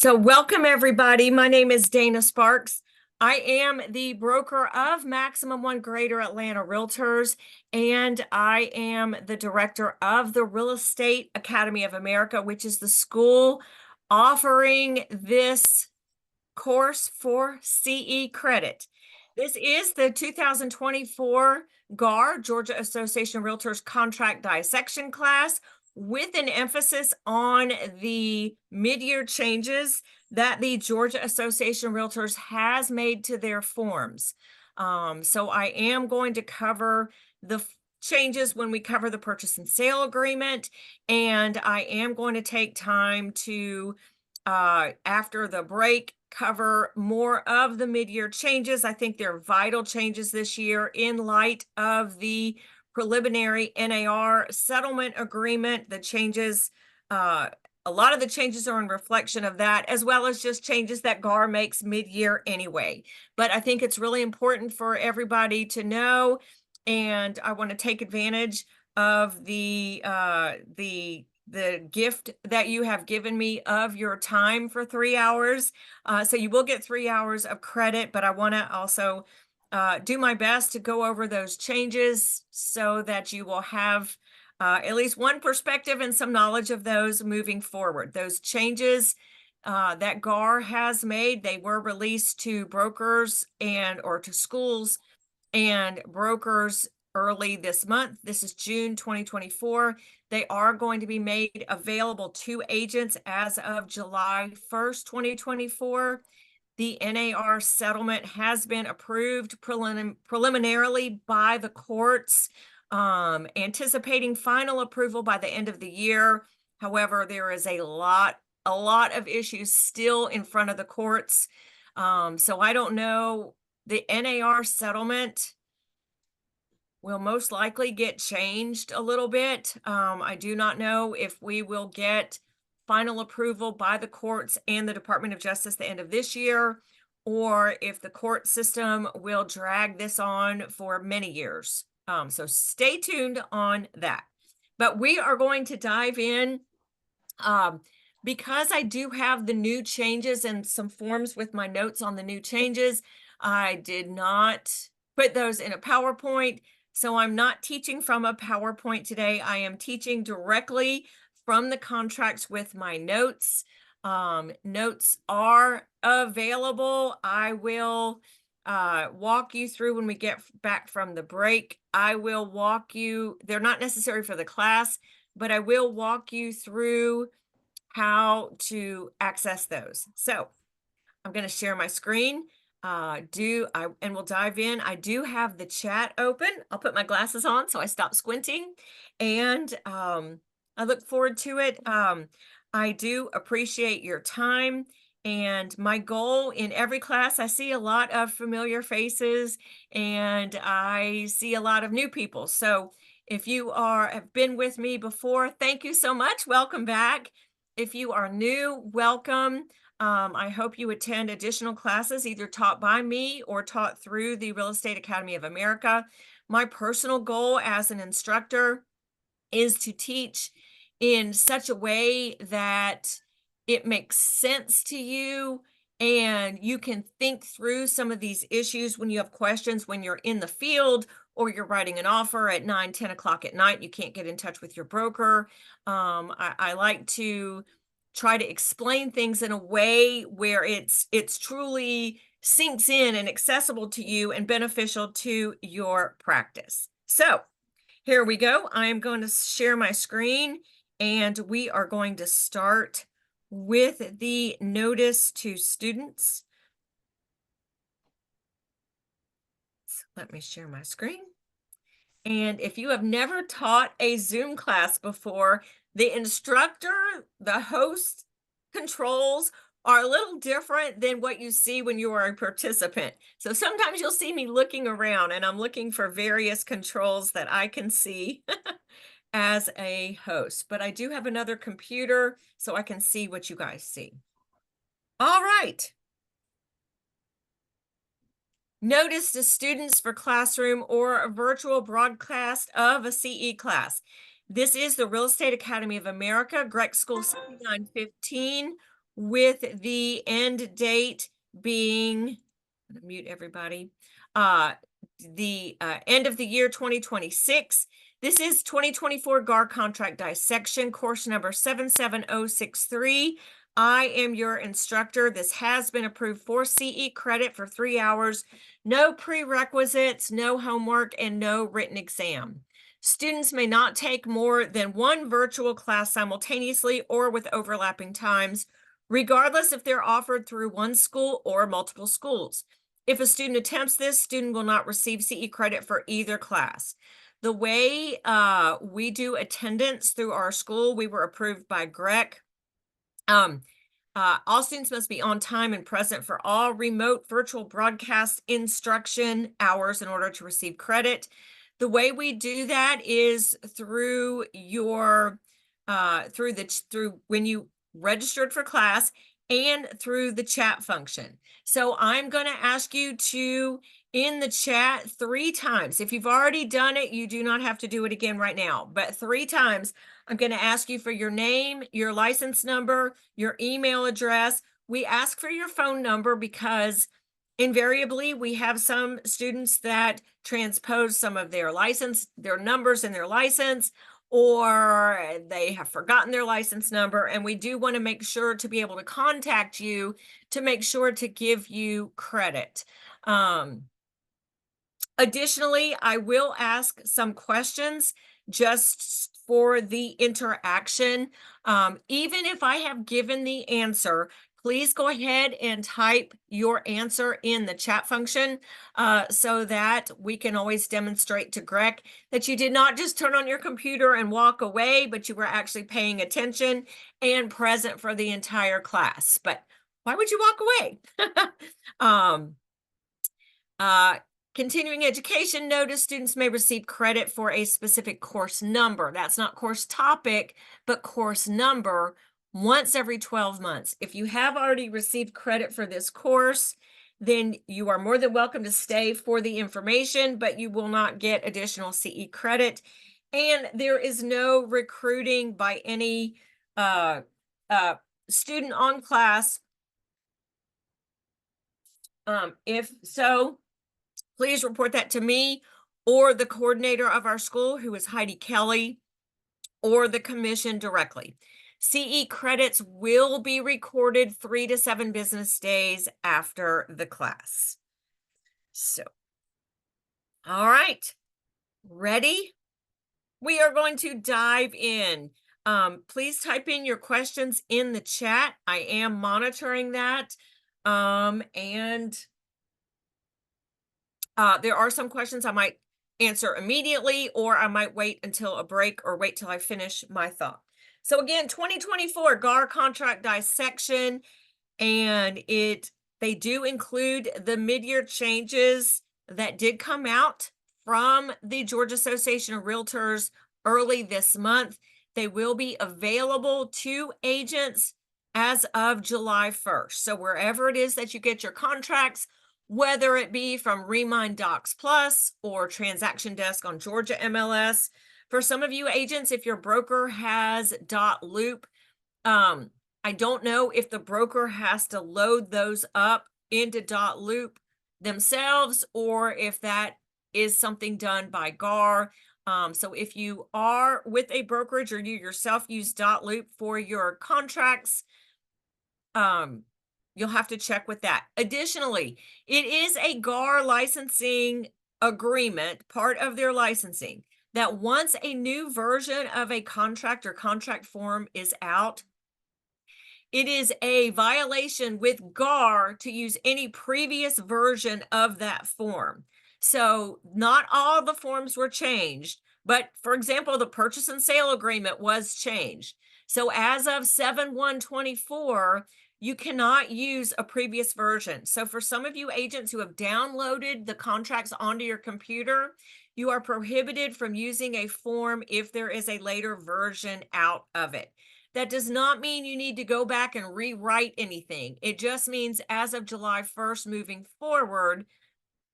So welcome everybody. My name is Dana Sparks. I am the broker of Maximum One Greater Atlanta Realtors, and I am the director of the Real Estate Academy of America, which is the school offering this course for CE credit. This is the 2024 GAR, Georgia Association of Realtors Contract Dissection class, with an emphasis on the mid-year changes that the Georgia Association of Realtors has made to their forms. So I am going to cover the changes when we cover the purchase and sale agreement, and I am going to take time to, after the break, cover more of the mid-year changes. I think they're vital changes this year in light of the preliminary NAR settlement agreement. The changes, a lot of the changes are in reflection of that, as well as just changes that GAR makes mid-year anyway. But I think it's really important for everybody to know, and I want to take advantage of the gift that you have given me of your time for 3 hours. So you will get 3 hours of credit, but I want to also do my best to go over those changes so that you will have at least one perspective and some knowledge of those moving forward. Those changes that GAR has made, they were released to brokers or to schools and brokers early this month. This is June 2024. They are going to be made available to agents as of July 1st, 2024. The NAR settlement has been approved preliminarily by the courts, anticipating final approval by the end of the year. However, there is a lot of issues still in front of the courts. So I don't know. The NAR settlement will most likely get changed a little bit. I do not know if we will get final approval by the courts and the Department of Justice the end of this year, or if the court system will drag this on for many years. So stay tuned on that. But we are going to dive in because I do have the new changes and some forms with my notes on the new changes. I did not put those in a PowerPoint, so I'm not teaching from a PowerPoint today. I am teaching directly from the contracts with my notes. Notes are available. I will walk you through when we get back from the break. I will walk you, they're not necessary for the class, but I will walk you through how to access those. So I'm going to share my screen. And we'll dive in. I do have the chat open. I'll put my glasses on so I stop squinting, and I look forward to it. I do appreciate your time, and my goal in every class, I see a lot of familiar faces and I see a lot of new people. So if you have been with me before, thank you so much. Welcome back. If you are new, welcome. I hope you attend additional classes, either taught by me or taught through the Real Estate Academy of America. My personal goal as an instructor is to teach in such a way that it makes sense to you and you can think through some of these issues when you have questions, when you're in the field or you're writing an offer at 9, 10 o'clock at night, you can't get in touch with your broker. I like to try to explain things in a way where it's truly sinks in and accessible to you and beneficial to your practice. So here we go. I am going to share my screen and we are going to start with the notice to students. So let me share my screen. And if you have never taught a Zoom class before, the instructor, the host controls are a little different than what you see when you are a participant. So sometimes you'll see me looking around and I'm looking for various controls that I can see as a host. But I do have another computer so I can see what you guys see. All right. Notice to students for classroom or a virtual broadcast of a CE class. This is the Real Estate Academy of America, GREC School 7915, with the end date being, I'm gonna mute everybody, uh, the end of the year 2026. This is 2024 GAR Contract Dissection, course number 77063. I am your instructor. This has been approved for CE credit for 3 hours. No prerequisites, no homework, and no written exam. Students may not take more than one virtual class simultaneously or with overlapping times, regardless if they're offered through one school or multiple schools. If a student attempts this, student will not receive CE credit for either class. The way we do attendance through our school, we were approved by GREC. All students must be on time and present for all remote virtual broadcast instruction hours in order to receive credit. The way we do that is through your through when you registered for class and through the chat function. So I'm going to ask you to in the chat 3 times. If you've already done it, you do not have to do it again right now, but 3 times I'm going to ask you for your name, your license number, your email address. We ask for your phone number because invariably we have some students that transpose some of their numbers in their license, or they have forgotten their license number. And we do want to make sure to be able to contact you to make sure to give you credit. Additionally, I will ask some questions just for the interaction. Even if I have given the answer, please go ahead and type your answer in the chat function so that we can always demonstrate to GREC that you did not just turn on your computer and walk away, but you were actually paying attention and present for the entire class. But why would you walk away? Continuing education notice, students may receive credit for a specific course number. That's not course topic, but course number once every 12 months. If you have already received credit for this course, then you are more than welcome to stay for the information, but you will not get additional CE credit. And there is no recruiting by any student on class. If so, please report that to me or the coordinator of our school, who is Heidi Kelly, or the commission directly. CE credits will be recorded 3 to 7 business days after the class. So, all right, ready? We are going to dive in. Please type in your questions in the chat. I am monitoring that. There are some questions I might answer immediately, or I might wait until a break or wait till I finish my thought. So again, 2024 GAR Contract Dissection, and they do include the mid-year changes that did come out from the Georgia Association of Realtors early this month. They will be available to agents as of July 1st. So wherever it is that you get your contracts, whether it be from Remind Docs Plus or Transaction Desk on Georgia MLS. For some of you agents, if your broker has .loop, I don't know if the broker has to load those up into .loop themselves or if that is something done by GAR. So if you are with a brokerage or you yourself use .loop for your contracts, you'll have to check with that. Additionally, it is a GAR licensing agreement, part of their licensing, that once a new version of a contract or contract form is out, it is a violation with GAR to use any previous version of that form. So not all the forms were changed, but for example, the purchase and sale agreement was changed. So as of 7/1/24, you cannot use a previous version. So for some of you agents who have downloaded the contracts onto your computer, you are prohibited from using a form if there is a later version out of it. That does not mean you need to go back and rewrite anything. It just means as of July 1st moving forward,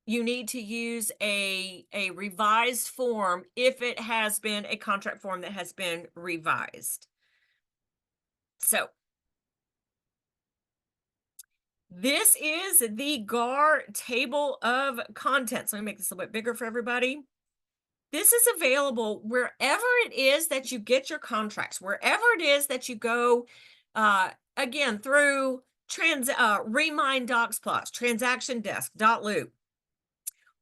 you need to use a revised form if it has been a contract form that has been revised. So This is the GAR table of contents. Let me make this a little bit bigger for everybody. This is available wherever it is that you get your contracts, wherever it is that you go, again, through Remind Docs Plus, Transaction Desk, Loop.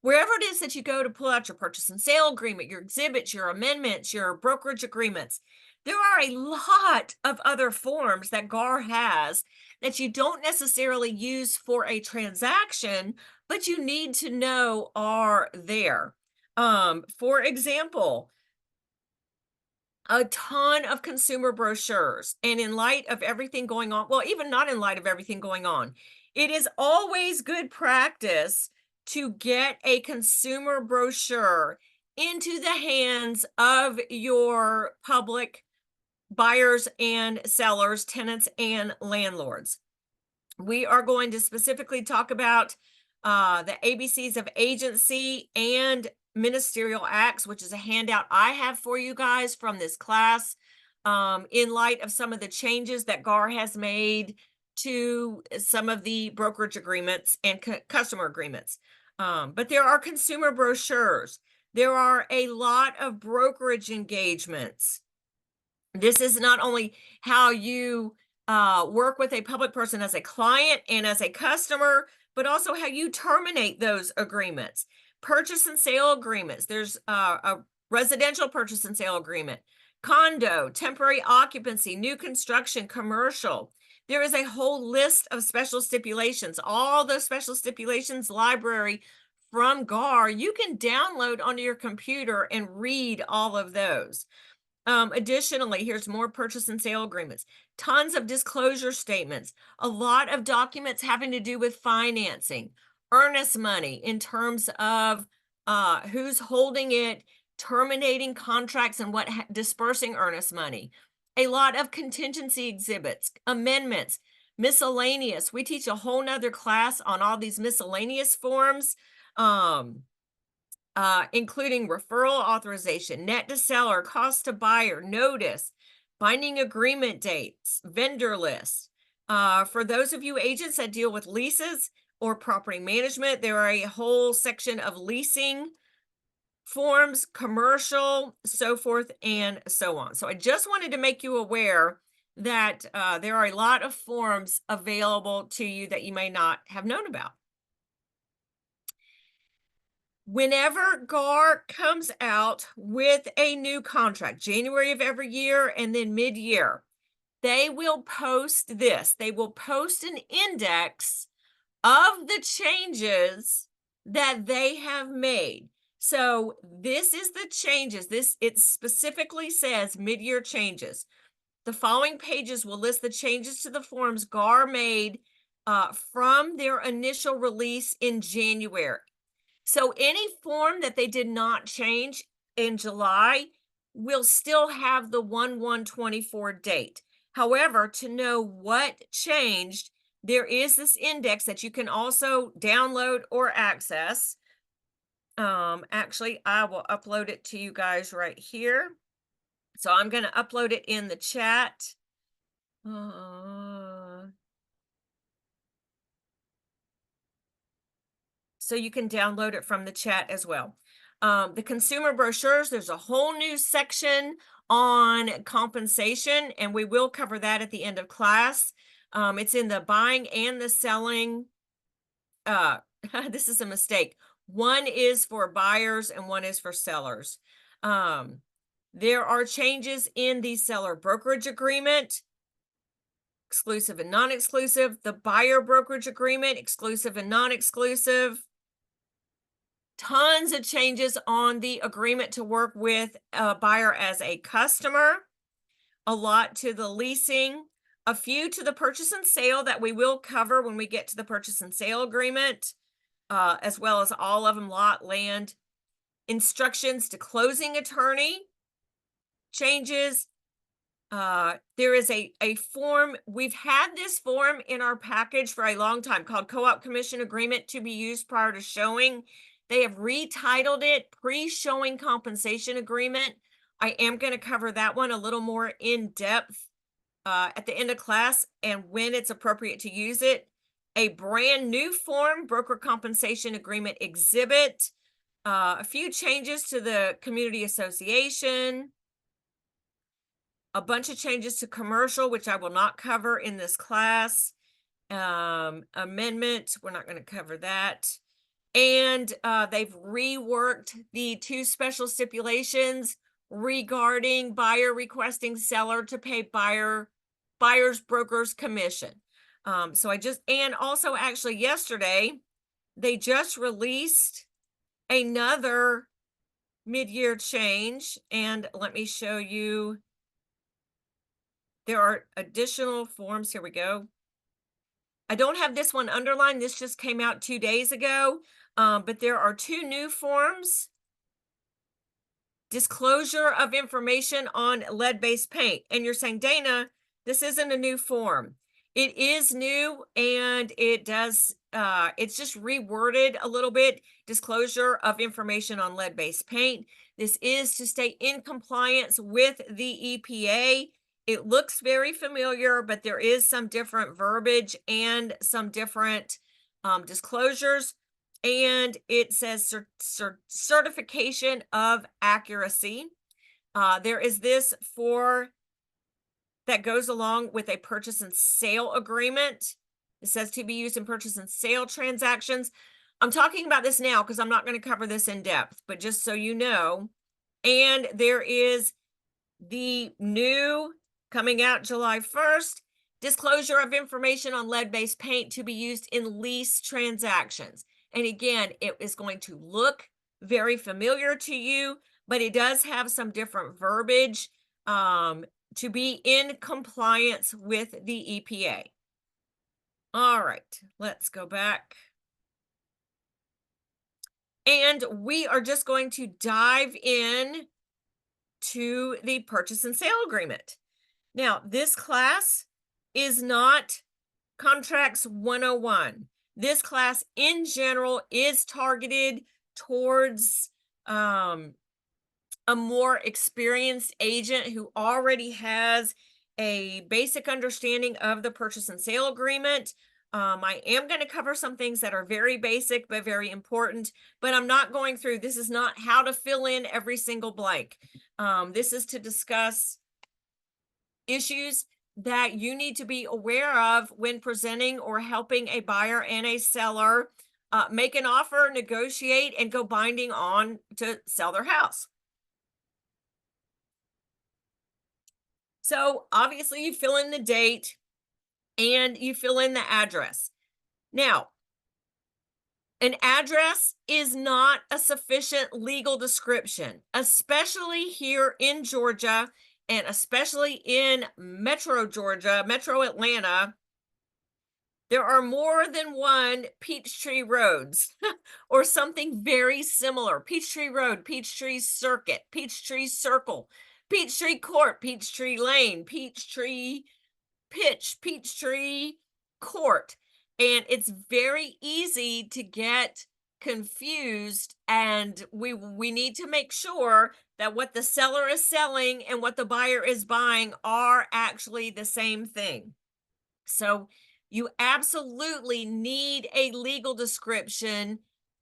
Wherever it is that you go to pull out your purchase and sale agreement, your exhibits, your amendments, your brokerage agreements, there are a lot of other forms that GAR has that you don't necessarily use for a transaction, but you need to know are there. For example, a ton of consumer brochures. And in light of everything going on, well, even not in light of everything going on, it is always good practice to get a consumer brochure into the hands of your public buyers and sellers, tenants and landlords. We are going to specifically talk about the ABCs of agency and ministerial acts, which is a handout I have for you guys from this class, in light of some of the changes that GAR has made to some of the brokerage agreements and customer agreements. But there are consumer brochures. There are a lot of brokerage engagements. This is not only how you work with a public person as a client and as a customer, but also how you terminate those agreements. Purchase and sale agreements. There's a residential purchase and sale agreement, condo, temporary occupancy, new construction, commercial. There is a whole list of special stipulations, all those special stipulations library from GAR. You can download onto your computer and read all of those. Additionally, here's more purchase and sale agreements, tons of disclosure statements, a lot of documents having to do with financing, earnest money in terms of who's holding it, terminating contracts and dispersing earnest money, a lot of contingency exhibits, amendments, miscellaneous. We teach a whole nother class on all these miscellaneous forms. Including referral authorization, net to seller, cost to buyer, notice, binding agreement dates, vendor lists. For those of you agents that deal with leases or property management, there are a whole section of leasing forms, commercial, so forth and so on. So I just wanted to make you aware that there are a lot of forms available to you that you may not have known about. Whenever GAR comes out with a new contract, January of every year and then mid-year, they will post this. They will post an index of the changes that they have made. So this is the changes. It specifically says mid-year changes. The following pages will list the changes to the forms GAR made from their initial release in January. So any form that they did not change in July will still have the 1/1/24 date. However, to know what changed, there is this index that you can also download or access. Actually, I will upload it to you guys right here. So I'm going to upload it in the chat. So you can download it from the chat as well. The consumer brochures, there's a whole new section on compensation, and we will cover that at the end of class. It's in the buying and the selling. This is a mistake. One is for buyers and one is for sellers. There are changes in the seller brokerage agreement, exclusive and non-exclusive, the buyer brokerage agreement, exclusive and non-exclusive. Tons of changes on the agreement to work with a buyer as a customer, a lot to the leasing, a few to the purchase and sale that we will cover when we get to the purchase and sale agreement, as well as all of them, lot, land, instructions to closing attorney, changes. There is a form. We've had this form in our package for a long time called Co-op Commission Agreement to be used prior to showing. They have retitled it Pre-Showing Compensation Agreement. I am going to cover that one a little more in depth at the end of class and when it's appropriate to use it. a brand new form, broker compensation agreement exhibit, a few changes to the community association, a bunch of changes to commercial, which I will not cover in this class. Amendment, we're not going to cover that. And they've reworked the two special stipulations regarding buyer requesting seller to pay buyer's broker's commission. And also actually yesterday, they just released another mid-year change. And let me show you. There are additional forms. Here we go. I don't have this one underlined. This just came out 2 days ago. But there are two new forms. Disclosure of information on lead-based paint. And you're saying, Dana, this isn't a new form. It is new, and it does, it's just reworded a little bit. Disclosure of information on lead-based paint. This is to stay in compliance with the EPA. It looks very familiar, but there is some different verbiage and some different disclosures. And it says certification of accuracy. There is this for that goes along with a purchase and sale agreement. It says to be used in purchase and sale transactions. I'm talking about this now because I'm not going to cover this in depth, but just so you know. And there is the new coming out July 1st, disclosure of information on lead-based paint to be used in lease transactions. And again, it is going to look very familiar to you, but it does have some different verbiage to be in compliance with the EPA. All right, let's go back. And we are just going to dive in to the purchase and sale agreement. Now, this class is not Contracts 101. This class in general is targeted towards a more experienced agent who already has a basic understanding of the purchase and sale agreement. I am going to cover some things that are very basic but very important, but I'm not going through. This is not how to fill in every single blank. This is to discuss issues that you need to be aware of when presenting or helping a buyer and a seller make an offer, negotiate, and go binding on to sell their house. So obviously you fill in the date and you fill in the address. Now, an address is not a sufficient legal description, especially here in Georgia and especially in Metro Georgia, Metro Atlanta. There are more than one Peachtree Roads or something very similar. Peachtree Road, Peachtree Circuit, Peachtree Circle, Peachtree Court, Peachtree Lane, Peachtree Pitch, Peachtree Court. And it's very easy to get confused, and we need to make sure that what the seller is selling and what the buyer is buying are actually the same thing. So you absolutely need a legal description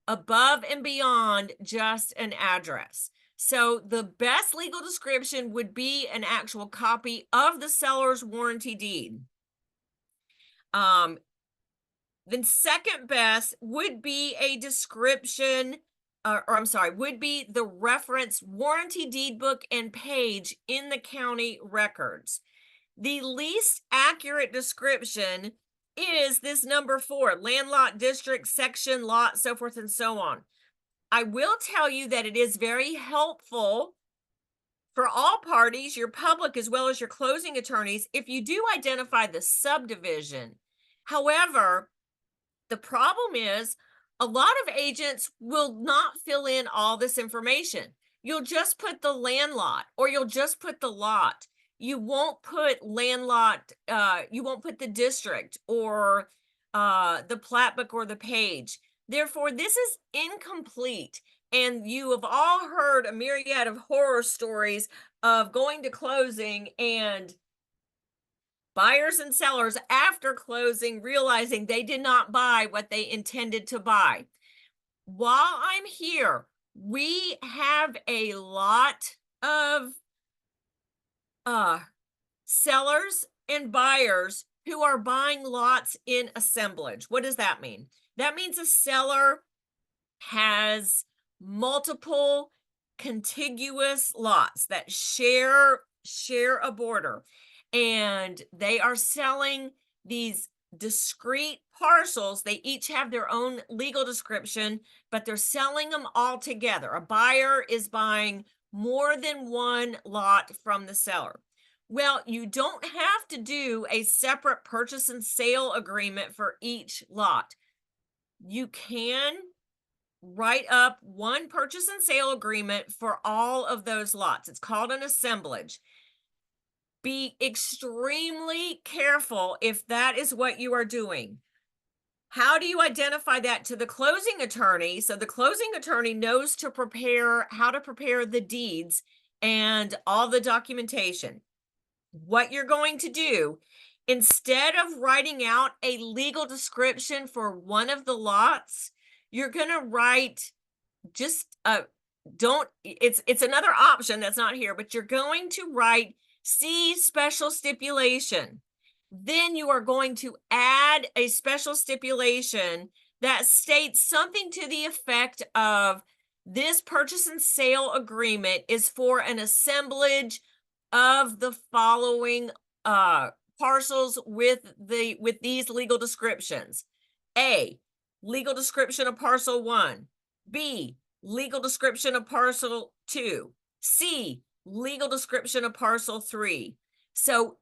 above and beyond just an address. So the best legal description would be an actual copy of the seller's warranty deed. Then second best would be a description, would be the reference warranty deed book and page in the county records. The least accurate description is this number 4, land, lot, district, section, lot, so forth and so on. I will tell you that it is very helpful for all parties, your public as well as your closing attorneys, if you do identify the subdivision. However, the problem is a lot of agents will not fill in all this information. You'll just put the land lot, or you'll just put the lot. You won't put land lot, you won't put the district or the plat book or the page. Therefore, this is incomplete. And you have all heard a myriad of horror stories of going to closing and Buyers and sellers after closing, realizing they did not buy what they intended to buy. While I'm here, we have a lot of sellers and buyers who are buying lots in assemblage. What does that mean? That means a seller has multiple contiguous lots that share a border, and they are selling these discrete parcels. They each have their own legal description, but they're selling them all together. A buyer is buying more than one lot from the seller. Well, you don't have to do a separate purchase and sale agreement for each lot. You can write up one purchase and sale agreement for all of those lots. It's called an assemblage. Be extremely careful if that is what you are doing. How do you identify that to the closing attorney? So the closing attorney knows how to prepare the deeds and all the documentation. What you're going to do, instead of writing out a legal description for one of the lots, you're going to write just it's another option that's not here, but you're going to write C special stipulation. Then you are going to add a special stipulation that states something to the effect of, this purchase and sale agreement is for an assemblage of the following parcels with these legal descriptions. A, legal description of parcel 1. B, legal description of parcel 2. C, legal description of parcel 3. So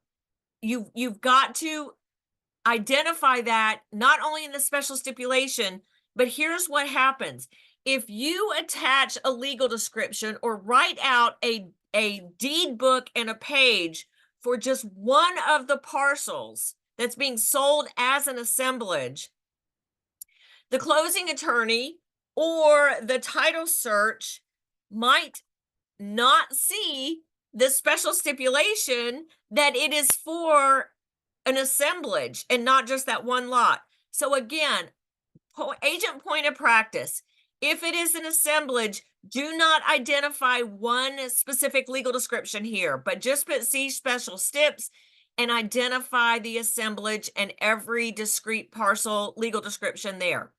you've got to identify that not only in the special stipulation, but here's what happens. If you attach a legal description or write out a deed book and a page for just one of the parcels that's being sold as an assemblage, the closing attorney or the title search might not see the special stipulation that it is for an assemblage and not just that one lot. So again, agent point of practice, if it is an assemblage, do not identify one specific legal description here, but just put C special stips and identify the assemblage and every discrete parcel legal description there.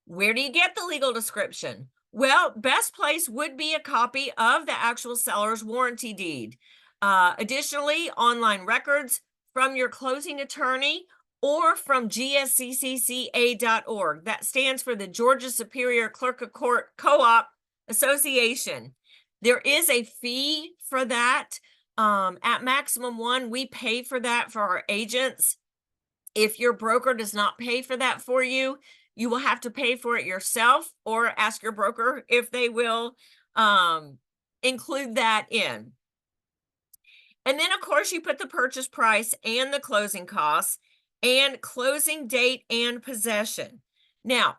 Where do you get the legal description? Well, best place would be a copy of the actual seller's warranty deed. Additionally, online records from your closing attorney or from gsccca.org. That stands for the Georgia Superior Clerk of Court Co-op Association. There is a fee for that. At maximum 1, we pay for that for our agents. If your broker does not pay for that for you, you will have to pay for it yourself or ask your broker if they will include that in. And then, of course, you put the purchase price and the closing costs and closing date and possession. Now,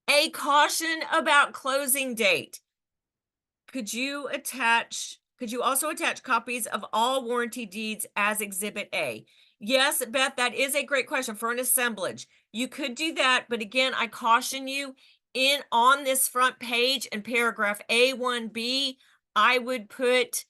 a caution about closing date. Could you also attach copies of all warranty deeds as Exhibit A? Yes, Beth, that is a great question for an assemblage. You could do that, but again, I caution you, on this front page in paragraph A1B, I would put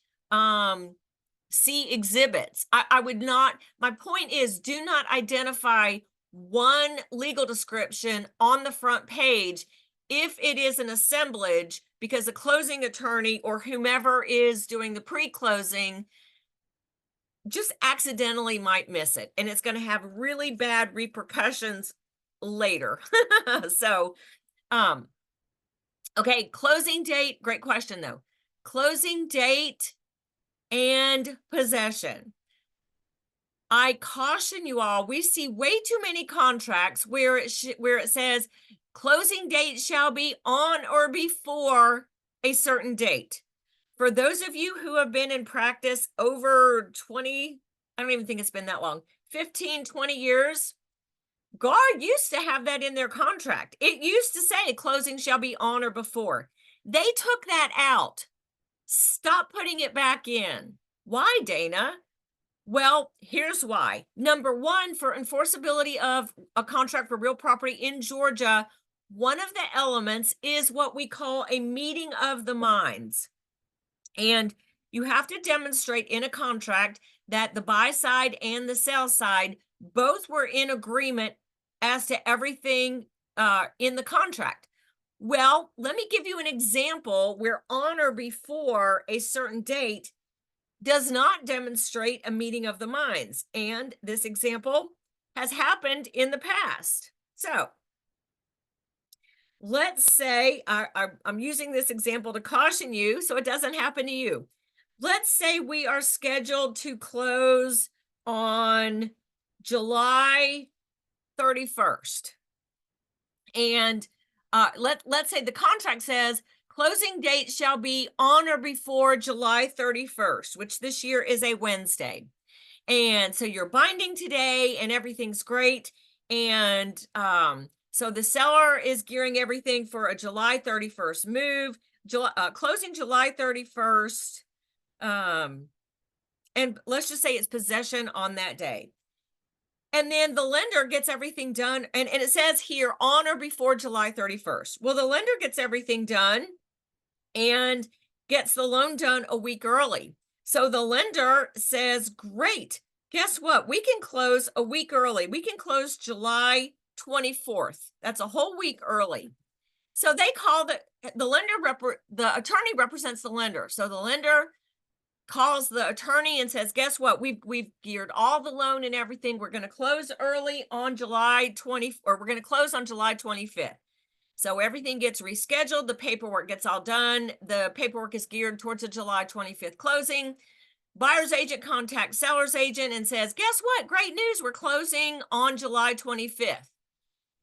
C exhibits. I would not, my point is, do not identify one legal description on the front page if it is an assemblage, because the closing attorney or whomever is doing the pre-closing just accidentally might miss it, and it's going to have really bad repercussions later. So, okay, closing date, great question though. Closing date and possession. I caution you all, we see way too many contracts where it says closing date shall be on or before a certain date. For those of you who have been in practice over 20, I don't even think it's been that long, 15, 20 years, GAR used to have that in their contract. It used to say closing shall be on or before. They took that out. Stop putting it back in. Why, Dana? Well, here's why. Number one, for enforceability of a contract for real property in Georgia, one of the elements is what we call a meeting of the minds. And you have to demonstrate in a contract that the buy side and the sell side both were in agreement as to everything in the contract. Well, let me give you an example where on or before a certain date does not demonstrate a meeting of the minds. And this example has happened in the past. So let's say I'm using this example to caution you so it doesn't happen to you. Let's say we are scheduled to close on July 31st. And let's say the contract says closing date shall be on or before July 31st, which this year is a Wednesday. And so you're binding today and everything's great. And so the seller is gearing everything for a July 31st move, closing July 31st. And let's just say it's possession on that day. And then the lender gets everything done. And it says here on or before July 31st. Well, the lender gets everything done and gets the loan done a week early. So the lender says, great, guess what? We can close a week early. We can close July 24th. That's a whole week early. So they call the lender, the attorney represents the lender. So the lender calls the attorney and says, guess what? We've geared all the loan and everything. We're going to close early on July 20, or we're going to close on July 25th. So everything gets rescheduled. The paperwork gets all done. The paperwork is geared towards a July 25th closing. Buyer's agent contacts seller's agent and says, guess what? Great news. We're closing on July 25th.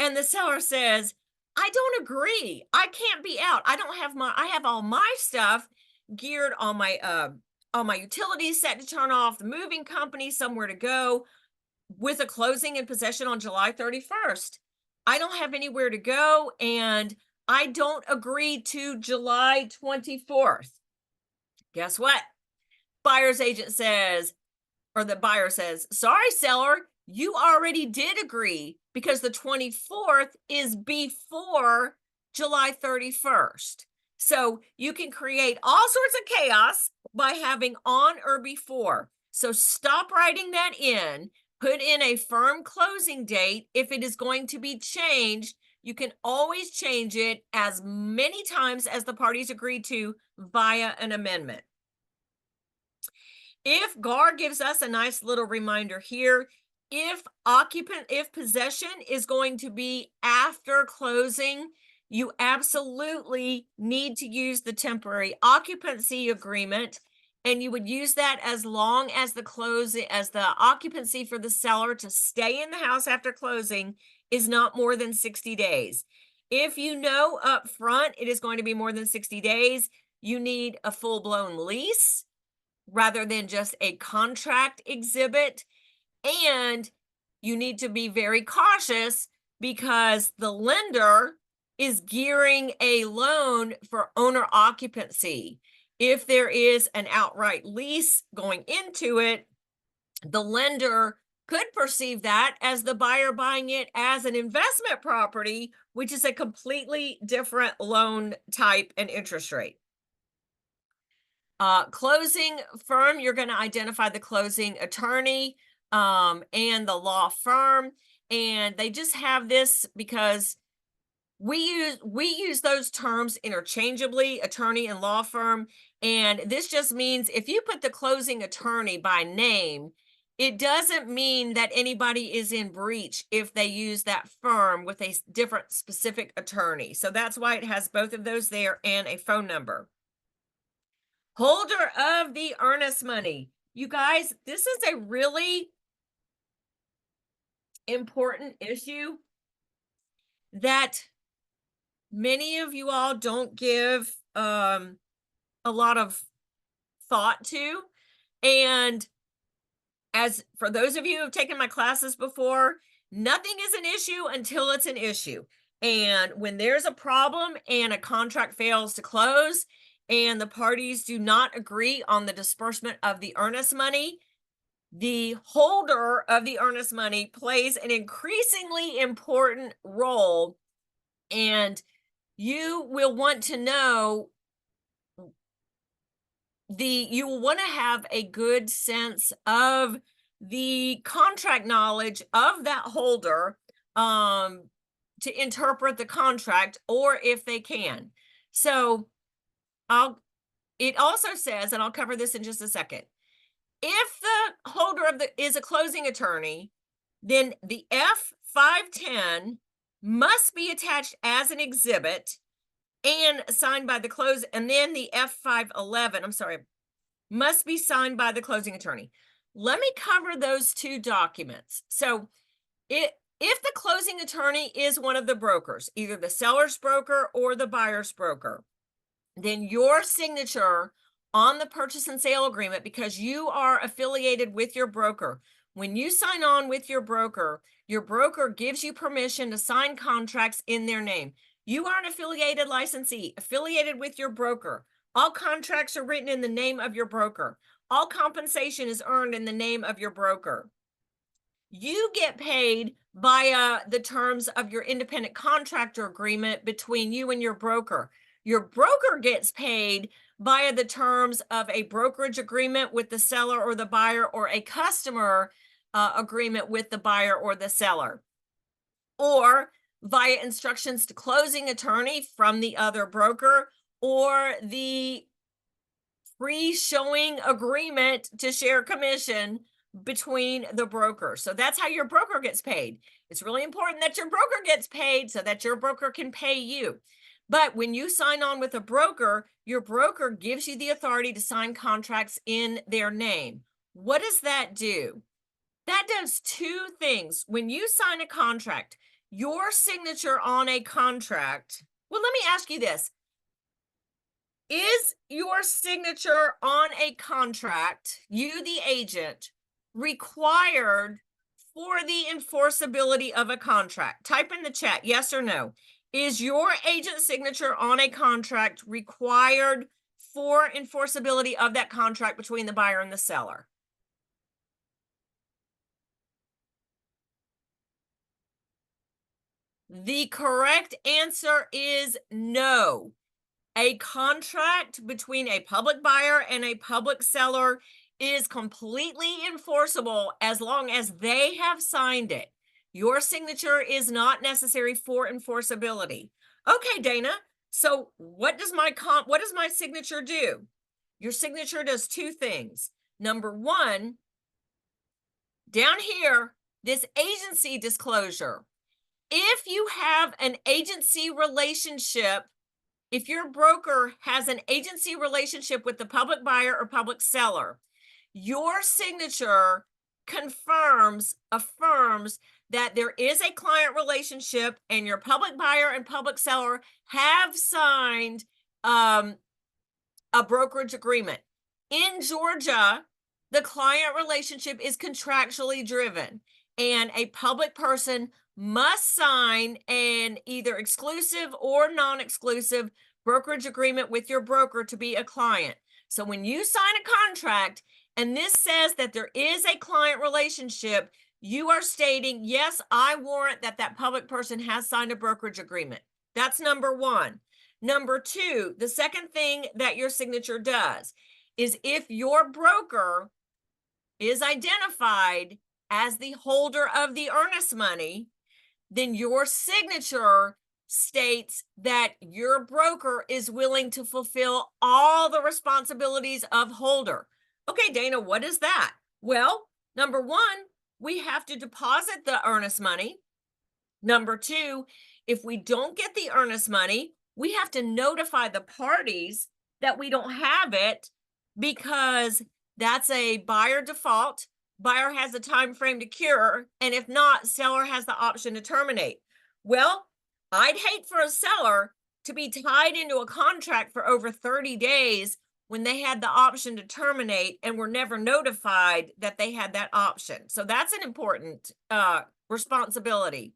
And the seller says, I don't agree. I can't be out. I have all my stuff geared on my utilities set to turn off, the moving company, somewhere to go, with a closing and possession on July 31st. I don't have anywhere to go, and I don't agree to July 24th. Guess what? Buyer's agent says, or the buyer says, sorry, seller, you already did agree because the 24th is before July 31st. So you can create all sorts of chaos by having on or before. So stop writing that in. Put in a firm closing date. If it is going to be changed, you can always change it as many times as the parties agree to via an amendment. If GAR gives us a nice little reminder here, if possession is going to be after closing, you absolutely need to use the temporary occupancy agreement, and you would use that as long as the occupancy for the seller to stay in the house after closing is not more than 60 days. If you know up front it is going to be more than 60 days, you need a full-blown lease rather than just a contract exhibit. And you need to be very cautious because the lender is gearing a loan for owner occupancy. If there is an outright lease going into it, the lender could perceive that as the buyer buying it as an investment property, which is a completely different loan type and interest rate. Closing firm, you're going to identify the closing attorney and the law firm. And they just have this because we use those terms interchangeably, attorney and law firm. And this just means if you put the closing attorney by name, it doesn't mean that anybody is in breach if they use that firm with a different specific attorney. So that's why it has both of those there and a phone number. Holder of the earnest money. You guys, this is a really important issue that many of you all don't give a lot of thought to. And as for those of you who have taken my classes before, nothing is an issue until it's an issue. And when there's a problem and a contract fails to close and the parties do not agree on the disbursement of the earnest money, the holder of the earnest money plays an increasingly important role, and you will want to know you will want to have a good sense of the contract knowledge of that holder to interpret the contract, or if they can. So it also says, and I'll cover this in just a second, if the holder is a closing attorney, then the F510 must be attached as an exhibit and signed by the and then the F511, I'm sorry, must be signed by the closing attorney. Let me cover those two documents. So if the closing attorney is one of the brokers, either the seller's broker or the buyer's broker, then your signature on the purchase and sale agreement, because you are affiliated with your broker, when you sign on with your broker gives you permission to sign contracts in their name. You are an affiliated licensee, affiliated with your broker. All contracts are written in the name of your broker. All compensation is earned in the name of your broker. You get paid via the terms of your independent contractor agreement between you and your broker. Your broker gets paid via the terms of a brokerage agreement with the seller or the buyer, or a customer agreement with the buyer or the seller, or via instructions to closing attorney from the other broker, or the pre-showing agreement to share commission between the broker. So that's how your broker gets paid. It's really important that your broker gets paid so that your broker can pay you. But when you sign on with a broker, your broker gives you the authority to sign contracts in their name. What does that do? That does two things. When you sign a contract, your signature on a contract, well, let me ask you this. Is your signature on a contract, you the agent, required for the enforceability of a contract? Type in the chat, yes or no. Is your agent signature on a contract required for enforceability of that contract between the buyer and the seller? The correct answer is no. A contract between a public buyer and a public seller is completely enforceable as long as they have signed it. Your signature is not necessary for enforceability. Okay, Dana. So what does my signature do? Your signature does two things. Number one, down here, this agency disclosure. If you have an agency relationship, if your broker has an agency relationship with the public buyer or public seller, your signature affirms that there is a client relationship, and your public buyer and public seller have signed a brokerage agreement. In Georgia, the client relationship is contractually driven, and a public person must sign an either exclusive or non-exclusive brokerage agreement with your broker to be a client. So when you sign a contract and this says that there is a client relationship, you are stating, yes, I warrant that that public person has signed a brokerage agreement. That's number one. Number two, the second thing that your signature does is, if your broker is identified as the holder of the earnest money, then your signature states that your broker is willing to fulfill all the responsibilities of holder. Okay, Dana, what is that? Well, number one, we have to deposit the earnest money. Number two, if we don't get the earnest money, we have to notify the parties that we don't have it, because that's a buyer default. Buyer has a time frame to cure, and if not, seller has the option to terminate. Well, I'd hate for a seller to be tied into a contract for over 30 days when they had the option to terminate and were never notified that they had that option. So that's an important responsibility.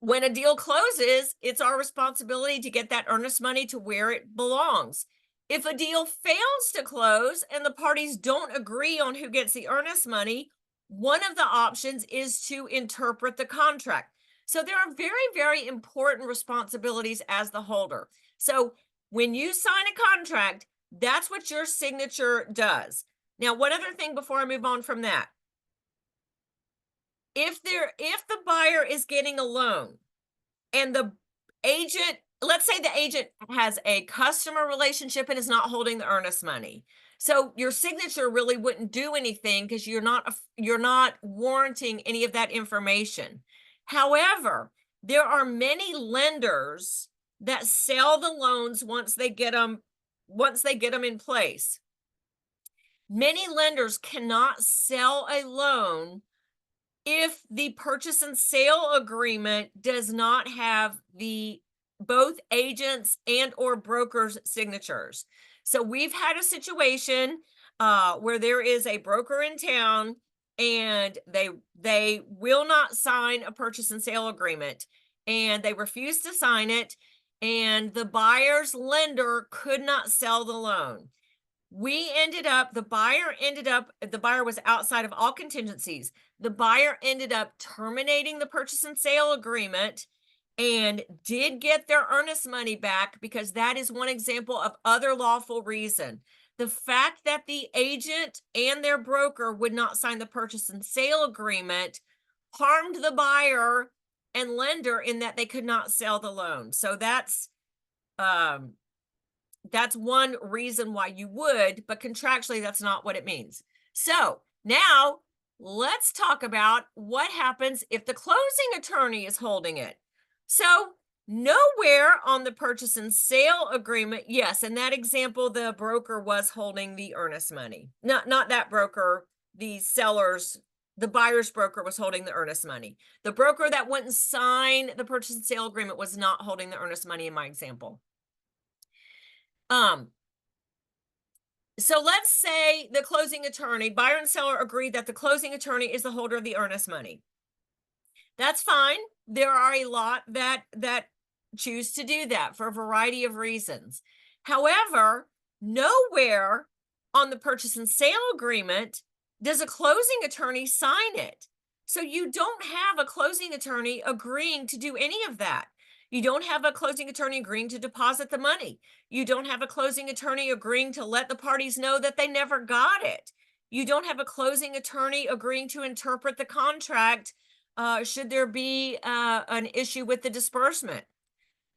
When a deal closes, it's our responsibility to get that earnest money to where it belongs. If a deal fails to close and the parties don't agree on who gets the earnest money, one of the options is to interpret the contract. So there are very, very important responsibilities as the holder. So when you sign a contract, that's what your signature does. Now, one other thing before I move on from that. If the buyer is getting a loan and the agent, let's say the agent has a customer relationship and is not holding the earnest money. So your signature really wouldn't do anything because you're not warranting any of that information. However, there are many lenders that sell the loans once they get them in place. Many lenders cannot sell a loan if the purchase and sale agreement does not have both agents and or brokers' signatures. So we've had a situation where there is a broker in town and they will not sign a purchase and sale agreement, and they refuse to sign it, and the buyer's lender could not sell the loan. The buyer was outside of all contingencies. The buyer ended up terminating the purchase and sale agreement and did get their earnest money back, because that is one example of other lawful reason. The fact that the agent and their broker would not sign the purchase and sale agreement harmed the buyer and lender in that they could not sell the loan. So that's one reason why you would, but contractually, that's not what it means. So now let's talk about what happens if the closing attorney is holding it. So nowhere on the purchase and sale agreement, yes, in that example, the broker was holding the earnest money. Not that broker, the buyer's broker was holding the earnest money. The broker that wouldn't sign the purchase and sale agreement was not holding the earnest money in my example. So let's say the closing attorney, buyer and seller agreed that the closing attorney is the holder of the earnest money. That's fine. There are a lot that choose to do that for a variety of reasons. However, nowhere on the purchase and sale agreement does a closing attorney sign it. So you don't have a closing attorney agreeing to do any of that. You don't have a closing attorney agreeing to deposit the money. You don't have a closing attorney agreeing to let the parties know that they never got it. You don't have a closing attorney agreeing to interpret the contract should there be an issue with the disbursement.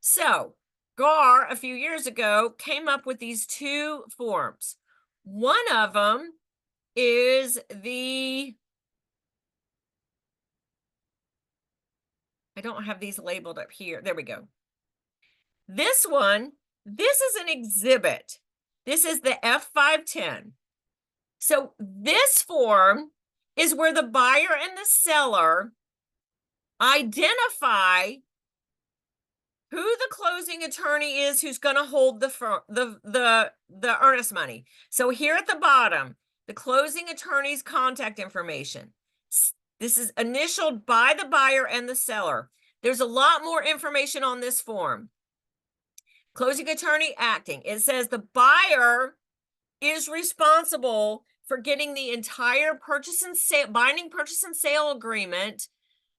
So GAR, a few years ago, came up with these two forms. One of them is I don't have these labeled up here. There we go. This is an exhibit. This is the F510. So this form is where the buyer and the seller identify who the closing attorney is who's going to hold the earnest money. So here at the bottom, the closing attorney's contact information. This is initialed by the buyer and the seller. There's a lot more information on this form. Closing attorney acting. It says the buyer is responsible for getting the entire binding purchase and sale agreement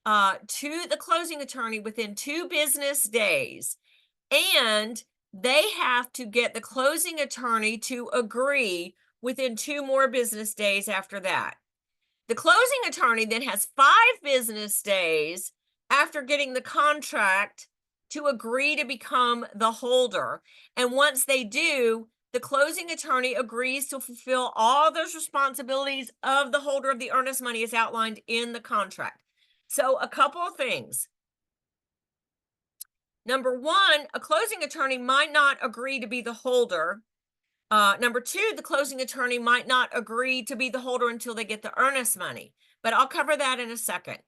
to the closing attorney within 2 business days. And they have to get the closing attorney to agree within 2 more business days after that. The closing attorney then has 5 business days after getting the contract to agree to become the holder. And once they do, the closing attorney agrees to fulfill all those responsibilities of the holder of the earnest money as outlined in the contract. So a couple of things. Number one, a closing attorney might not agree to be the holder. Number two, the closing attorney might not agree to be the holder until they get the earnest money, but I'll cover that in a second.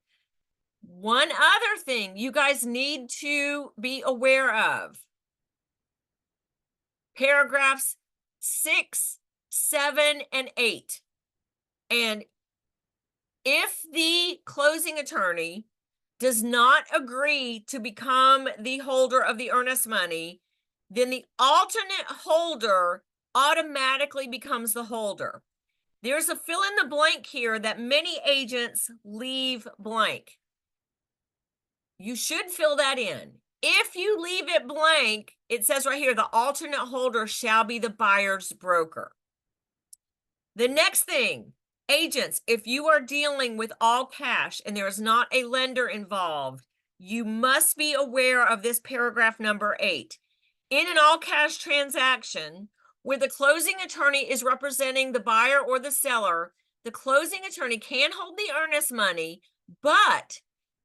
One other thing you guys need to be aware of: paragraphs 6, 7, and 8. And if the closing attorney does not agree to become the holder of the earnest money, then the alternate holder automatically becomes the holder. There's a fill in the blank here that many agents leave blank. You should fill that in. If you leave it blank, it says right here, the alternate holder shall be the buyer's broker. The next thing, agents, if you are dealing with all cash and there is not a lender involved, you must be aware of this paragraph number 8. In an all cash transaction, where the closing attorney is representing the buyer or the seller, the closing attorney can hold the earnest money, but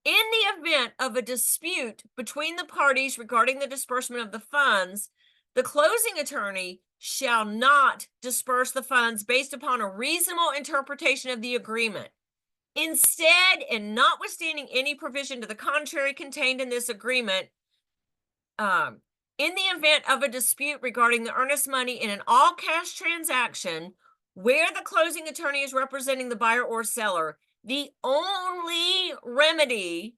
in the event of a dispute between the parties regarding the disbursement of the funds, the closing attorney shall not disperse the funds based upon a reasonable interpretation of the agreement. Instead, and notwithstanding any provision to the contrary contained in this agreement, in the event of a dispute regarding the earnest money in an all-cash transaction where the closing attorney is representing the buyer or seller, the only remedy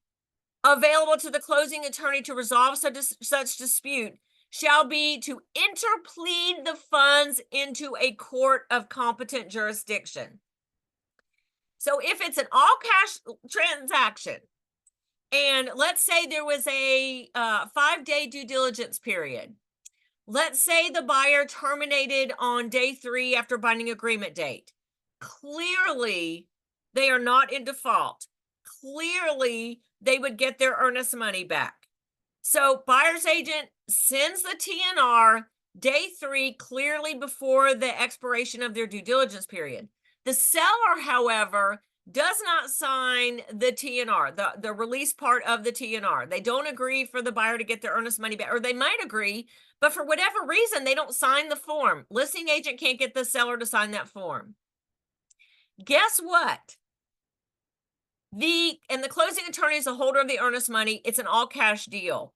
available to the closing attorney to resolve such dispute shall be to interplead the funds into a court of competent jurisdiction. So if it's an all-cash transaction, and let's say there was a 5-day due diligence period. Let's say the buyer terminated on day 3 after binding agreement date. Clearly, they are not in default. Clearly, they would get their earnest money back. So buyer's agent sends the TNR day 3, clearly before the expiration of their due diligence period. The seller, however, does not sign the TNR, the release part of the TNR. They don't agree for the buyer to get their earnest money back, or they might agree, but for whatever reason, they don't sign the form. Listing agent can't get the seller to sign that form. Guess what? The closing attorney is the holder of the earnest money. It's an all-cash deal.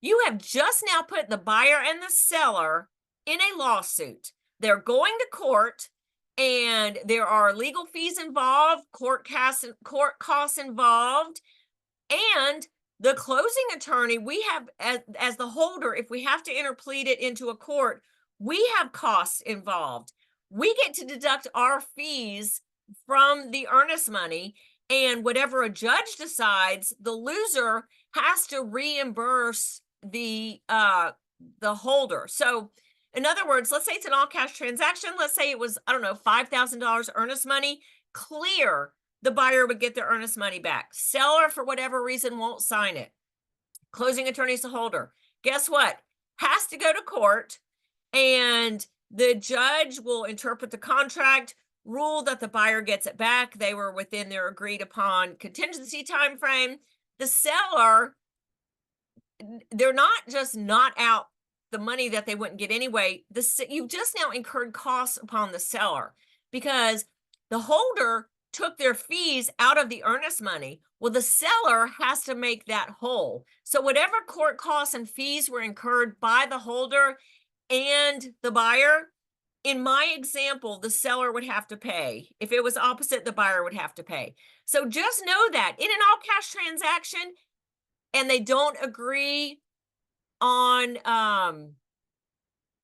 You have just now put the buyer and the seller in a lawsuit. They're going to court, and there are legal fees involved, court costs involved, and the closing attorney, we have, as the holder, if we have to interplead it into a court, we have costs involved. We get to deduct our fees from the earnest money, and whatever a judge decides, the loser has to reimburse the holder. So in other words, let's say it's an all-cash transaction. Let's say it was, I don't know, $5,000 earnest money. Clear, the buyer would get their earnest money back. Seller, for whatever reason, won't sign it. Closing attorney's the holder. Guess what? Has to go to court, and the judge will interpret the contract, rule that the buyer gets it back. They were within their agreed upon contingency time frame. The seller, they're not just not out the money that they wouldn't get anyway. You've just now incurred costs upon the seller because the holder took their fees out of the earnest money. Well, the seller has to make that whole. So whatever court costs and fees were incurred by the holder and the buyer, in my example, the seller would have to pay. If it was opposite, the buyer would have to pay. So just know that in an all-cash transaction, and they don't agree on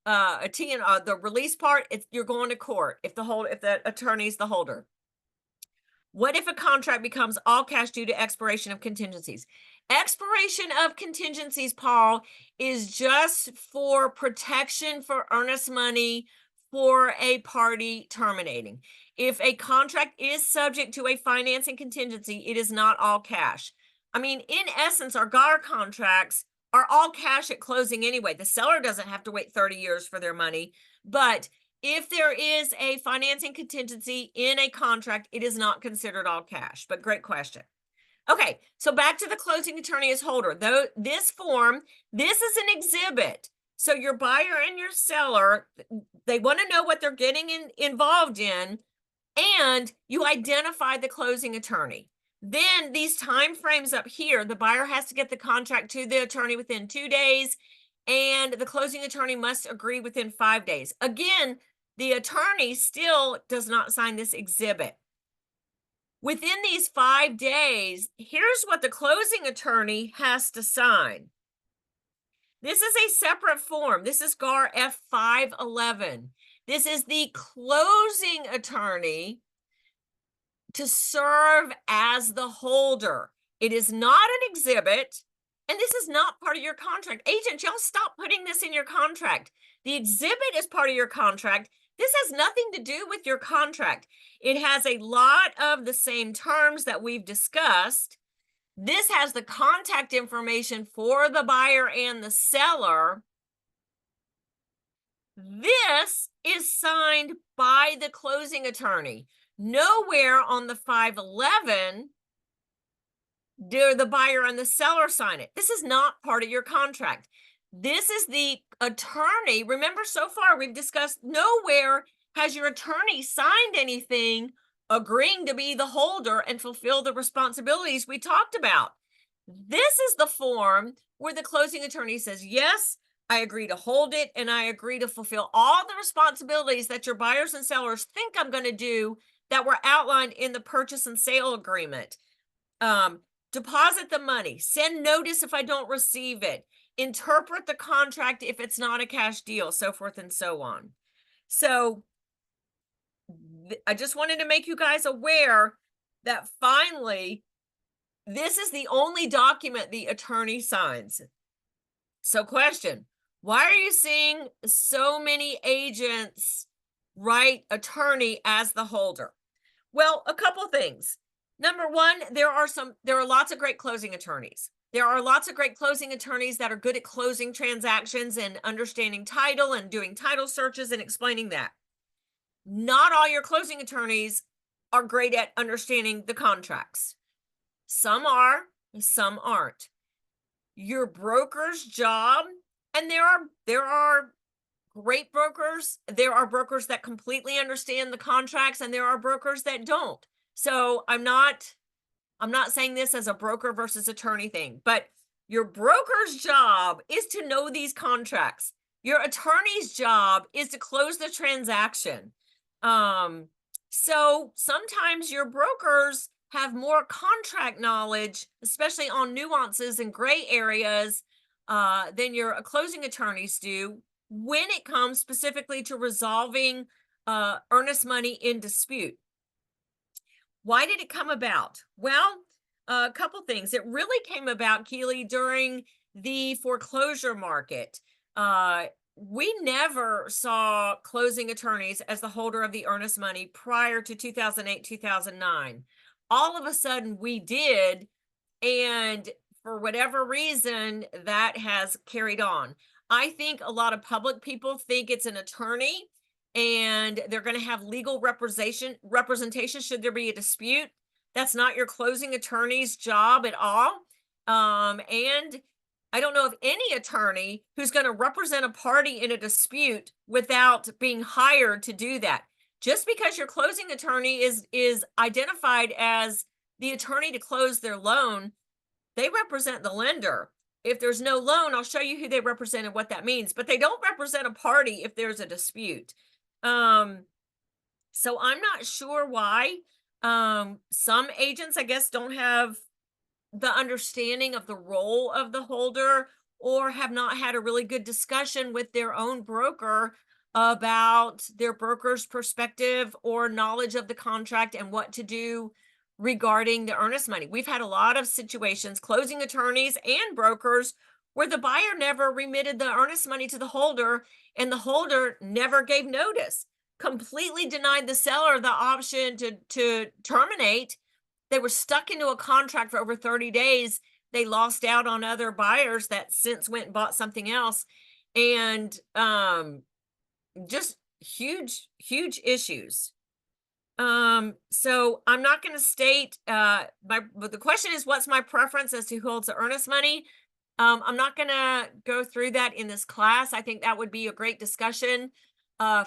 the release part, you're going to court if the attorney's the holder. What if a contract becomes all cash due to expiration of contingencies? Expiration of contingencies, Paul, is just for protection for earnest money for a party terminating. If a contract is subject to a financing contingency, it is not all cash. I mean, in essence, our GAR contracts are all cash at closing anyway. The seller doesn't have to wait 30 years for their money. But if there is a financing contingency in a contract, it is not considered all cash. But great question. Okay, so back to the closing attorney as holder. Though this form, this is an exhibit. So your buyer and your seller, they want to know what they're getting involved in, and you identify the closing attorney. Then these time frames up here, the buyer has to get the contract to the attorney within 2 days, and the closing attorney must agree within 5 days. Again, the attorney still does not sign this exhibit. Within these 5 days, here's what the closing attorney has to sign. This is a separate form. This is GAR F511. This is the closing attorney to serve as the holder. It is not an exhibit, and this is not part of your contract. Agents, y'all stop putting this in your contract. The exhibit is part of your contract. This has nothing to do with your contract. It has a lot of the same terms that we've discussed. This has the contact information for the buyer and the seller. This is signed by the closing attorney. Nowhere on the 511 do the buyer and the seller sign it. This is not part of your contract. This is the attorney. Remember, so far we've discussed nowhere has your attorney signed anything agreeing to be the holder and fulfill the responsibilities we talked about. This is the form where the closing attorney says, yes, I agree to hold it, and I agree to fulfill all the responsibilities that your buyers and sellers think I'm going to do that were outlined in the purchase and sale agreement. Deposit the money, send notice if I don't receive it, interpret the contract if it's not a cash deal, so forth and so on. So I just wanted to make you guys aware that finally, this is the only document the attorney signs. So question, why are you seeing so many agents write attorney as the holder? Well, a couple things. Number one, there are lots of great closing attorneys. There are lots of great closing attorneys that are good at closing transactions and understanding title and doing title searches and explaining that. Not all your closing attorneys are great at understanding the contracts. Some are, some aren't. Your broker's job, and there are great brokers, there are brokers that completely understand the contracts, and there are brokers that don't. So I'm not saying this as a broker versus attorney thing, but your broker's job is to know these contracts. Your attorney's job is to close the transaction. So sometimes your brokers have more contract knowledge, especially on nuances and gray areas, than your closing attorneys do when it comes specifically to resolving earnest money in dispute. Why did it come about? Well, a couple things. It really came about, Keely, during the foreclosure market. We never saw closing attorneys as the holder of the earnest money prior to 2008, 2009. All of a sudden we did, and for whatever reason, that has carried on. I think a lot of public people think it's an attorney and they're going to have legal representation should there be a dispute. That's not your closing attorney's job at all. And I don't know of any attorney who's going to represent a party in a dispute without being hired to do that. Just because your closing attorney is identified as the attorney to close their loan, they represent the lender. If there's no loan, I'll show you who they represent and what that means, but they don't represent a party if there's a dispute. So I'm not sure why. Some agents, I guess, don't have the understanding of the role of the holder, or have not had a really good discussion with their own broker about their broker's perspective or knowledge of the contract and what to do regarding the earnest money. We've had a lot of situations, closing attorneys and brokers, where the buyer never remitted the earnest money to the holder, and the holder never gave notice, completely denied the seller the option to terminate. They were stuck into a contract for over 30 days. They lost out on other buyers that since went and bought something else. And just huge issues. So I'm not going to state, but the question is, what's my preference as to who holds the earnest money? I'm not going to go through that in this class. I think that would be a great discussion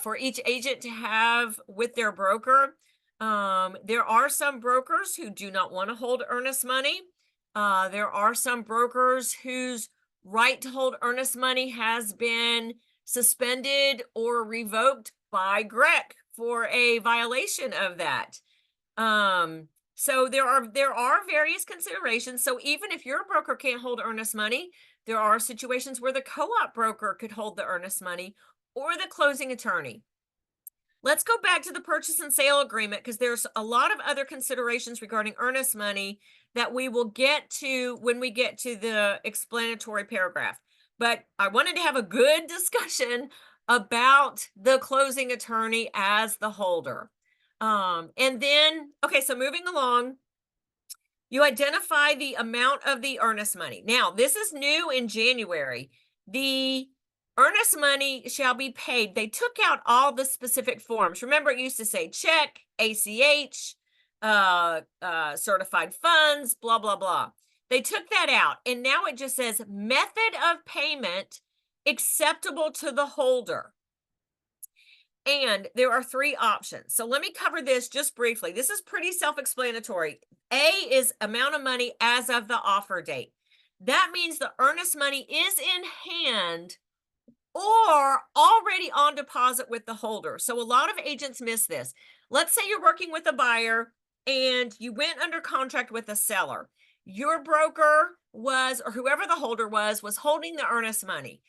for each agent to have with their broker. There are some brokers who do not want to hold earnest money. There are some brokers whose right to hold earnest money has been suspended or revoked by GREC for a violation of that. So there are various considerations. So even if your broker can't hold earnest money, there are situations where the co-op broker could hold the earnest money, or the closing attorney. Let's go back to the purchase and sale agreement because there's a lot of other considerations regarding earnest money that we will get to when we get to the explanatory paragraph. But I wanted to have a good discussion about the closing attorney as the holder. And then, okay, so moving along, you identify the amount of the earnest money. Now, this is new in January. The earnest money shall be paid. They took out all the specific forms. Remember, it used to say check, ACH, certified funds, blah, blah, blah. They took that out, and now it just says method of payment acceptable to the holder. And there are three options. So let me cover this just briefly. This is pretty self-explanatory. A is amount of money as of the offer date. That means the earnest money is in hand or already on deposit with the holder. So a lot of agents miss this. Let's say you're working with a buyer and you went under contract with a seller. Your broker was, or whoever the holder was holding the earnest money.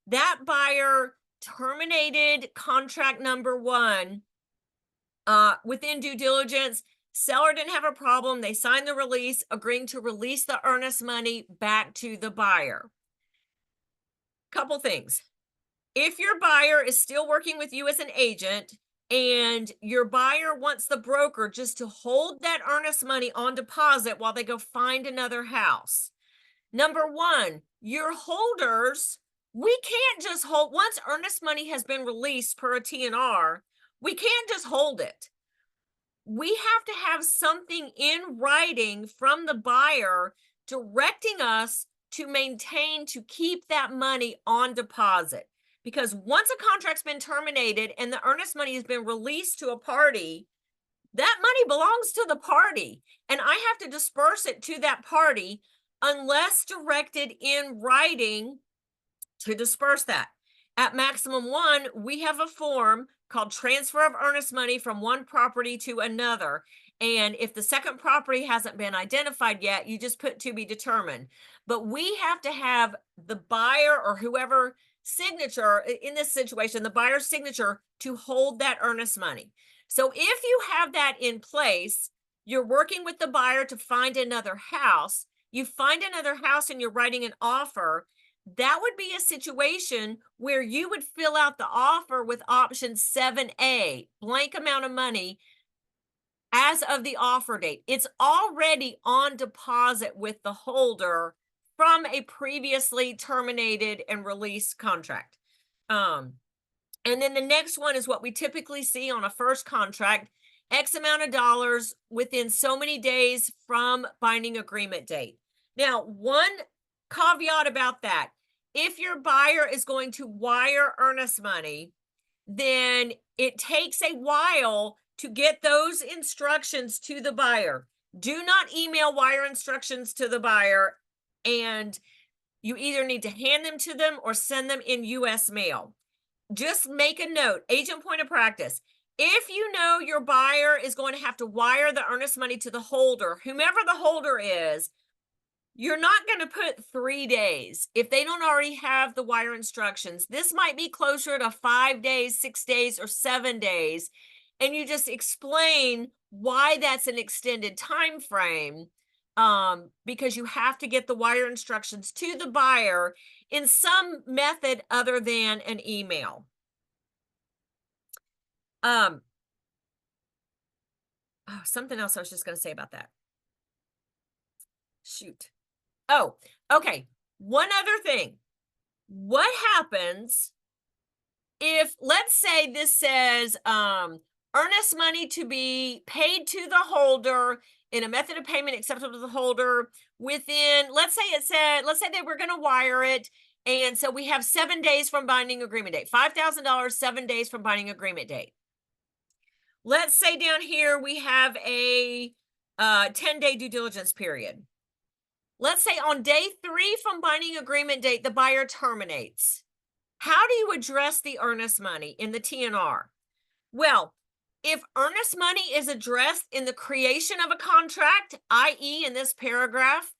That buyer terminated contract number one within due diligence. Seller didn't have a problem. They signed the release, agreeing to release the earnest money back to the buyer. Couple things. If your buyer is still working with you as an agent and your buyer wants the broker just to hold that earnest money on deposit while they go find another house, number one, your holders, we can't just hold, once earnest money has been released per a TNR, we can't just hold it. We have to have something in writing from the buyer directing us to maintain, to keep that money on deposit. Because once a contract's been terminated and the earnest money has been released to a party, that money belongs to the party, and I have to disperse it to that party unless directed in writing to disperse that. At Maximum One, we have a form called transfer of earnest money from one property to another. And if the second property hasn't been identified yet, you just put to be determined. But we have to have the buyer or whoever signature in this situation, the buyer's signature to hold that earnest money. So if you have that in place, you're working with the buyer to find another house, you find another house and you're writing an offer, that would be a situation where you would fill out the offer with option 7A, blank amount of money as of the offer date. It's already on deposit with the holder from a previously terminated and released contract. And then the next one is what we typically see on a first contract, X amount of dollars within so many days from binding agreement date. Now, one caveat about that, if your buyer is going to wire earnest money, then it takes a while to get those instructions to the buyer. Do not email wire instructions to the buyer, and you either need to hand them to them or send them in US mail. Just make a note, agent point of practice. If you know your buyer is going to have to wire the earnest money to the holder, whomever the holder is, you're not going to put 3 days if they don't already have the wire instructions. This might be closer to 5 days, 6 days, or 7 days. And you just explain why that's an extended time frame, because you have to get the wire instructions to the buyer in some method other than an email. Oh, something else I was just going to say about that. Shoot. Oh, okay. One other thing. What happens if, let's say this says earnest money to be paid to the holder in a method of payment acceptable to the holder within, let's say they were going to wire it. And so we have 7 days from binding agreement date, $5,000, 7 days from binding agreement date. Let's say down here we have a 10-day due diligence period. Let's say on day 3 from binding agreement date, the buyer terminates. How do you address the earnest money in the TNR? Well, if earnest money is addressed in the creation of a contract, i.e. in this paragraph,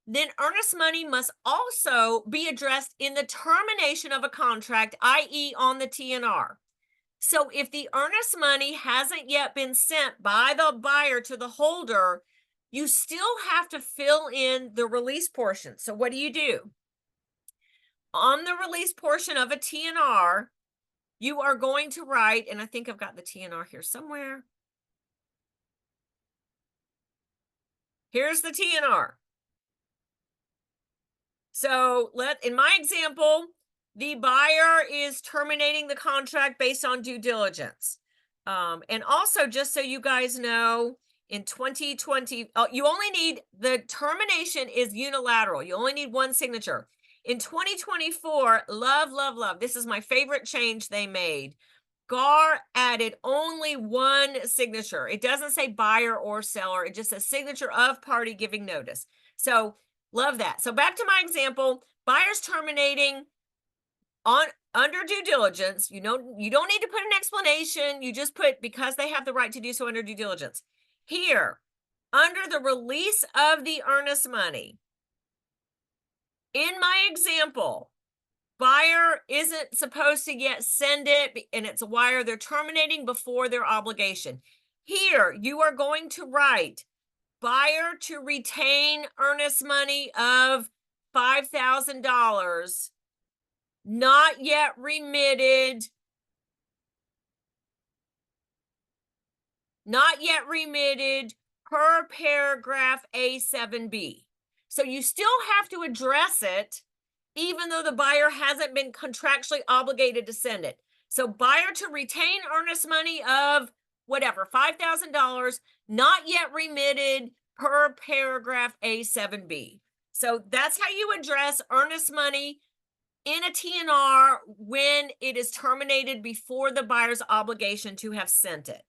then earnest money must also be addressed in the termination of a contract, i.e. on the TNR. So if the earnest money hasn't yet been sent by the buyer to the holder, you still have to fill in the release portion. So what do? On the release portion of a TNR, you are going to write, and I think I've got the TNR here somewhere. Here's the TNR. So in my example, the buyer is terminating the contract based on due diligence. And also, just so you guys know, in 2020, you only need, the termination is unilateral. You only need one signature. In 2024, love, this is my favorite change they made. GAR added only one signature. It doesn't say buyer or seller. It just says signature of party giving notice. So love that. So back to my example, buyer's terminating under due diligence. You don't need to put an explanation. You just put because they have the right to do so under due diligence. Here, under the release of the earnest money, in my example, buyer isn't supposed to yet send it, and it's a wire. They're terminating before their obligation. Here, you are going to write buyer to retain earnest money of $5,000, not yet remitted, per paragraph A7B. So you still have to address it, even though the buyer hasn't been contractually obligated to send it. So buyer to retain earnest money of whatever, $5,000, not yet remitted per paragraph A7B. So that's how you address earnest money in a TNR when it is terminated before the buyer's obligation to have sent it.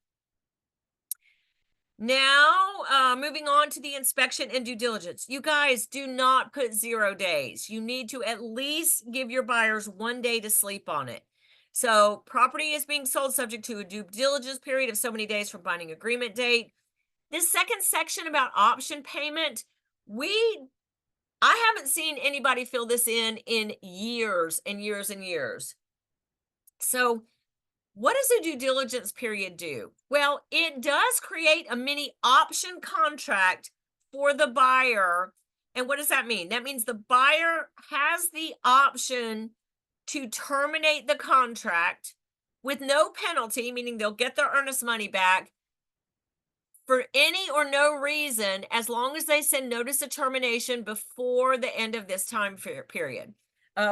Now, moving on to the inspection and due diligence. You guys, do not put 0 days. You need to at least give your buyers 1 day to sleep on it. So property is being sold subject to a due diligence period of so many days from binding agreement date. This second section about option payment, I haven't seen anybody fill this in years and years and years. So what does a due diligence period do? Well, it does create a mini option contract for the buyer. And what does that mean? That means the buyer has the option to terminate the contract with no penalty, meaning they'll get their earnest money back for any or no reason, as long as they send notice of termination before the end of this time period.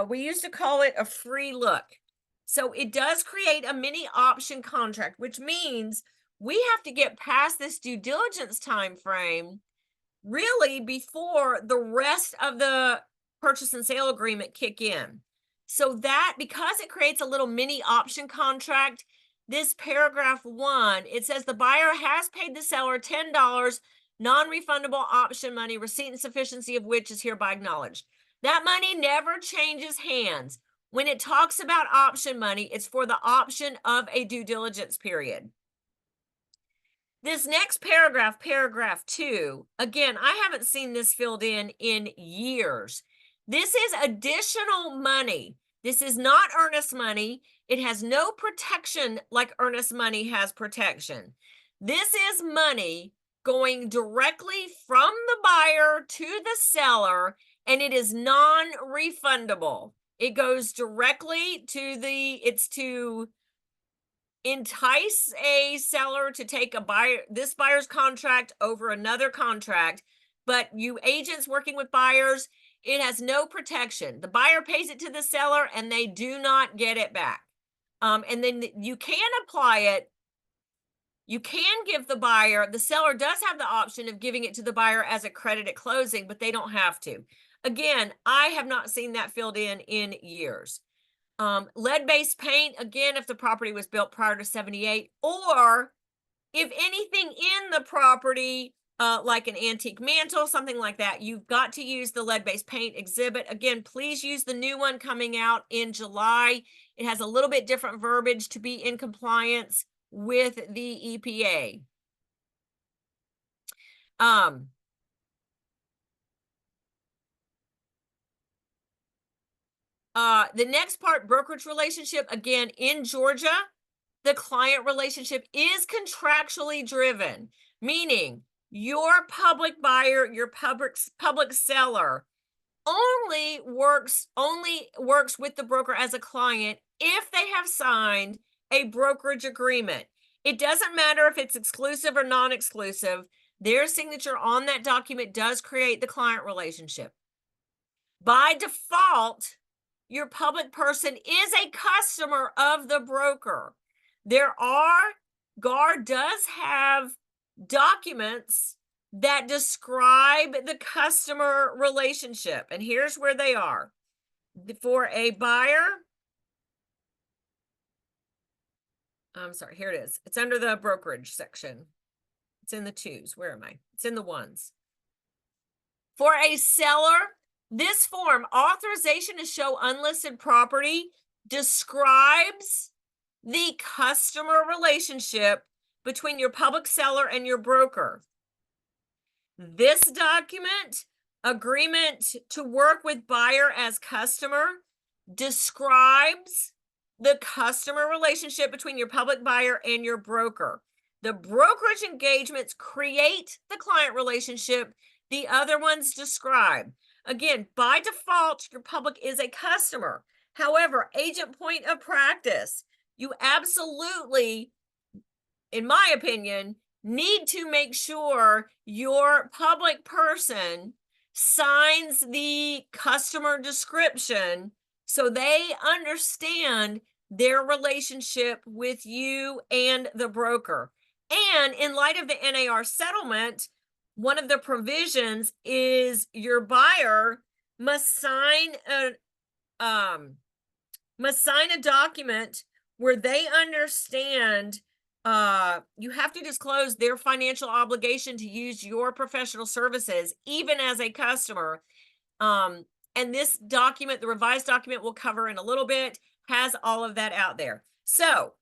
We used to call it a free look. So it does create a mini option contract, which means we have to get past this due diligence time frame really before the rest of the purchase and sale agreement kick in. So that, because it creates a little mini option contract, this paragraph 1, it says the buyer has paid the seller $10 non-refundable option money, receipt and sufficiency of which is hereby acknowledged. That money never changes hands. When it talks about option money, it's for the option of a due diligence period. This next paragraph, paragraph 2, again, I haven't seen this filled in years. This is additional money. This is not earnest money. It has no protection like earnest money has protection. This is money going directly from the buyer to the seller, and it is non-refundable. It goes directly to it's to entice a seller to take this buyer's contract over another contract. But you agents working with buyers, it has no protection. The buyer pays it to the seller and they do not get it back. And then you can apply it. You can give the seller does have the option of giving it to the buyer as a credit at closing, but they don't have to. Again, I have not seen that filled in years. Lead-based paint, again, if the property was built prior to 78, or if anything in the property, like an antique mantle, something like that, you've got to use the lead-based paint exhibit. Again, please use the new one coming out in July. It has a little bit different verbiage to be in compliance with the EPA. The next part, brokerage relationship, again, in Georgia, the client relationship is contractually driven, meaning your public buyer, your public seller only works with the broker as a client if they have signed a brokerage agreement. It doesn't matter if it's exclusive or non-exclusive. Their signature on that document does create the client relationship. By default, your public person is a customer of the broker. GAR does have documents that describe the customer relationship, and here's where they are. For a buyer, I'm sorry, here it is. It's under the brokerage section. It's in the twos. Where am I? It's in the ones. For a seller, this form, authorization to show unlisted property, describes the customer relationship between your public seller and your broker. This document, agreement to work with buyer as customer, describes the customer relationship between your public buyer and your broker. The brokerage engagements create the client relationship. The other ones describe. Again, by default, your public is a customer. However, agent point of practice, you absolutely, in my opinion, need to make sure your public person signs the customer description so they understand their relationship with you and the broker. And in light of the NAR settlement, one of the provisions is your buyer must sign a document where they understand you have to disclose their financial obligation to use your professional services, even as a customer. And this document, the revised document we'll cover in a little bit, has all of that out there. So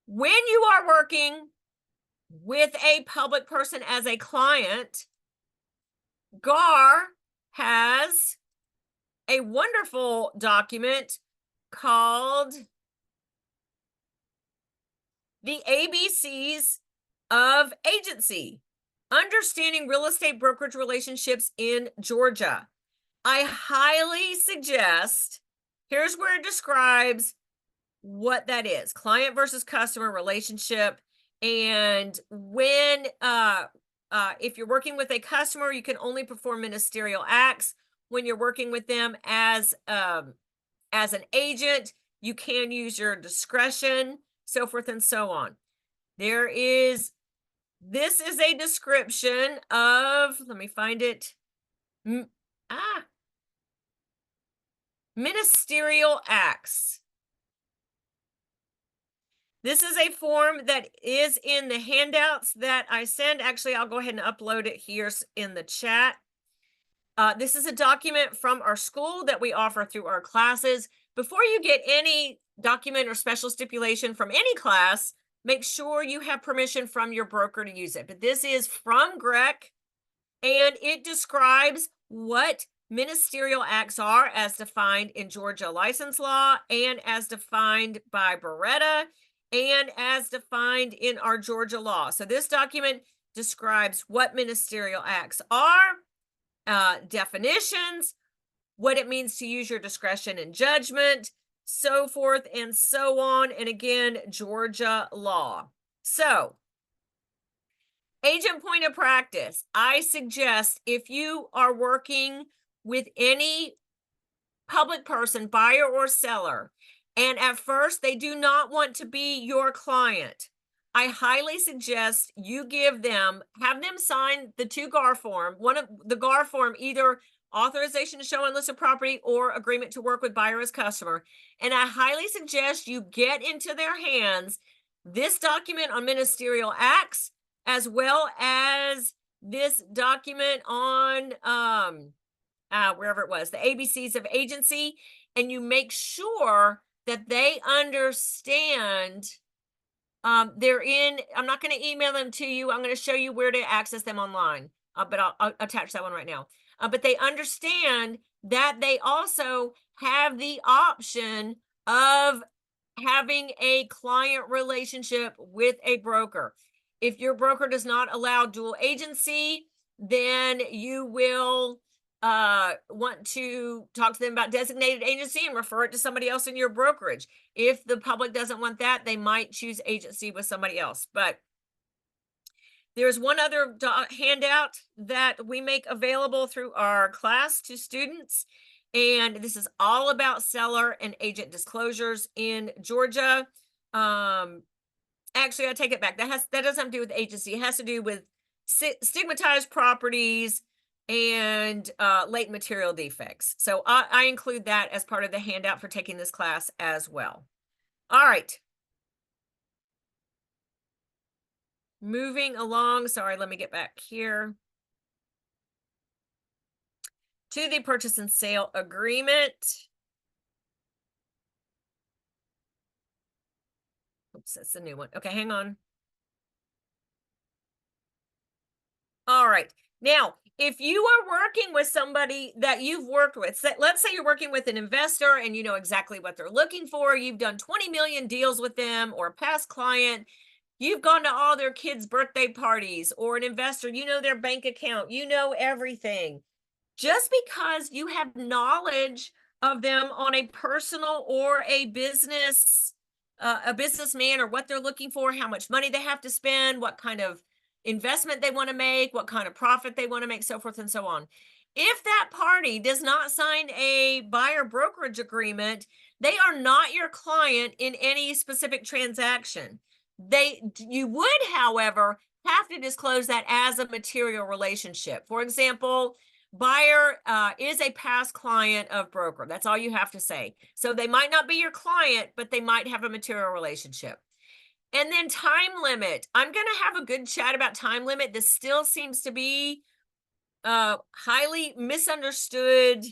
when you are working with a public person as a client, GAR has a wonderful document called the ABCs of Agency, Understanding Real Estate Brokerage Relationships in Georgia. I highly suggest, here's where it describes what that is, client versus customer relationship. And when, if you're working with a customer, you can only perform ministerial acts. When you're working with them as an agent, you can use your discretion, so forth and so on. This is a description of, let me find it. Ministerial acts. This is a form that is in the handouts that I send. Actually, I'll go ahead and upload it here in the chat. This is a document from our school that we offer through our classes. Before you get any document or special stipulation from any class, make sure you have permission from your broker to use it. But this is from GREC, and it describes what ministerial acts are as defined in Georgia license law and as defined by Beretta and as defined in our Georgia law. So this document describes what ministerial acts are, definitions, what it means to use your discretion and judgment, so forth and so on. And again, Georgia law. So agent point of practice, I suggest if you are working with any public person, buyer or seller, and at first they do not want to be your client, I highly suggest you have them sign the 2 GAR form, one of the GAR form, either authorization to show unlisted property or agreement to work with buyer as customer. And I highly suggest you get into their hands this document on ministerial acts, as well as this document on wherever it was, the ABCs of Agency, and you make sure that they understand I'm not going to email them to you. I'm going to show you where to access them online, but I'll attach that one right now. But they understand that they also have the option of having a client relationship with a broker. If your broker does not allow dual agency, then you will want to talk to them about designated agency and refer it to somebody else in your brokerage. If the public doesn't want that, they might choose agency with somebody else. But there's one other handout that we make available through our class to students, and this is all about seller and agent disclosures in Georgia. Actually, I take it back. That doesn't have to do with agency. It has to do with stigmatized properties and late material defects. So I include that as part of the handout for taking this class as well. All right. Moving along. Sorry, let me get back here to the purchase and sale agreement. Oops, that's the new one. Okay, hang on. All right. Now, if you are working with somebody that you've worked with, let's say you're working with an investor and you know exactly what they're looking for, you've done 20 million deals with them, or a past client, you've gone to all their kids' birthday parties, or an investor, you know their bank account, you know everything. Just because you have knowledge of them on a personal or a businessman, or what they're looking for, how much money they have to spend, what kind of investment they want to make, what kind of profit they want to make, so forth and so on. If that party does not sign a buyer brokerage agreement, they are not your client in any specific transaction. You would, however, have to disclose that as a material relationship. For example, buyer is a past client of broker. That's all you have to say. So they might not be your client, but they might have a material relationship. And then time limit. I'm going to have a good chat about time limit. This still seems to be a highly misunderstood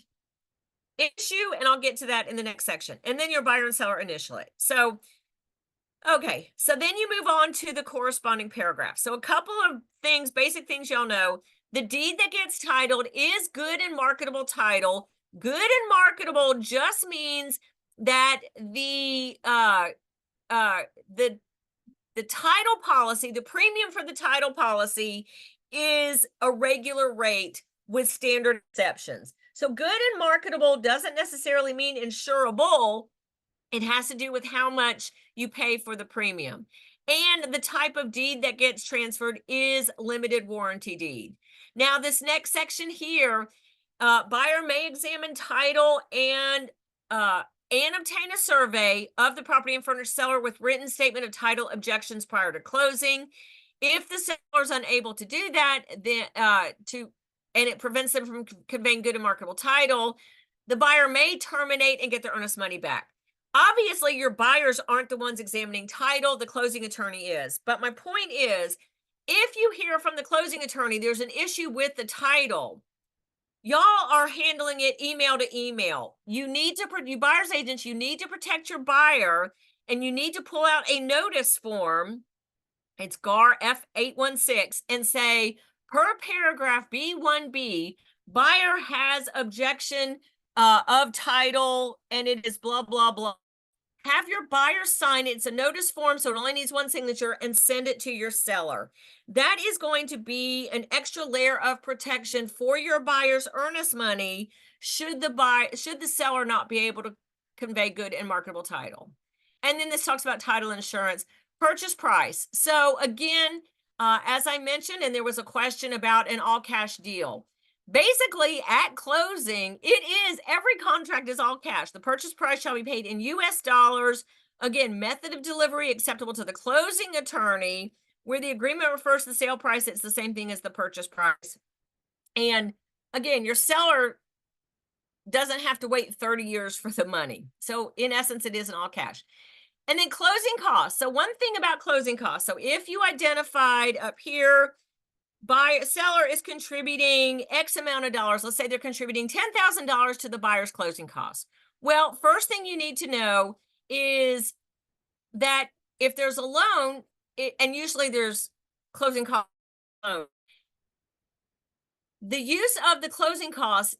issue, and I'll get to that in the next section. And then your buyer and seller initially. So, okay, so then you move on to the corresponding paragraph. So a couple of things, basic things y'all know. The deed that gets titled is good and marketable title. Good and marketable just means that the title policy, the premium for the title policy, is a regular rate with standard exceptions. So good and marketable doesn't necessarily mean insurable. It has to do with how much you pay for the premium. And the type of deed that gets transferred is limited warranty deed. Now, this next section here, buyer may examine title and obtain a survey of the property and furnish seller with written statement of title objections prior to closing. If the seller is unable to do that, then and it prevents them from conveying good and marketable title, the buyer may terminate and get their earnest money back. Obviously, your buyers aren't the ones examining title, the closing attorney is. But my point is, if you hear from the closing attorney there's an issue with the title, y'all are handling it email to email. You buyer's agents, you need to protect your buyer, and you need to pull out a notice form. It's GAR F816, and say, per paragraph B1B, buyer has objection of title, and it is blah, blah, blah. Have your buyer sign it. It's a notice form, so it only needs one signature, and send it to your seller. That is going to be an extra layer of protection for your buyer's earnest money should the seller not be able to convey good and marketable title. And then this talks about title insurance. Purchase price. So again, as I mentioned, and there was a question about an all-cash deal. Basically, at closing, every contract is all cash. The purchase price shall be paid in US dollars. Again, method of delivery acceptable to the closing attorney. Where the agreement refers to the sale price, it's the same thing as the purchase price. And again, your seller doesn't have to wait 30 years for the money. So in essence, it is an all cash. And then closing costs. So one thing about closing costs. So if you identified up here, seller is contributing X amount of dollars. Let's say they're contributing $10,000 to the buyer's closing costs. Well, first thing you need to know is that if there's a loan, and usually there's closing costs, the use of the closing costs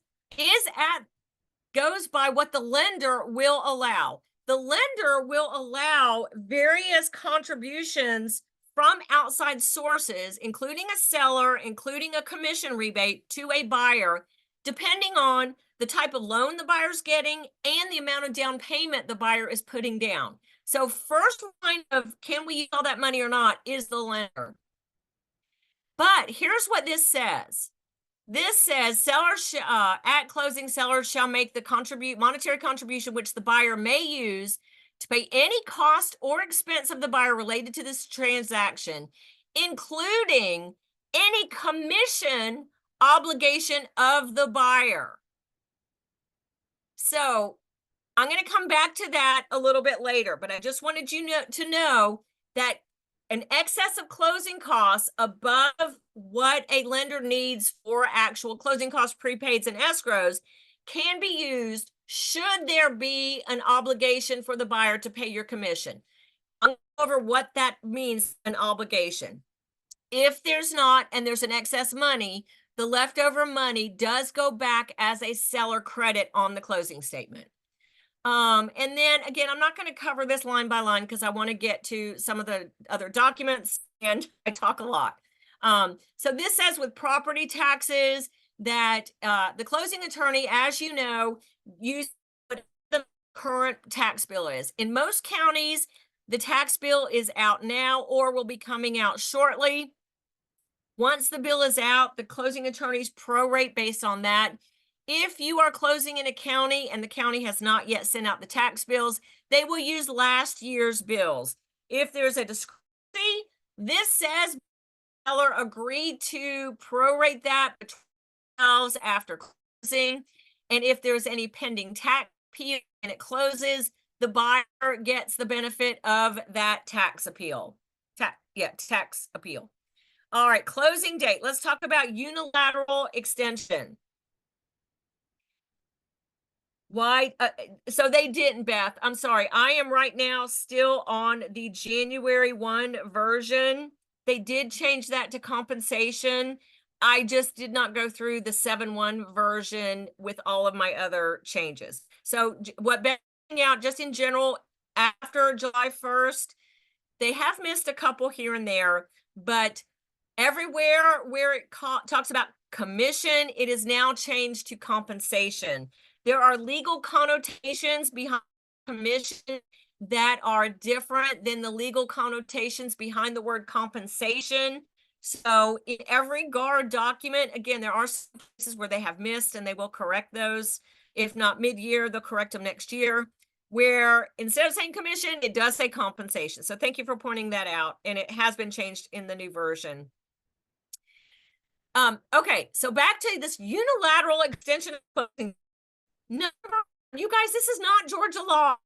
goes by what the lender will allow. the lender will allow various contributions from outside sources, including a seller, including a commission rebate to a buyer, depending on the type of loan the buyer's getting and the amount of down payment the buyer is putting down. So first line of can we use all that money or not is the lender. But here's what this says. This says sellers at closing, sellers shall make the monetary contribution which the buyer may use to pay any cost or expense of the buyer related to this transaction, including any commission obligation of the buyer. So I'm going to come back to that a little bit later, but I just wanted you to know that an excess of closing costs above what a lender needs for actual closing costs, prepaids, and escrows can be used should there be an obligation for the buyer to pay your commission. I'll go over what that means, an obligation. If there's not, and there's an excess money, the leftover money does go back as a seller credit on the closing statement. And then again, I'm not going to cover this line by line because I want to get to some of the other documents and I talk a lot. So this says with property taxes that the closing attorney, as you know, uses what the current tax bill is. In most counties, the tax bill is out now or will be coming out shortly. Once the bill is out, the closing attorneys prorate based on that. If you are closing in a county and the county has not yet sent out the tax bills, they will use last year's bills. If there's a discrepancy, this says the seller agreed to prorate that between themselves after closing. And if there's any pending tax appeal and it closes, the buyer gets the benefit of that tax appeal. Tax appeal. All right, closing date. Let's talk about unilateral extension. Why? So they didn't, Beth. I'm sorry. I am right now still on the January 1 version. They did change that to compensation. I just did not go through the 7.1 version with all of my other changes. So what Beth out just in general, after July 1st, they have missed a couple here and there, but everywhere where it talks about commission, it is now changed to compensation. There are legal connotations behind commission that are different than the legal connotations behind the word compensation. So in every GAR document, again, there are some places where they have missed and they will correct those. If not mid-year, they'll correct them next year, where instead of saying commission, it does say compensation. So thank you for pointing that out. And it has been changed in the new version. Okay, so back to this unilateral extension of closing. No, you guys, this is not Georgia law.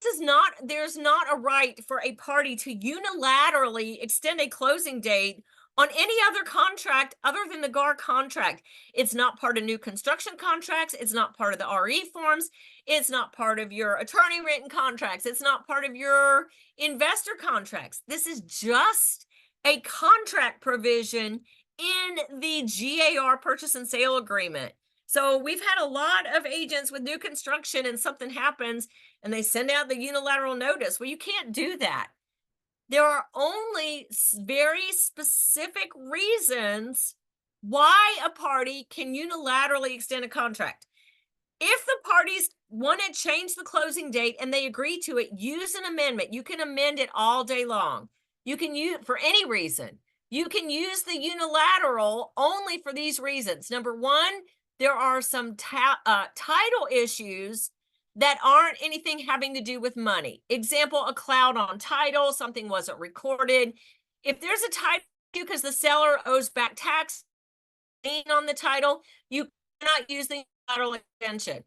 This is not, there's not a right for a party to unilaterally extend a closing date on any other contract other than the GAR contract. It's not part of new construction contracts. It's not part of the RE forms. It's not part of your attorney written contracts. It's not part of your investor contracts. This is just a contract provision in the GAR purchase and sale agreement. So we've had a lot of agents with new construction and something happens and they send out the unilateral notice. Well, you can't do that. There are only very specific reasons why a party can unilaterally extend a contract. If the parties want to change the closing date and they agree to it, use an amendment. You can amend it all day long. You can use for any reason. You can use the unilateral only for these reasons. Number one, there are some title issues that aren't anything having to do with money. Example, a cloud on title, something wasn't recorded. If there's a title issue because the seller owes back tax on the title, you cannot use the unilateral extension.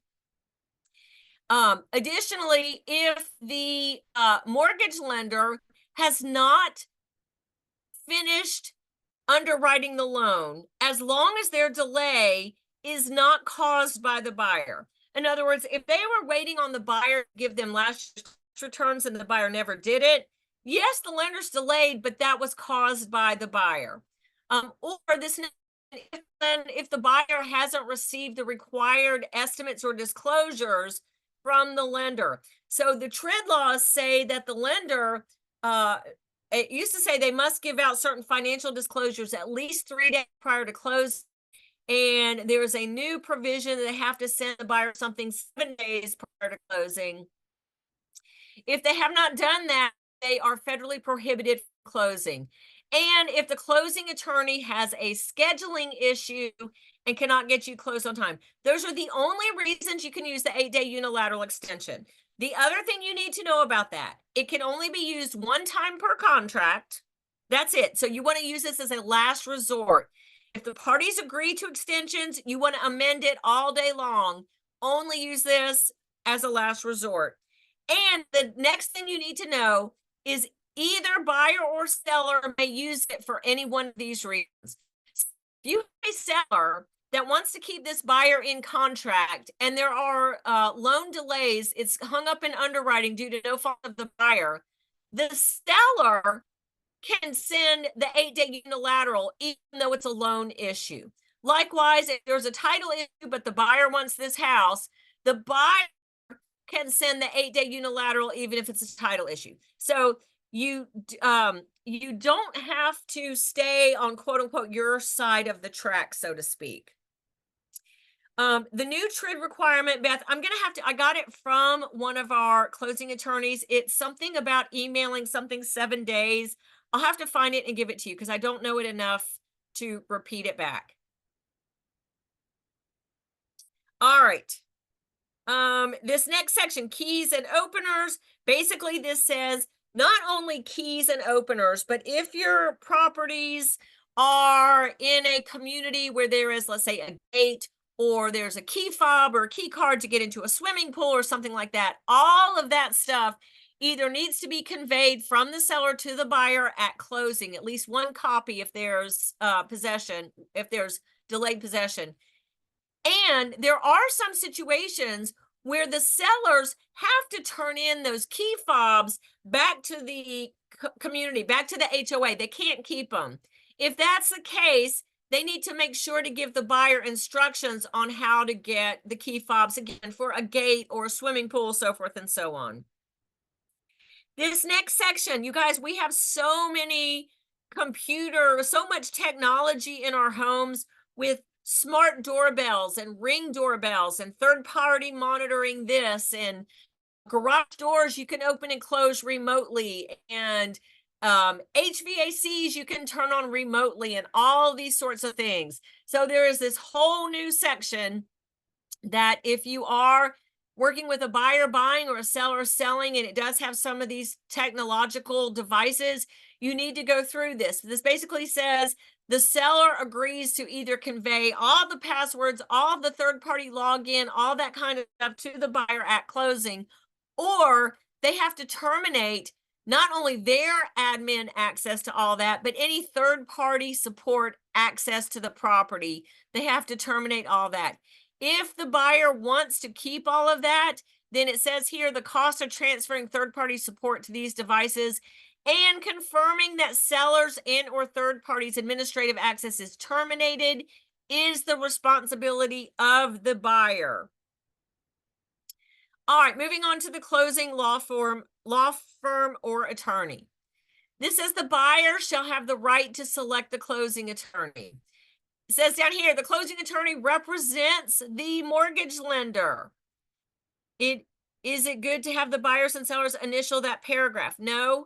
Additionally, if the mortgage lender has not finished underwriting the loan, as long as their delay is not caused by the buyer. In other words, if they were waiting on the buyer to give them last year's returns and the buyer never did it, yes, the lender's delayed, but that was caused by the buyer. Or this, if the buyer hasn't received the required estimates or disclosures from the lender. So the TRID laws say that the lender, it used to say they must give out certain financial disclosures at least 3 days prior to close. And there's a new provision that they have to send the buyer something 7 days prior to closing. If they have not done that, they are federally prohibited from closing. And if the closing attorney has a scheduling issue and cannot get you closed on time, those are the only reasons you can use the 8-day unilateral extension. The other thing you need to know about that, it can only be used one time per contract. That's it. So you want to use this as a last resort. If the parties agree to extensions, you want to amend it all day long. Only use this as a last resort. And the next thing you need to know is either buyer or seller may use it for any one of these reasons. If you have a seller that wants to keep this buyer in contract and there are loan delays, it's hung up in underwriting due to no fault of the buyer, the seller can send the 8-day unilateral even though it's a loan issue. Likewise, if there's a title issue but the buyer wants this house, the buyer can send the 8-day unilateral even if it's a title issue. So you don't have to stay on quote unquote your side of the track, so to speak. The new TRID requirement, Beth, I got it from one of our closing attorneys. It's something about emailing something 7 days. I'll have to find it and give it to you because I don't know it enough to repeat it back. All right. This next section, keys and openers. Basically, this says not only keys and openers, but if your properties are in a community where there is, let's say, a gate, or there's a key fob or a key card to get into a swimming pool or something like that, all of that stuff either needs to be conveyed from the seller to the buyer at closing, at least one copy if there's possession, if there's delayed possession. And there are some situations where the sellers have to turn in those key fobs back to the community, back to the HOA. They can't keep them. If that's the case, they need to make sure to give the buyer instructions on how to get the key fobs again for a gate or a swimming pool, so forth and so on. This next section, you guys, we have so much technology in our homes with smart doorbells and Ring doorbells and third-party monitoring this, and garage doors you can open and close remotely, and HVACs you can turn on remotely, and all these sorts of things. So there is this whole new section that if you are working with a buyer buying or a seller selling, and it does have some of these technological devices, you need to go through this. This basically says the seller agrees to either convey all the passwords, all the third-party login, all that kind of stuff to the buyer at closing, or they have to terminate not only their admin access to all that, but any third-party support access to the property. They have to terminate all that. If the buyer wants to keep all of that, then it says here the cost of transferring third-party support to these devices and confirming that sellers and or third parties administrative access is terminated is the responsibility of the buyer. All right, moving on to the closing law firm or attorney. This says the buyer shall have the right to select the closing attorney. It says down here, the closing attorney represents the mortgage lender. Is it good to have the buyers and sellers initial that paragraph? No,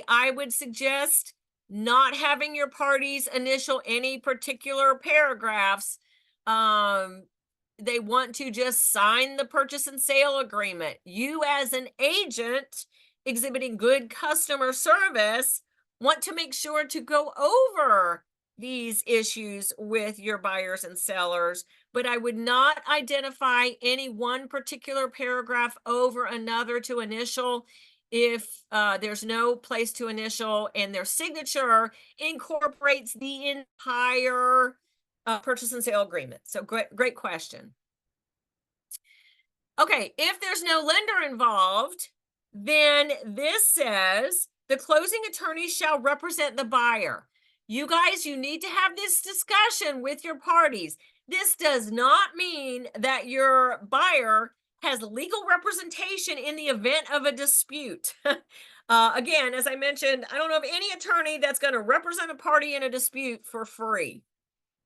I would suggest not having your parties initial any particular paragraphs. They want to just sign the purchase and sale agreement. You as an agent exhibiting good customer service want to make sure to go over these issues with your buyers and sellers, but I would not identify any one particular paragraph over another to initial if there's no place to initial and their signature incorporates the entire purchase and sale agreement. So great question. Okay, if there's no lender involved, then this says the closing attorney shall represent the buyer. You guys, you need to have this discussion with your parties. This does not mean that your buyer has legal representation in the event of a dispute. Again, as I mentioned, I don't know of any attorney that's going to represent a party in a dispute for free.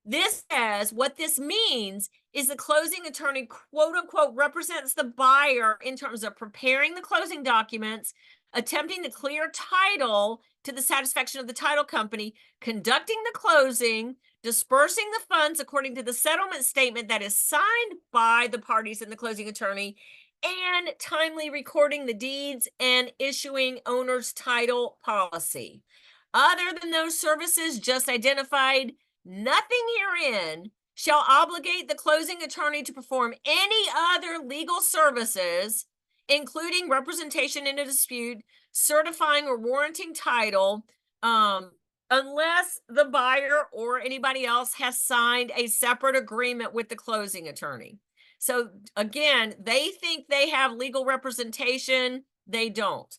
This says what this means is the closing attorney, quote unquote, represents the buyer in terms of preparing the closing documents, attempting to clear title to the satisfaction of the title company, conducting the closing, dispersing the funds according to the settlement statement that is signed by the parties and the closing attorney, and timely recording the deeds and issuing owner's title policy. Other than those services just identified, nothing herein shall obligate the closing attorney to perform any other legal services, including representation in a dispute, certifying or warranting title, unless the buyer or anybody else has signed a separate agreement with the closing attorney. So again, they think they have legal representation. They don't.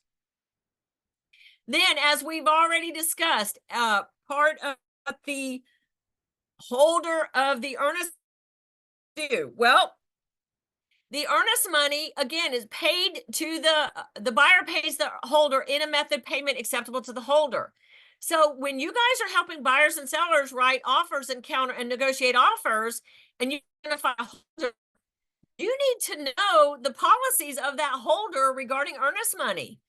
Then, as we've already discussed, part of the holder of the earnest due. Well, the earnest money, again, is paid to the buyer pays the holder in a method payment acceptable to the holder. So when you guys are helping buyers and sellers write offers and counter and negotiate offers, and you identify a holder, you need to know the policies of that holder regarding earnest money.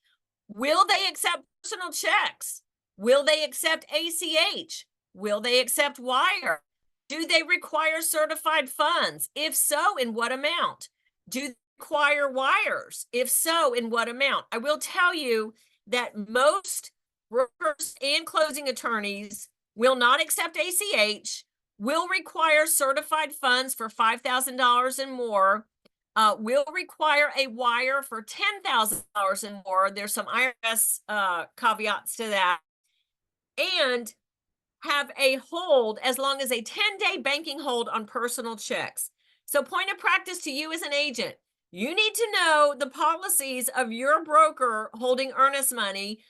Will they accept personal checks? Will they accept ACH? Will they accept wire? Do they require certified funds? If so, in what amount? Do they require wires? If so, in what amount? I will tell you that most brokers and closing attorneys will not accept ACH, will require certified funds for $5,000 and more, will require a wire for $10,000 and more. There's some IRS caveats to that. And have a hold as long as a 10-day banking hold on personal checks. So point of practice to you as an agent, you need to know the policies of your broker holding earnest money.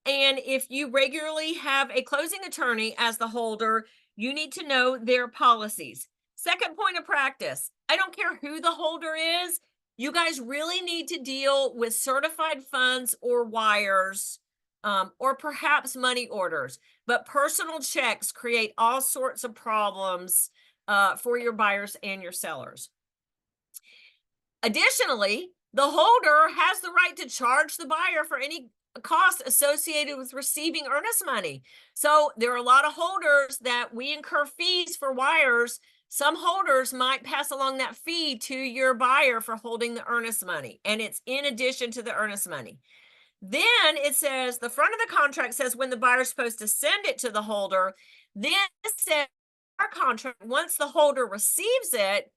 And if you regularly have a closing attorney as the holder, you need to know their policies. Second point of practice, I don't care who the holder is, you guys really need to deal with certified funds or wires, or perhaps money orders. But personal checks create all sorts of problems for your buyers and your sellers. Additionally, the holder has the right to charge the buyer for any cost associated with receiving earnest money. So there are a lot of holders that we incur fees for wires. Some holders might pass along that fee to your buyer for holding the earnest money, and it's in addition to the earnest money. Then it says, the front of the contract says when the buyer's supposed to send it to the holder. Then it says our contract, once the holder receives it,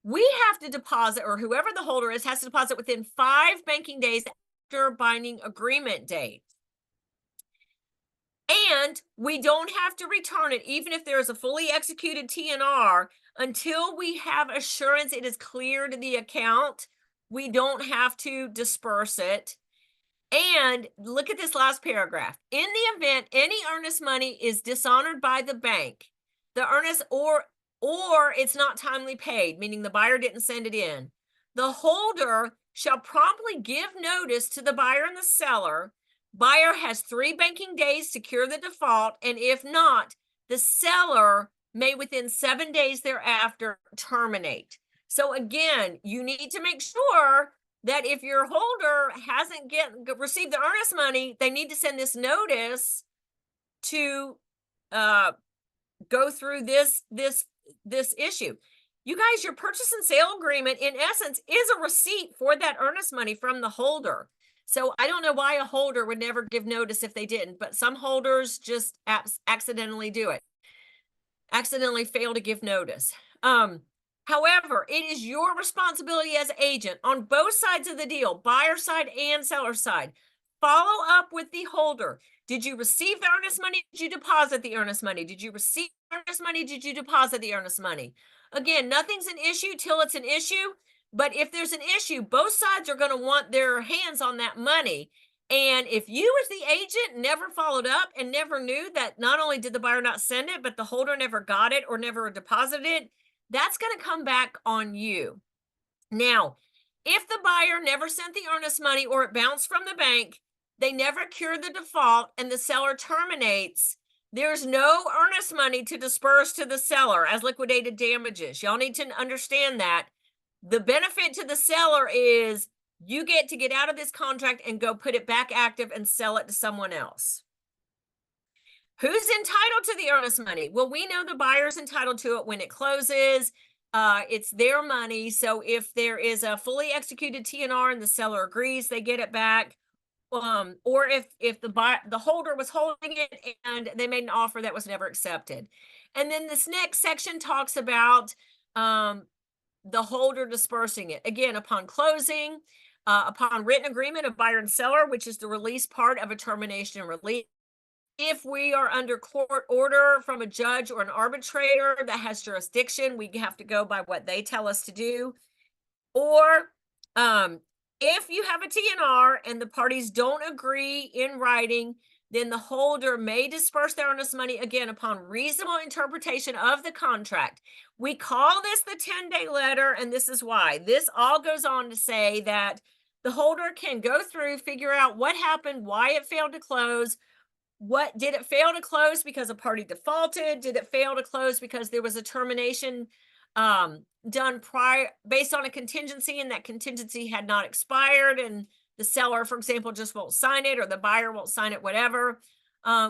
we have to deposit, or whoever the holder is has to deposit within 5 banking days after binding agreement date. And we don't have to return it, even if there is a fully executed TNR, until we have assurance it is cleared the account. We don't have to disperse it. And look at this last paragraph. In the event any earnest money is dishonored by the bank, the earnest or it's not timely paid, meaning the buyer didn't send it in, the holder shall promptly give notice to the buyer and the seller. Buyer has 3 banking days to cure the default, and if not, the seller may within 7 days thereafter terminate. So again, you need to make sure that if your holder hasn't received the earnest money, they need to send this notice to go through this issue. You guys, your purchase and sale agreement, in essence, is a receipt for that earnest money from the holder. So I don't know why a holder would never give notice if they didn't, but some holders just accidentally do it, accidentally fail to give notice. However, it is your responsibility as agent on both sides of the deal, buyer side and seller side. Follow up with the holder. Did you receive the earnest money? Did you deposit the earnest money? Did you receive the earnest money? Did you deposit the earnest money? Again, nothing's an issue till it's an issue. But if there's an issue, both sides are going to want their hands on that money. And if you as the agent never followed up and never knew that not only did the buyer not send it, but the holder never got it or never deposited it, that's going to come back on you. Now, If the buyer never sent the earnest money or it bounced from the bank, they never cured the default, and the seller terminates, there's no earnest money to disperse to the seller as liquidated damages. Y'all need to understand that. The benefit to the seller is you get to get out of this contract and go put it back active and sell it to someone else. Who's entitled to the earnest money? Well, we know the buyer's entitled to it when it closes. It's their money. So if there is a fully executed T&R and the seller agrees, they get it back. Or if the holder was holding it and they made an offer that was never accepted. And then this next section talks about the holder dispersing it. Again, upon closing, upon written agreement of buyer and seller, which is the release part of a termination and release. If we are under court order from a judge or an arbitrator that has jurisdiction, we have to go by what they tell us to do. Or if you have a T&R and the parties don't agree in writing, then the holder may disperse their earnest money again upon reasonable interpretation of the contract. We call this the 10-day letter, and this is why. This all goes on to say that the holder can go through, figure out what happened, why it failed to close. What did it fail to close because a party defaulted? Did it fail to close because there was a termination done prior based on a contingency, and that contingency had not expired, and the seller, for example, just won't sign it, or the buyer won't sign it, whatever.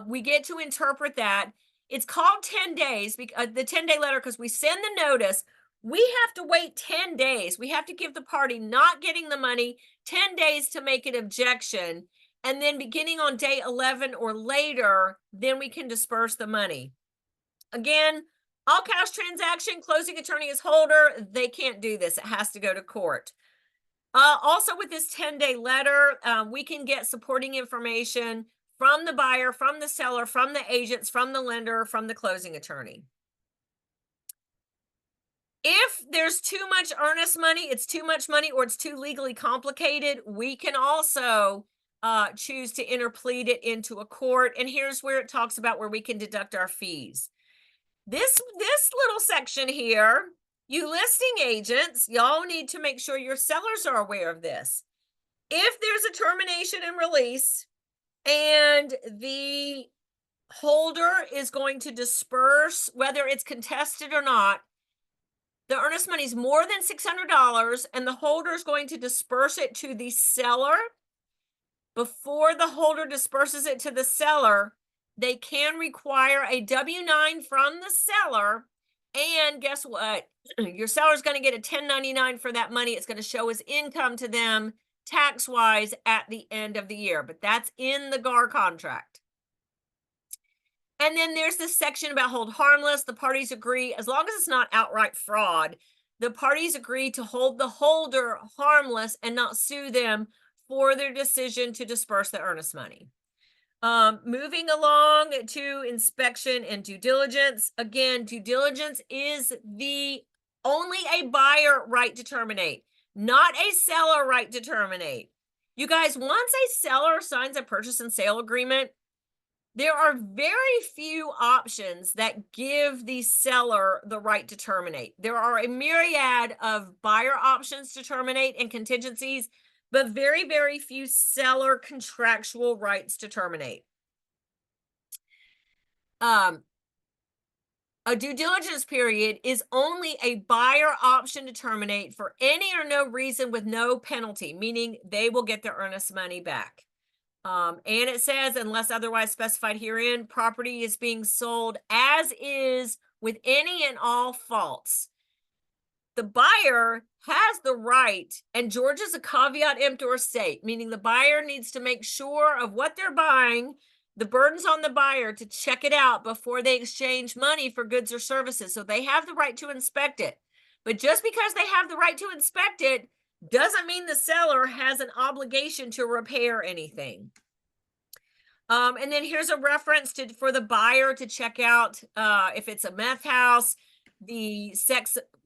We get to interpret that. It's called 10 days, the 10-day letter, because we send the notice. We have to wait 10 days. We have to give the party not getting the money 10 days to make an objection. And then beginning on day 11 or later, then we can disperse the money. Again, all cash transaction, closing attorney is holder. They can't do this. It has to go to court. Also with this 10-day letter, we can get supporting information from the buyer, from the seller, from the agents, from the lender, from the closing attorney. If there's too much earnest money, it's too much money, or it's too legally complicated, we can also choose to interplead it into a court. And here's where it talks about where we can deduct our fees. This little section here, you listing agents, y'all need to make sure your sellers are aware of this. If there's a termination and release and the holder is going to disperse, whether it's contested or not, the earnest money is more than $600 and the holder is going to disperse it to the seller. Before the holder disperses it to the seller, they can require a W-9 from the seller. And guess what? Your seller's going to get a 1099 for that money. It's going to show as income to them tax-wise at the end of the year. But that's in the GAR contract. And then there's this section about hold harmless. The parties agree, as long as it's not outright fraud, the parties agree to hold the holder harmless and not sue them for their decision to disperse the earnest money. Moving along to inspection and due diligence. Again, due diligence is only a buyer right to terminate, not a seller right to terminate. You guys, once a seller signs a purchase and sale agreement, there are very few options that give the seller the right to terminate. There are a myriad of buyer options to terminate and contingencies, but very, very few seller contractual rights to terminate. A due diligence period is only a buyer option to terminate for any or no reason with no penalty, meaning they will get their earnest money back. And it says, unless otherwise specified herein, property is being sold as is with any and all faults. The buyer has the right, and Georgia's a caveat emptor state, meaning the buyer needs to make sure of what they're buying. The burden's on the buyer to check it out before they exchange money for goods or services. So they have the right to inspect it. But just because they have the right to inspect it doesn't mean the seller has an obligation to repair anything. And then here's a reference for the buyer to check out if it's a meth house, the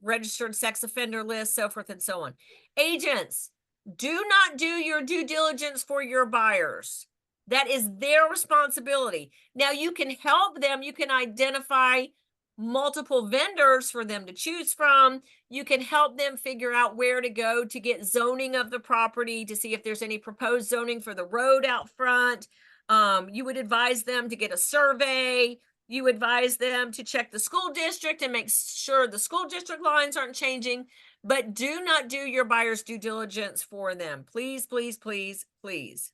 registered sex offender list, so forth and so on. Agents, do not do your due diligence for your buyers. That is their responsibility. Now, you can help them. You can identify multiple vendors for them to choose from. You can help them figure out where to go to get zoning of the property, to see if there's any proposed zoning for the road out front. You would advise them to get a survey. You advise them to check the school district and make sure the school district lines aren't changing, but do not do your buyer's due diligence for them. Please, please, please, please.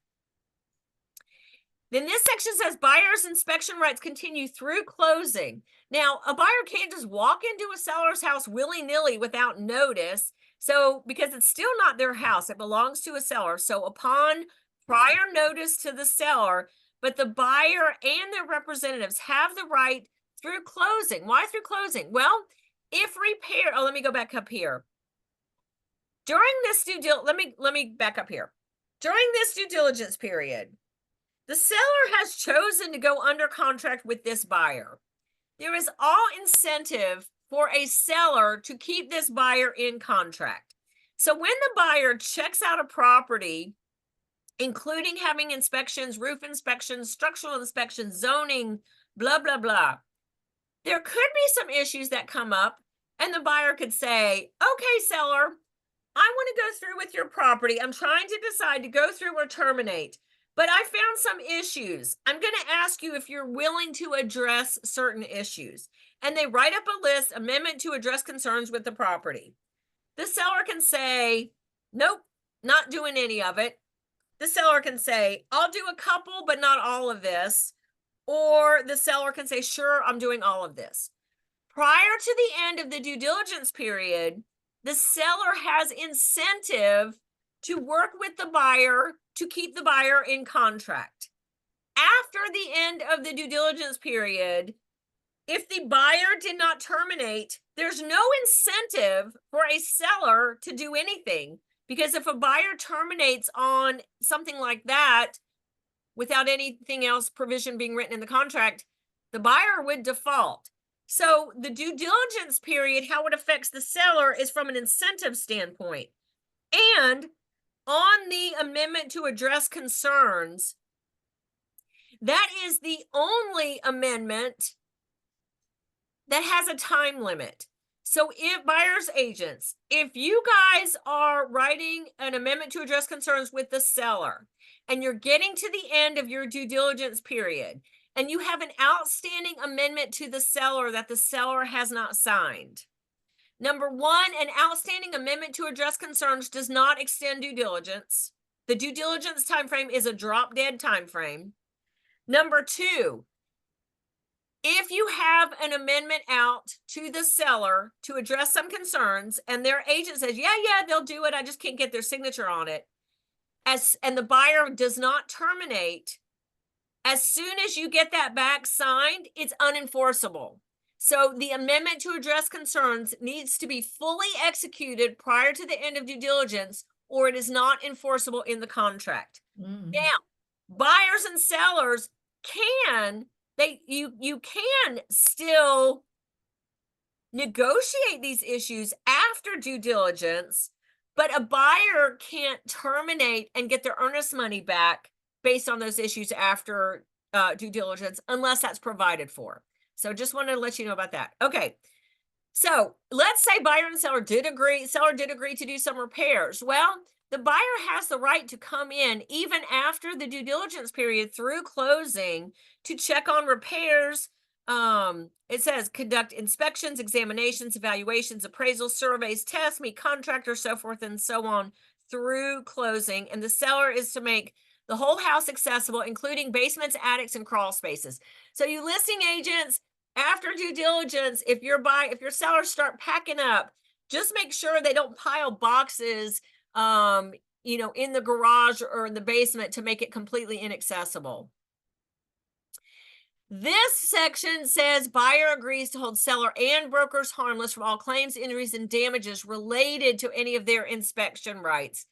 Then this section says buyer's inspection rights continue through closing. Now, a buyer can't just walk into a seller's house willy-nilly without notice. So, because it's still not their house, it belongs to a seller. So upon prior notice to the seller, but the buyer and their representatives have the right through closing. Why through closing? Well, if repair, oh, let me go back up here. During this let me back up here. During this due diligence period, the seller has chosen to go under contract with this buyer. There is all incentive for a seller to keep this buyer in contract. So when the buyer checks out a property, including having inspections, roof inspections, structural inspections, zoning, blah, blah, blah, there could be some issues that come up, and the buyer could say, okay, seller, I want to go through with your property. I'm trying to decide to go through or terminate, but I found some issues. I'm going to ask you if you're willing to address certain issues. And they write up a list, amendment to address concerns with the property. The seller can say, nope, not doing any of it. The seller can say, I'll do a couple, but not all of this. Or the seller can say, sure, I'm doing all of this. Prior to the end of the due diligence period, the seller has incentive to work with the buyer to keep the buyer in contract. After the end of the due diligence period, if the buyer did not terminate, there's no incentive for a seller to do anything, because if a buyer terminates on something like that without anything else provision being written in the contract, the buyer would default. So the due diligence period, how it affects the seller is from an incentive standpoint. And on the amendment to address concerns, that is the only amendment that has a time limit. So if buyer's agents, if you guys are writing an amendment to address concerns with the seller and you're getting to the end of your due diligence period and you have an outstanding amendment to the seller that the seller has not signed, number one, an outstanding amendment to address concerns does not extend due diligence. The due diligence time frame is a drop dead time frame. Number two, if you have an amendment out to the seller to address some concerns and their agent says, yeah, they'll do it, I just can't get their signature on it, and the buyer does not terminate, as soon as you get that back signed, it's unenforceable. So the amendment to address concerns needs to be fully executed prior to the end of due diligence, or it is not enforceable in the contract. Now, buyers and sellers can, you can still negotiate these issues after due diligence, but a buyer can't terminate and get their earnest money back based on those issues after due diligence, unless that's provided for. So just wanted to let you know about that. Okay, so let's say buyer and seller did agree to do some repairs. Well, the buyer has the right to come in even after the due diligence period through closing to check on repairs. It says conduct inspections, examinations, evaluations, appraisals, surveys, tests, meet contractors, so forth and so on through closing. And the seller is to make the whole house accessible, including basements, attics, and crawl spaces. So you listing agents, after due diligence, if your sellers start packing up, just make sure they don't pile boxes in the garage or in the basement to make it completely inaccessible. This section says buyer agrees to hold seller and brokers harmless from all claims, injuries, and damages related to any of their inspection rights.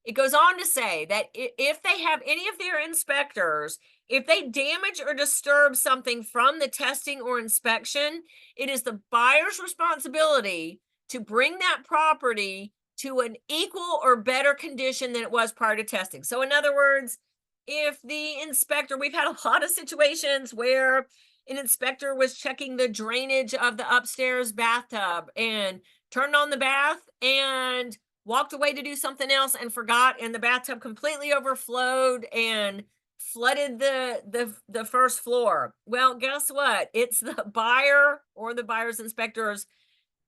It goes on to say that if they have any of their inspectors, if they damage or disturb something from the testing or inspection, it is the buyer's responsibility to bring that property to an equal or better condition than it was prior to testing. So in other words, if the inspector, we've had a lot of situations where an inspector was checking the drainage of the upstairs bathtub and turned on the bath and walked away to do something else and forgot, and the bathtub completely overflowed and flooded the first floor. Well, guess what? It's the buyer or the buyer's inspector's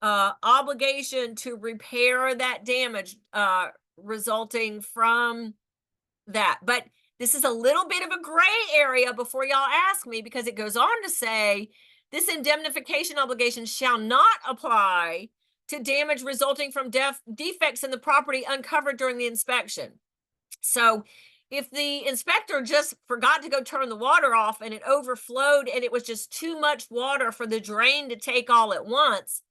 obligation to repair that damage resulting from that. But this is a little bit of a gray area before y'all ask me, because it goes on to say this indemnification obligation shall not apply to damage resulting from defects in the property uncovered during the inspection. So if the inspector just forgot to go turn the water off and it overflowed and it was just too much water for the drain to take all at once,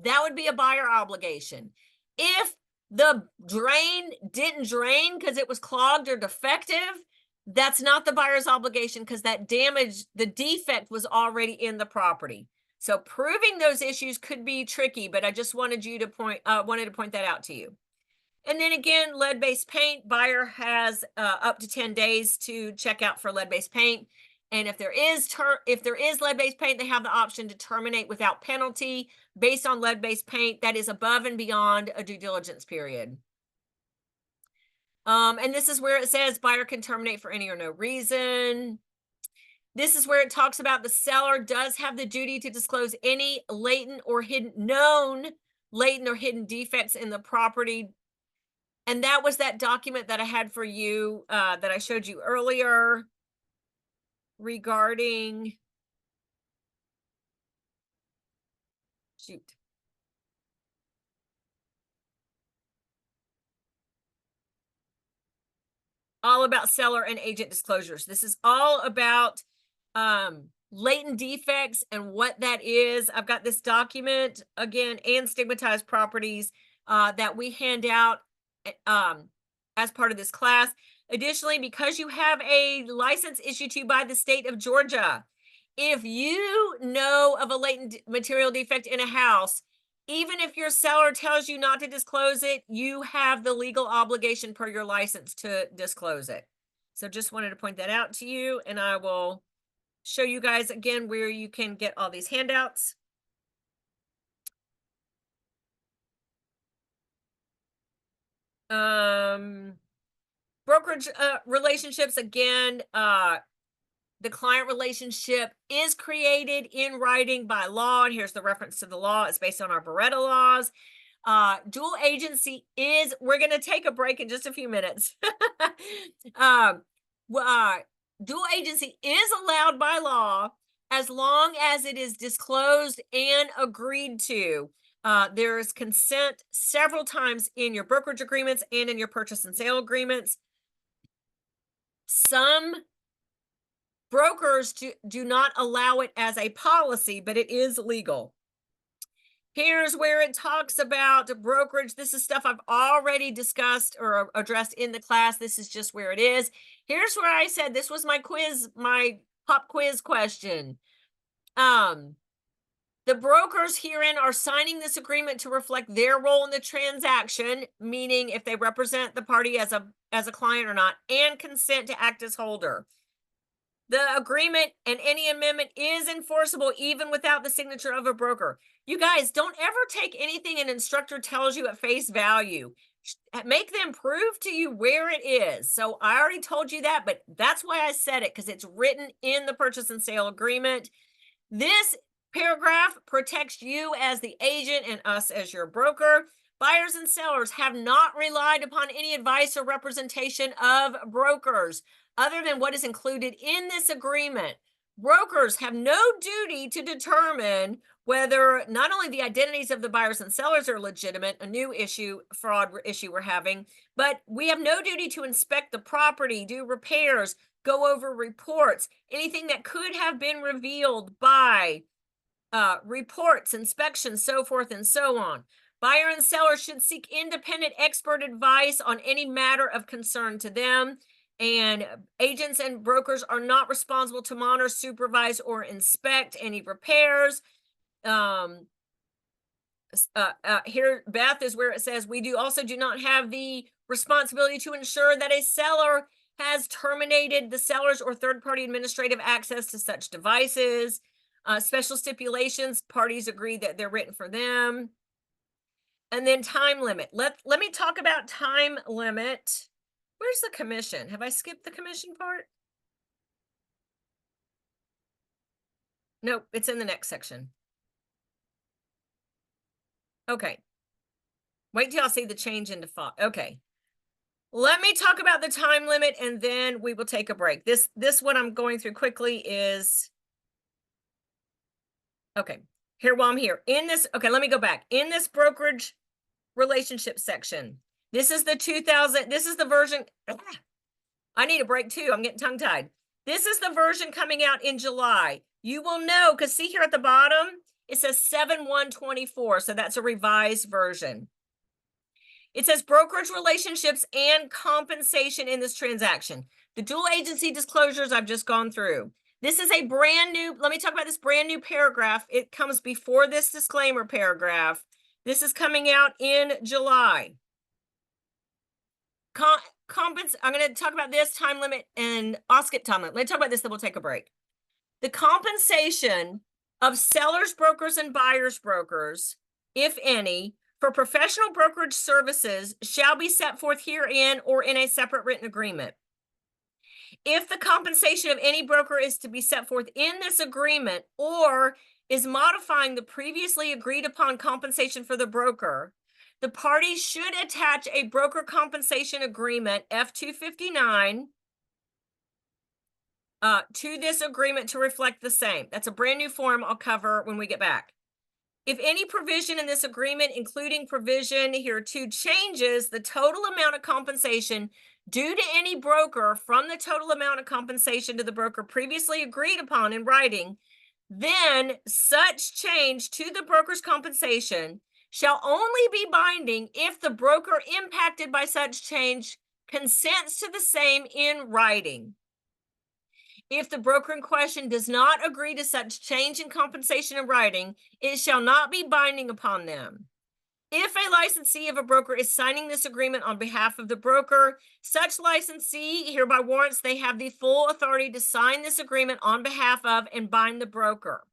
that would be a buyer obligation. If the drain didn't drain because it was clogged or defective, that's not the buyer's obligation, because that damage, the defect was already in the property. So proving those issues could be tricky, but I just wanted you to point that out to you. And then again, lead-based paint, buyer has up to 10 days to check out for lead-based paint. And if there is lead-based paint, they have the option to terminate without penalty based on lead-based paint that is above and beyond a due diligence period. And this is where it says buyer can terminate for any or no reason. This is where it talks about the seller does have the duty to disclose any known latent or hidden defects in the property. And that was that document that I had for you that I showed you earlier regarding, all about seller and agent disclosures. This is all about latent defects and what that is. I've got this document again, and stigmatized properties that we hand out as part of this class. Additionally, because you have a license issued to you by the state of Georgia, if you know of a latent material defect in a house, even if your seller tells you not to disclose it, you have the legal obligation per your license to disclose it. So just wanted to point that out to you, and I will show you guys again where you can get all these handouts. Brokerage relationships, again, the client relationship is created in writing by law, and here's the reference to the law. It's based on our Beretta laws. Dual agency is, we're going to take a break in just a few minutes. Dual agency is allowed by law as long as it is disclosed and agreed to. There is consent several times in your brokerage agreements and in your purchase and sale agreements. Some brokers do not allow it as a policy, but it is legal. Here's where it talks about brokerage. This is stuff I've already discussed or addressed in the class. This is just where it is. Here's where I said this was my quiz, my pop quiz question. The brokers herein are signing this agreement to reflect their role in the transaction, meaning if they represent the party as a client or not, and consent to act as holder. The agreement and any amendment is enforceable even without the signature of a broker. You guys, don't ever take anything an instructor tells you at face value. Make them prove to you where it is. So I already told you that, but that's why I said it, because it's written in the purchase and sale agreement. This paragraph protects you as the agent and us as your broker. Buyers and sellers have not relied upon any advice or representation of brokers other than what is included in this agreement. Brokers have no duty to determine whether not only the identities of the buyers and sellers are legitimate, a new fraud issue we're having, but we have no duty to inspect the property, do repairs, go over reports, anything that could have been revealed by reports, inspections, so forth and so on. Buyer and seller should seek independent expert advice on any matter of concern to them. And agents and brokers are not responsible to monitor, supervise, or inspect any repairs. Here, Beth, is where it says we also do not have the responsibility to ensure that a seller has terminated the seller's or third-party administrative access to such devices. Special stipulations, parties agree that they're written for them. And then time limit. Let me talk about time limit. Where's the commission? Have I skipped the commission part? Nope, it's in the next section. Okay. Wait till I see the change in default. Okay. Let me talk about the time limit and then we will take a break. This what I'm going through quickly is, okay, here while I'm here. In this, okay, let me go back. In this brokerage relationship section, this is the 2000, this is the version, I need a break too. I'm getting tongue-tied. This is the version coming out in July. You will know, because see here at the bottom, it says 7/1/24, so that's a revised version. It says brokerage relationships and compensation in this transaction. The dual agency disclosures I've just gone through. This is a brand new, let me talk about this brand new paragraph. It comes before this disclaimer paragraph. This is coming out in July. I'm going to talk about this time limit and I'll skip time limit. Let's talk about this, then we'll take a break. The compensation of sellers, brokers, and buyers brokers, if any, for professional brokerage services shall be set forth herein or in a separate written agreement. If the compensation of any broker is to be set forth in this agreement or is modifying the previously agreed upon compensation for the broker, the parties should attach a broker compensation agreement, F-259, to this agreement to reflect the same. That's a brand new form I'll cover when we get back. If any provision in this agreement, including provision here 2, changes the total amount of compensation due to any broker from the total amount of compensation to the broker previously agreed upon in writing, then such change to the broker's compensation shall only be binding if the broker impacted by such change consents to the same in writing. If the broker in question does not agree to such change in compensation in writing, it shall not be binding upon them. If a licensee of a broker is signing this agreement on behalf of the broker, such licensee hereby warrants they have the full authority to sign this agreement on behalf of and bind the broker.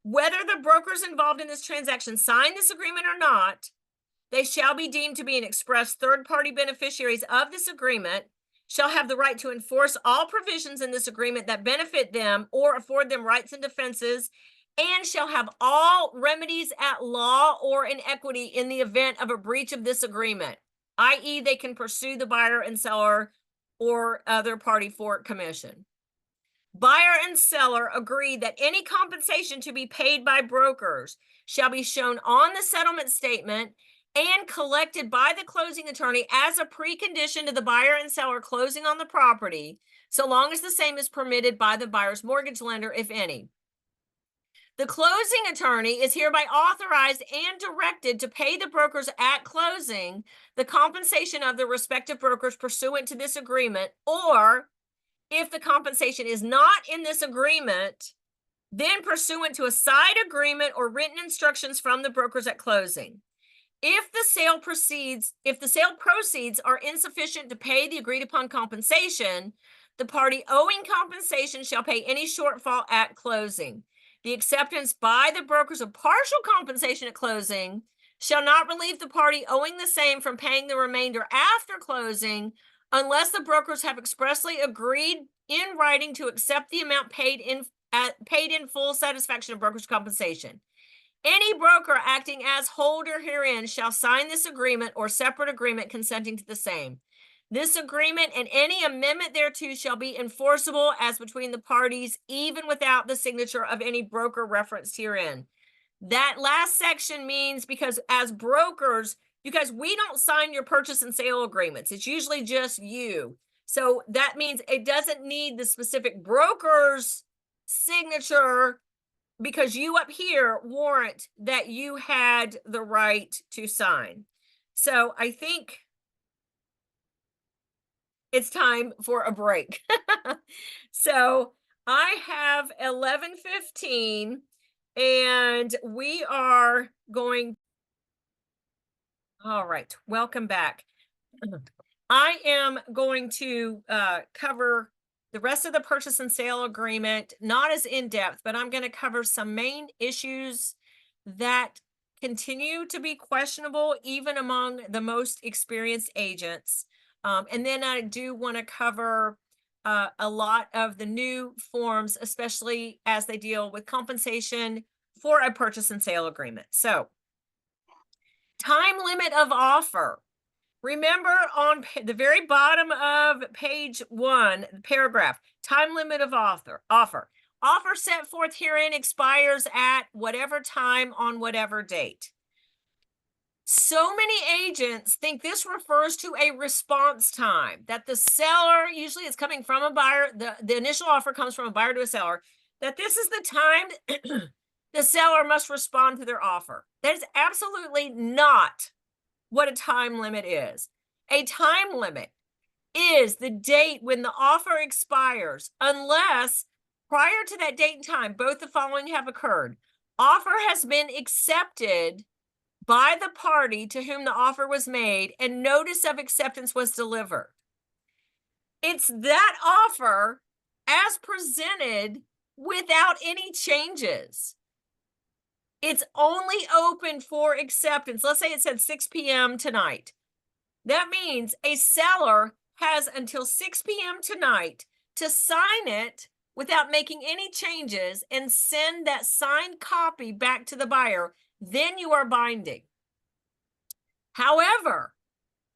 Whether the brokers involved in this transaction sign this agreement or not, they shall be deemed to be an express third-party beneficiaries of this agreement, shall have the right to enforce all provisions in this agreement that benefit them or afford them rights and defenses, and shall have all remedies at law or in equity in the event of a breach of this agreement, i.e. they can pursue the buyer and seller or other party for commission. Buyer and seller agree that any compensation to be paid by brokers shall be shown on the settlement statement and collected by the closing attorney as a precondition to the buyer and seller closing on the property, so long as the same is permitted by the buyer's mortgage lender, if any. The closing attorney is hereby authorized and directed to pay the brokers at closing the compensation of the respective brokers pursuant to this agreement, or if the compensation is not in this agreement, then pursuant to a side agreement or written instructions from the brokers at closing. If the sale proceeds are insufficient to pay the agreed upon compensation, the party owing compensation shall pay any shortfall at closing. The acceptance by the brokers of partial compensation at closing shall not relieve the party owing the same from paying the remainder after closing, unless the brokers have expressly agreed in writing to accept the amount paid in full satisfaction of broker's compensation. Any broker acting as holder herein shall sign this agreement or separate agreement consenting to the same. This agreement and any amendment thereto shall be enforceable as between the parties, even without the signature of any broker referenced herein. That last section means because as brokers, because we don't sign your purchase and sale agreements, it's usually just you. So that means it doesn't need the specific broker's signature, because you up here warrant that you had the right to sign. So I think it's time for a break. So I have 11:15 and we are going. All right, welcome back. I am going to cover the rest of the purchase and sale agreement, not as in depth, but I'm going to cover some main issues that continue to be questionable even among the most experienced agents. And then I do want to cover a lot of the new forms, especially as they deal with compensation for a purchase and sale agreement. So, time limit of offer. Remember on the very bottom of page 1, paragraph, time limit of offer. Offer set forth herein expires at whatever time on whatever date. So many agents think this refers to a response time, that the seller, usually it's coming from a buyer, the initial offer comes from a buyer to a seller, that this is the time the seller must respond to their offer. That is absolutely not what a time limit is. A time limit is the date when the offer expires, unless prior to that date and time, both the following have occurred. Offer has been accepted by the party to whom the offer was made, and notice of acceptance was delivered. It's that offer as presented without any changes. It's only open for acceptance. Let's say it said 6 p.m. tonight. That means a seller has until 6 p.m. tonight to sign it without making any changes and send that signed copy back to the buyer. Then you are binding. However,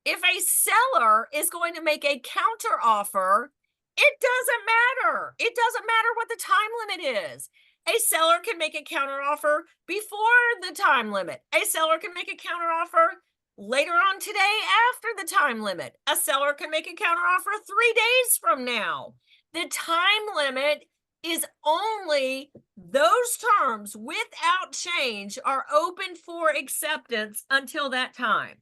if a seller is going to make a counter offer, it doesn't matter. It doesn't matter what the time limit is. A seller can make a counter offer before the time limit. A seller can make a counter offer later on today after the time limit. A seller can make a counter offer 3 days from now. The time limit is only those terms without change are open for acceptance until that time.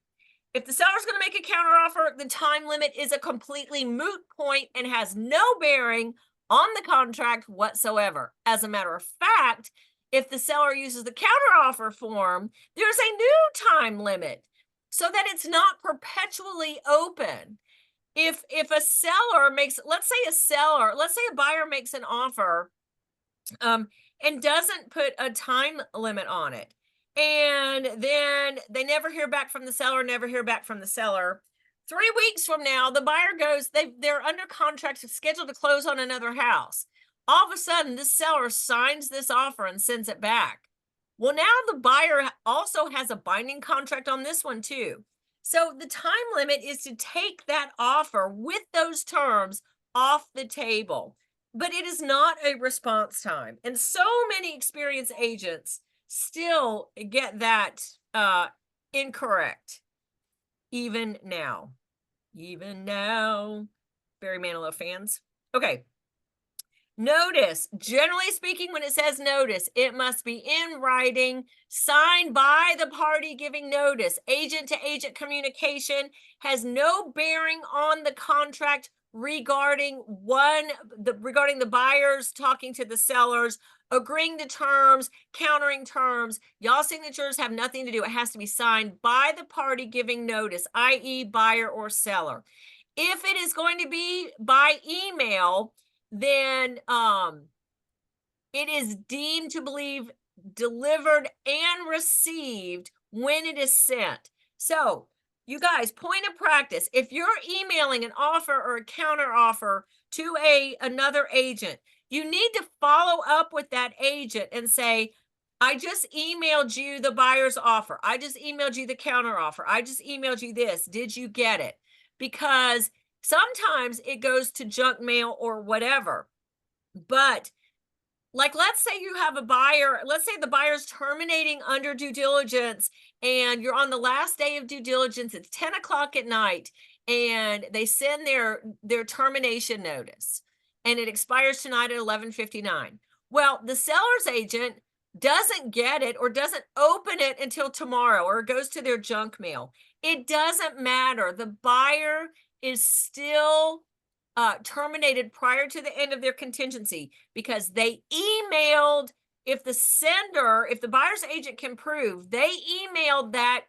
If the seller's going to make a counter offer, the time limit is a completely moot point and has no bearing on the contract whatsoever. As a matter of fact, if the seller uses the counteroffer form, there's a new time limit so that it's not perpetually open. If a seller makes, let's say a buyer makes an offer and doesn't put a time limit on it, and then they never hear back from the seller, 3 weeks from now, the buyer goes, they're under contract, scheduled to close on another house. All of a sudden, this seller signs this offer and sends it back. Well, now the buyer also has a binding contract on this one too. So the time limit is to take that offer with those terms off the table, but it is not a response time. And so many experienced agents still get that incorrect, even now. Barry Manilow fans. Okay. Notice, generally speaking, when it says notice, it must be in writing, signed by the party giving notice. Agent to agent communication has no bearing on the contract regarding the buyers talking to the sellers, agreeing to terms, countering terms. Y'all signatures have nothing to do. It has to be signed by the party giving notice, i.e. buyer or seller. If it is going to be by email, then it is deemed to believe delivered and received when it is sent. So, you guys, point of practice, if you're emailing an offer or a counter offer to another agent, you need to follow up with that agent and say, I just emailed you the buyer's offer. I just emailed you the counter offer. I just emailed you this. Did you get it? Because sometimes it goes to junk mail or whatever. But like, let's say you have a buyer, let's say the buyer's terminating under due diligence and you're on the last day of due diligence, it's 10 o'clock at night, and they send their termination notice and it expires tonight at 11:59. Well, the seller's agent doesn't get it or doesn't open it until tomorrow, or it goes to their junk mail. It doesn't matter. The buyer is still terminated prior to the end of their contingency because they emailed, if the buyer's agent can prove, they emailed that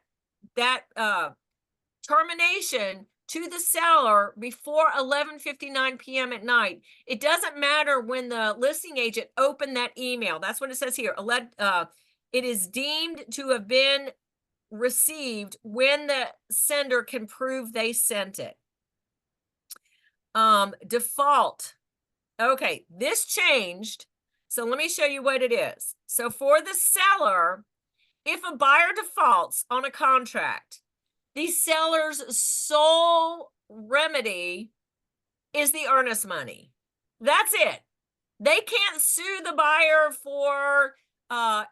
termination to the seller before 11:59 p.m. at night. It doesn't matter when the listing agent opened that email. That's what it says here. It is deemed to have been received when the sender can prove they sent it. Default. Okay, this changed. So let me show you what it is. So for the seller, if a buyer defaults on a contract, the seller's sole remedy is the earnest money. That's it. They can't sue the buyer for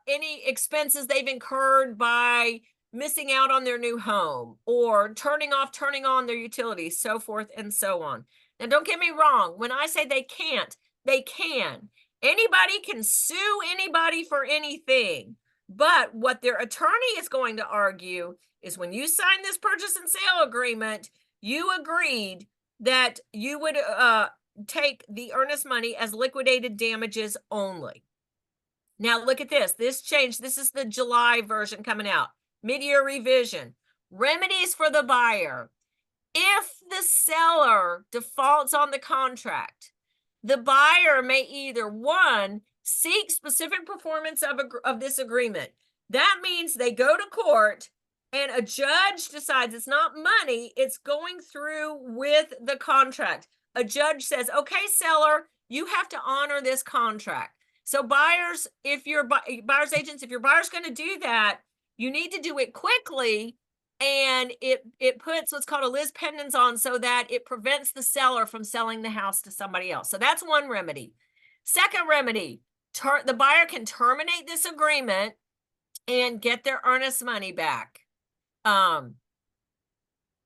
any expenses they've incurred by missing out on their new home or turning on their utilities, so forth and so on. Now, don't get me wrong. When I say they can't, they can. Anybody can sue anybody for anything. But what their attorney is going to argue is when you sign this purchase and sale agreement, you agreed that you would take the earnest money as liquidated damages only. Now, look at this. This changed. This is the July version coming out. Mid-year revision. Remedies for the buyer. If the seller defaults on the contract, the buyer may either, one, seek specific performance of this agreement. That means they go to court and a judge decides it's not money, it's going through with the contract. A judge says, okay, seller, you have to honor this contract. So buyers, if you're buyer's agents, if your buyer's going to do that, you need to do it quickly. And it puts what's called a lis pendens on so that it prevents the seller from selling the house to somebody else. So that's one remedy. Second remedy, the buyer can terminate this agreement and get their earnest money back.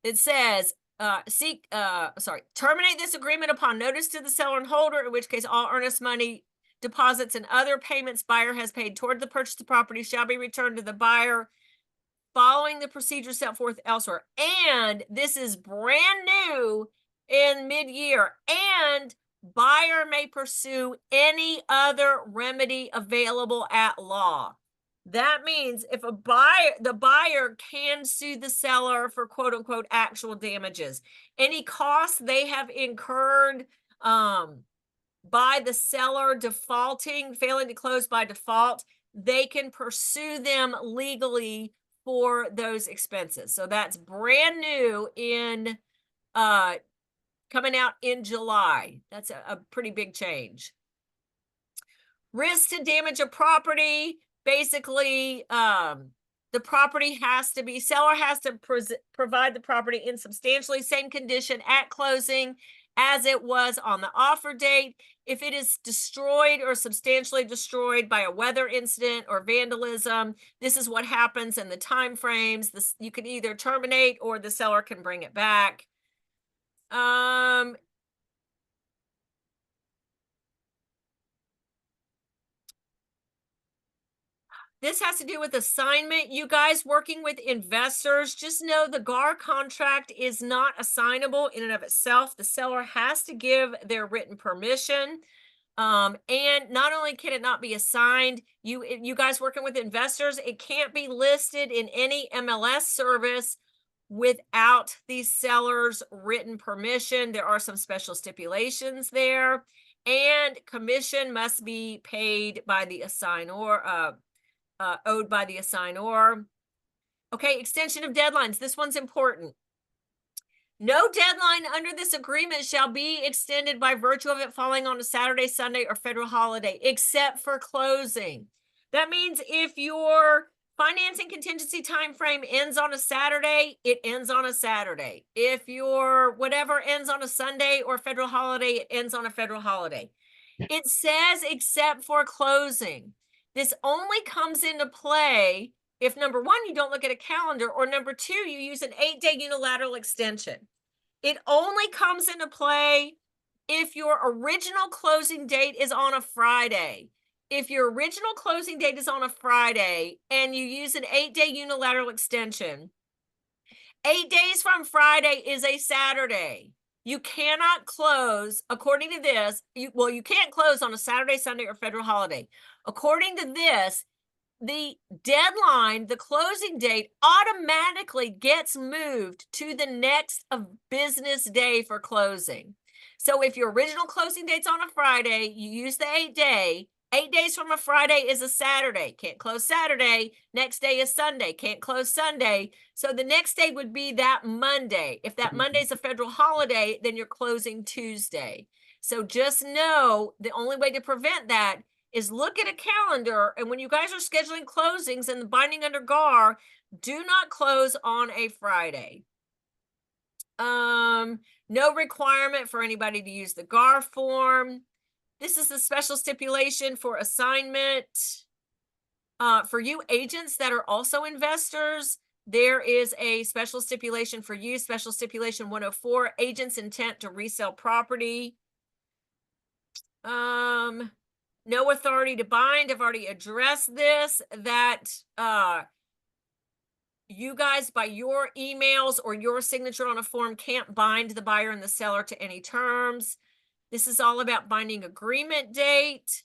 It says, terminate this agreement upon notice to the seller and holder, in which case all earnest money, deposits, and other payments buyer has paid toward the purchase of the property shall be returned to the buyer following the procedure set forth elsewhere. And this is brand new in mid-year. And buyer may pursue any other remedy available at law. That means if the buyer can sue the seller for quote unquote actual damages. Any costs they have incurred by the seller defaulting, failing to close by default, they can pursue them legally for those expenses. So that's brand new in coming out in July. That's a pretty big change. Risk to damage a property. Basically, the property seller has to provide the property in substantially same condition at closing as it was on the offer date. If it is destroyed or substantially destroyed by a weather incident or vandalism, this is what happens in the time frames. You can either terminate or the seller can bring it back. This has to do with assignment. You guys working with investors, just know the GAR contract is not assignable in and of itself. The seller has to give their written permission. And not only can it not be assigned, you guys working with investors, it can't be listed in any MLS service without the seller's written permission. There are some special stipulations there, and commission must be paid by the assignor, owed by the assignor. Okay, extension of deadlines. This one's important. No deadline under this agreement shall be extended by virtue of it falling on a Saturday, Sunday, or federal holiday, except for closing. That means if your financing contingency time frame ends on a Saturday, it ends on a Saturday. If your whatever ends on a Sunday or federal holiday, it ends on a federal holiday. It says except for closing. This only comes into play if, number one, you don't look at a calendar, or number two, you use an 8-day unilateral extension. It only comes into play if your original closing date is on a Friday. If your original closing date is on a Friday and you use an 8-day unilateral extension, 8 days from Friday is a Saturday. You cannot close, according to this, you can't close on a Saturday, Sunday, or federal holiday. According to this, the deadline, the closing date automatically gets moved to the next of business day for closing. So if your original closing date's on a Friday, you use the 8 day. 8 days from a Friday is a Saturday. Can't close Saturday. Next day is Sunday. Can't close Sunday. So the next day would be that Monday. If that Monday's a federal holiday, then you're closing Tuesday. So just know the only way to prevent that is look at a calendar, and when you guys are scheduling closings and the binding under GAR, do not close on a Friday. No requirement for anybody to use the GAR form. This is the special stipulation for assignment. For you agents that are also investors, there is a special stipulation for you, special stipulation 104, agent's intent to resell property. No authority to bind. I've already addressed this, that you guys by your emails or your signature on a form can't bind the buyer and the seller to any terms. This is all about binding agreement date.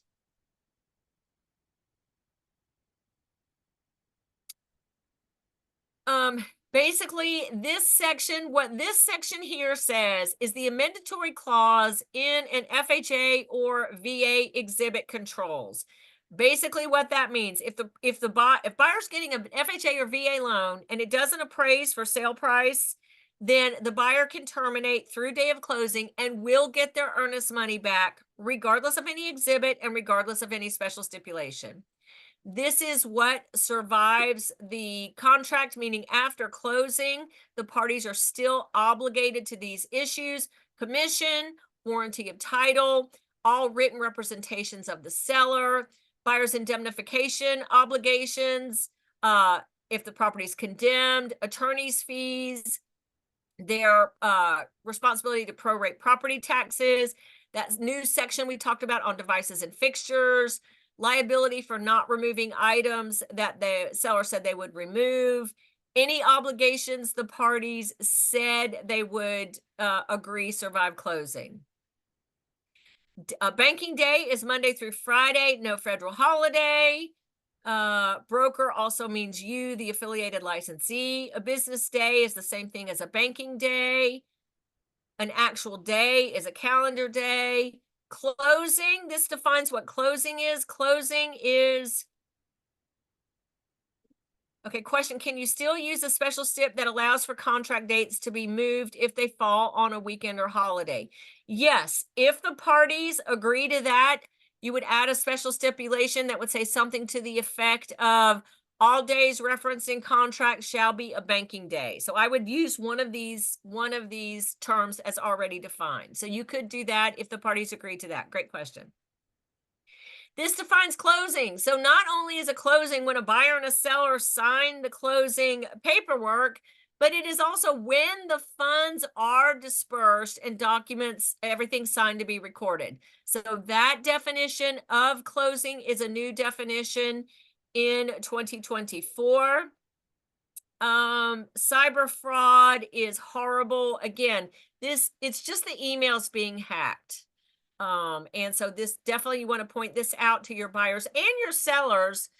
Basically, this section, what this section here says is the amendatory clause in an FHA or VA exhibit controls. Basically, what that means, if buyer's getting an FHA or VA loan and it doesn't appraise for sale price, then the buyer can terminate through day of closing and will get their earnest money back, regardless of any exhibit and regardless of any special stipulation. This is what survives the contract, meaning after closing, the parties are still obligated to these issues: commission, warranty of title, all written representations of the seller, buyer's indemnification obligations, if the property is condemned, attorney's fees, their responsibility to prorate property taxes, that new section we talked about on devices and fixtures, liability for not removing items that the seller said they would remove, any obligations the parties said they would agree survive closing. Banking day is Monday through Friday, no federal holiday. Broker also means you, the affiliated licensee. A business day is the same thing as a banking day. An actual day is a calendar day. Closing, this defines what closing is. Closing is, okay, question, can you still use a special stip that allows for contract dates to be moved if they fall on a weekend or holiday? Yes, if the parties agree to that, you would add a special stipulation that would say something to the effect of all days referencing contract shall be a banking day. So I would use one of these terms as already defined. So you could do that if the parties agree to that. Great question. This defines closing. So not only is a closing when a buyer and a seller sign the closing paperwork, but it is also when the funds are dispersed and documents, everything signed to be recorded. So that definition of closing is a new definition in 2024. Cyber fraud is horrible. Again, it's just the emails being hacked. And so this definitely, you want to point this out to your buyers and your sellers,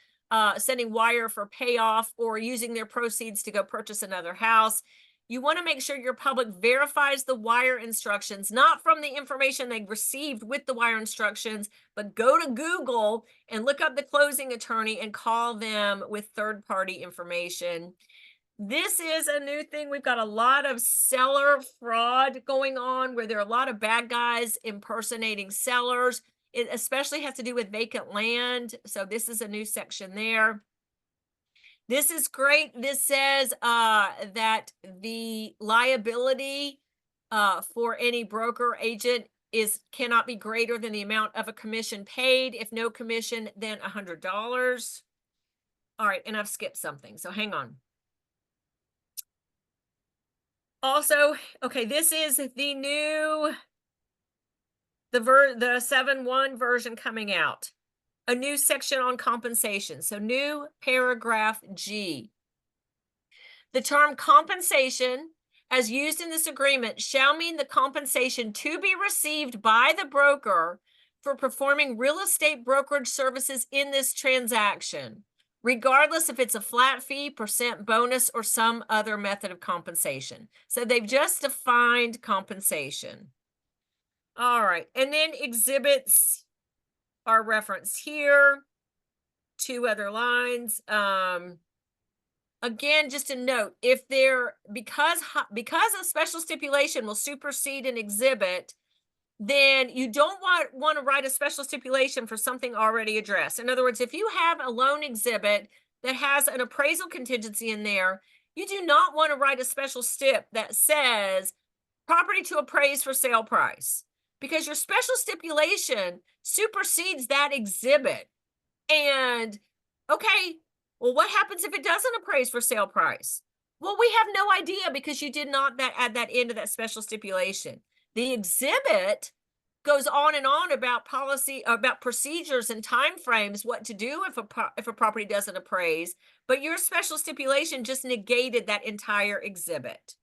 sending wire for payoff or using their proceeds to go purchase another house. You want to make sure your public verifies the wire instructions, not from the information they received with the wire instructions, but go to Google and look up the closing attorney and call them with third-party information. This is a new thing. We've got a lot of seller fraud going on where there are a lot of bad guys impersonating sellers. It especially has to do with vacant land. So this is a new section there. This is great. This says that the liability for any broker agent cannot be greater than the amount of a commission paid. If no commission, then $100. All right, and I've skipped something, so hang on. Also, okay, this is the new, the 7.1 version coming out. A new section on compensation. So new paragraph G. The term compensation, as used in this agreement, shall mean the compensation to be received by the broker for performing real estate brokerage services in this transaction. regardless if it's a flat fee, percent bonus, or some other method of compensation. So they've just defined compensation. All right, and then exhibits are referenced here. 2 other lines. Again, just a note, if because a special stipulation will supersede an exhibit, then you don't want to write a special stipulation for something already addressed. In other words, if you have a loan exhibit that has an appraisal contingency in there, you do not want to write a special stip that says property to appraise for sale price, because your special stipulation supersedes that exhibit. And okay, well, what happens if it doesn't appraise for sale price? Well, we have no idea because you did not add that into that special stipulation. The exhibit goes on and on about policy, about procedures and timeframes, what to do if a property doesn't appraise, but your special stipulation just negated that entire exhibit.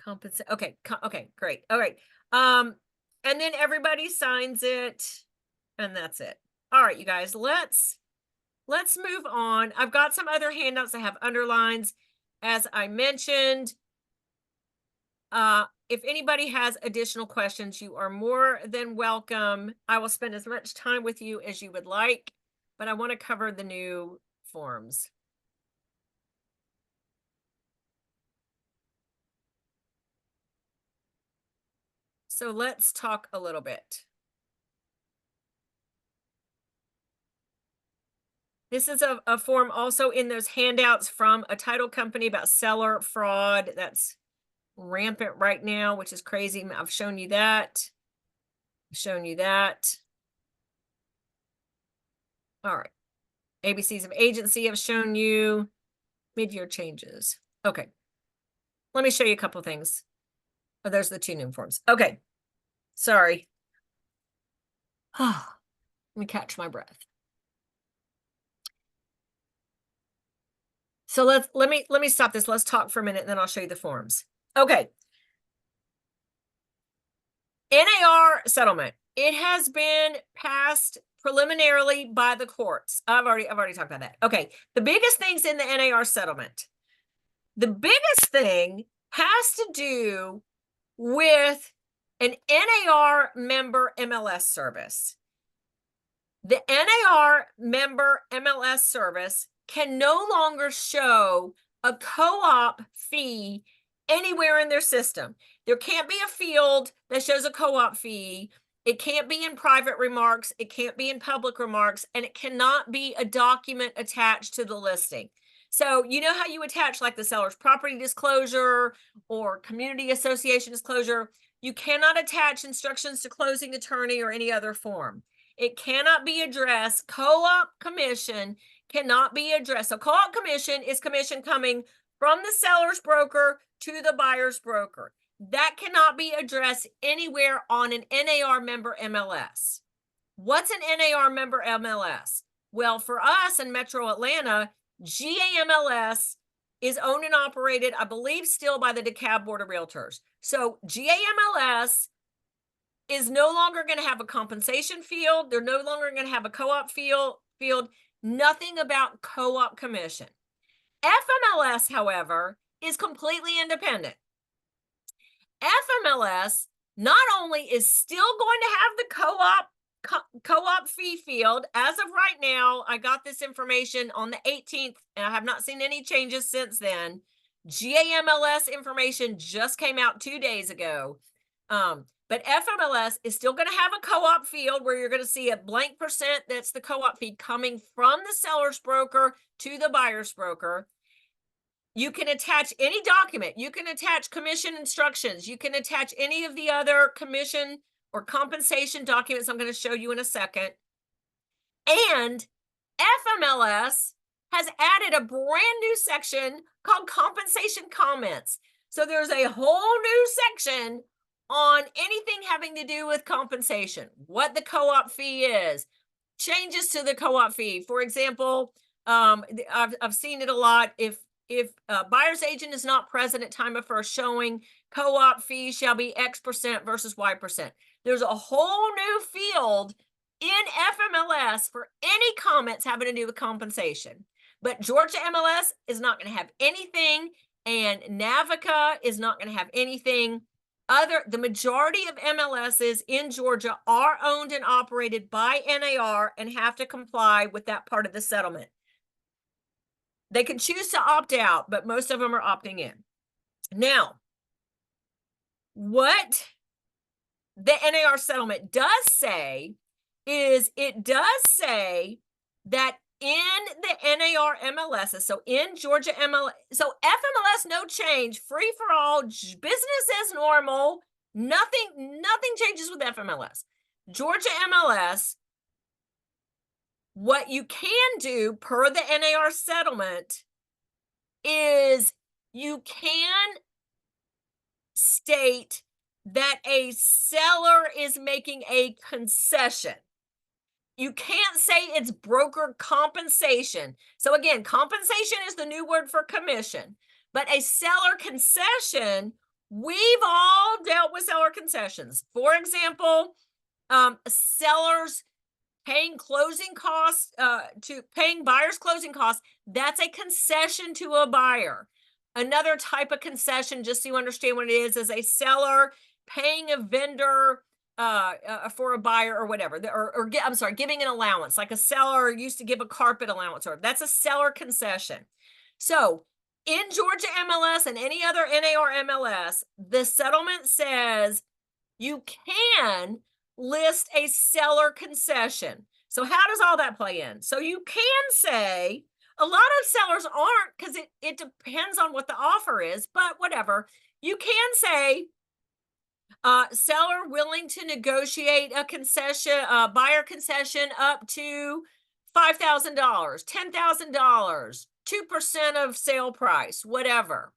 Okay, okay, great. All right. And then everybody signs it, and that's it. All right, you guys, let's move on. I've got some other handouts that have underlines. As I mentioned, if anybody has additional questions, you are more than welcome. I will spend as much time with you as you would like, but I want to cover the new forms. So let's talk a little bit. This is a form also in those handouts from a title company about seller fraud. That's rampant right now, which is crazy. I've shown you that. I've shown you that. All right. ABCs of agency have shown you. Mid-year changes. Okay. Let me show you a couple things. Oh, there's the 2 new forms. Okay. Sorry. Let me catch my breath. So let me stop this. Let's talk for a minute, and then I'll show you the forms. Okay. NAR settlement. It has been passed preliminarily by the courts. I've already talked about that. Okay. The biggest things in the NAR settlement. The biggest thing has to do with an NAR member MLS service. The NAR member MLS service can no longer show a co-op fee anywhere in their system. There can't be a field that shows a co-op fee. It can't be in private remarks. It can't be in public remarks, and it cannot be a document attached to the listing. So you know how you attach like the seller's property disclosure or community association disclosure? You cannot attach instructions to closing attorney or any other form. It cannot be addressed. Co-op commission cannot be addressed. So co-op commission is commission coming from the seller's broker to the buyer's broker. That cannot be addressed anywhere on an NAR member MLS. What's an NAR member MLS? Well, for us in Metro Atlanta, GAMLS is owned and operated, I believe, still by the DeKalb Board of Realtors. So GAMLS is no longer going to have a compensation field. They're no longer going to have a co-op field. Nothing about co-op commission. FMLS, however, is completely independent. FMLS not only is still going to have the co-op fee field. As of right now, I got this information on the 18th, and I have not seen any changes since then. GAMLS information just came out 2 days ago. But FMLS is still going to have a co-op field where you're going to see a blank percent. That's the co-op fee coming from the seller's broker to the buyer's broker. You can attach any document. You can attach commission instructions. You can attach any of the other commission or compensation documents I'm going to show you in a second. And FMLS has added a brand new section called compensation comments. So there's a whole new section on anything having to do with compensation, what the co-op fee is, changes to the co-op fee. For example, I've seen it a lot. If a buyer's agent is not present at time of first showing, co-op fee shall be X% versus Y%. There's a whole new field in FMLS for any comments having to do with compensation. But Georgia MLS is not going to have anything, and Navica is not going to have anything. The majority of MLSs in Georgia are owned and operated by NAR and have to comply with that part of the settlement. They can choose to opt out, but most of them are opting in. Now, what the NAR settlement does say is it does say that in the NAR MLSs, so in Georgia MLS, so FMLS, no change, free for all, business as normal, nothing changes with FMLS. Georgia MLS, what you can do per the NAR settlement is you can state that a seller is making a concession. You can't say it's broker compensation. So again, compensation is the new word for commission, but a seller concession, we've all dealt with seller concessions. For example, sellers paying closing costs, paying buyers closing costs, that's a concession to a buyer. Another type of concession, just so you understand what it is a seller paying a vendor for a buyer or whatever, I'm sorry, giving an allowance, like a seller used to give a carpet allowance, or that's a seller concession. So in Georgia MLS and any other NAR MLS, the settlement says you can list a seller concession. So how does all that play in? So you can say, a lot of sellers aren't, because it depends on what the offer is, but whatever. You can say, seller willing to negotiate a concession, buyer concession up to $5,000, $10,000, 2% of sale price, whatever.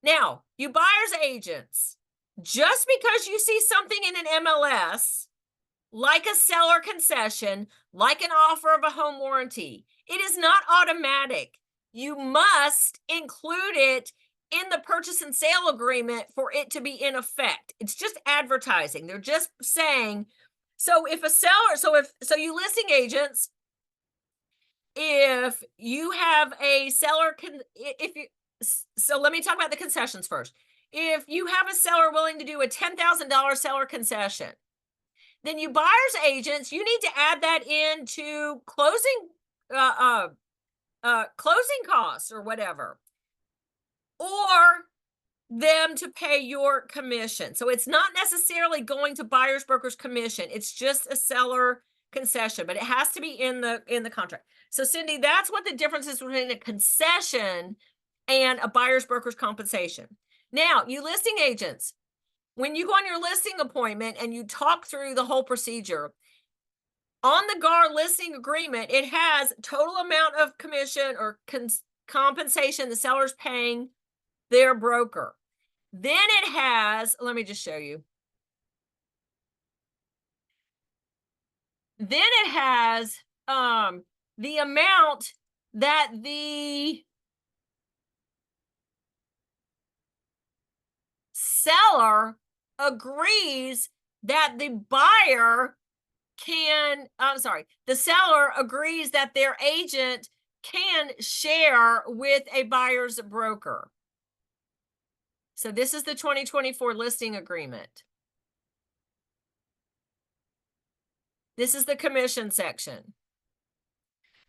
Now, you buyer's agents, just because you see something in an MLS, like a seller concession, like an offer of a home warranty, it is not automatic. You must include it in the purchase and sale agreement for it to be in effect. It's just advertising. They're just saying, so if a seller, so you listing agents, if you have a seller, so let me talk about the concessions first. If you have a seller willing to do a $10,000 seller concession, then you buyer's agents, you need to add that into closing costs or whatever, or them to pay your commission. So it's not necessarily going to buyer's broker's commission. It's just a seller concession, but it has to be in the contract. So Cindy, that's what the difference is between a concession and a buyer's broker's compensation. Now, you listing agents, when you go on your listing appointment and you talk through the whole procedure, on the GAR listing agreement, it has total amount of commission or compensation the seller's paying their broker. Then it has, let me just show you. Then it has the amount that the seller agrees that the buyer can, the seller agrees that their agent can share with a buyer's broker. So this is the 2024 listing agreement. This is the commission section.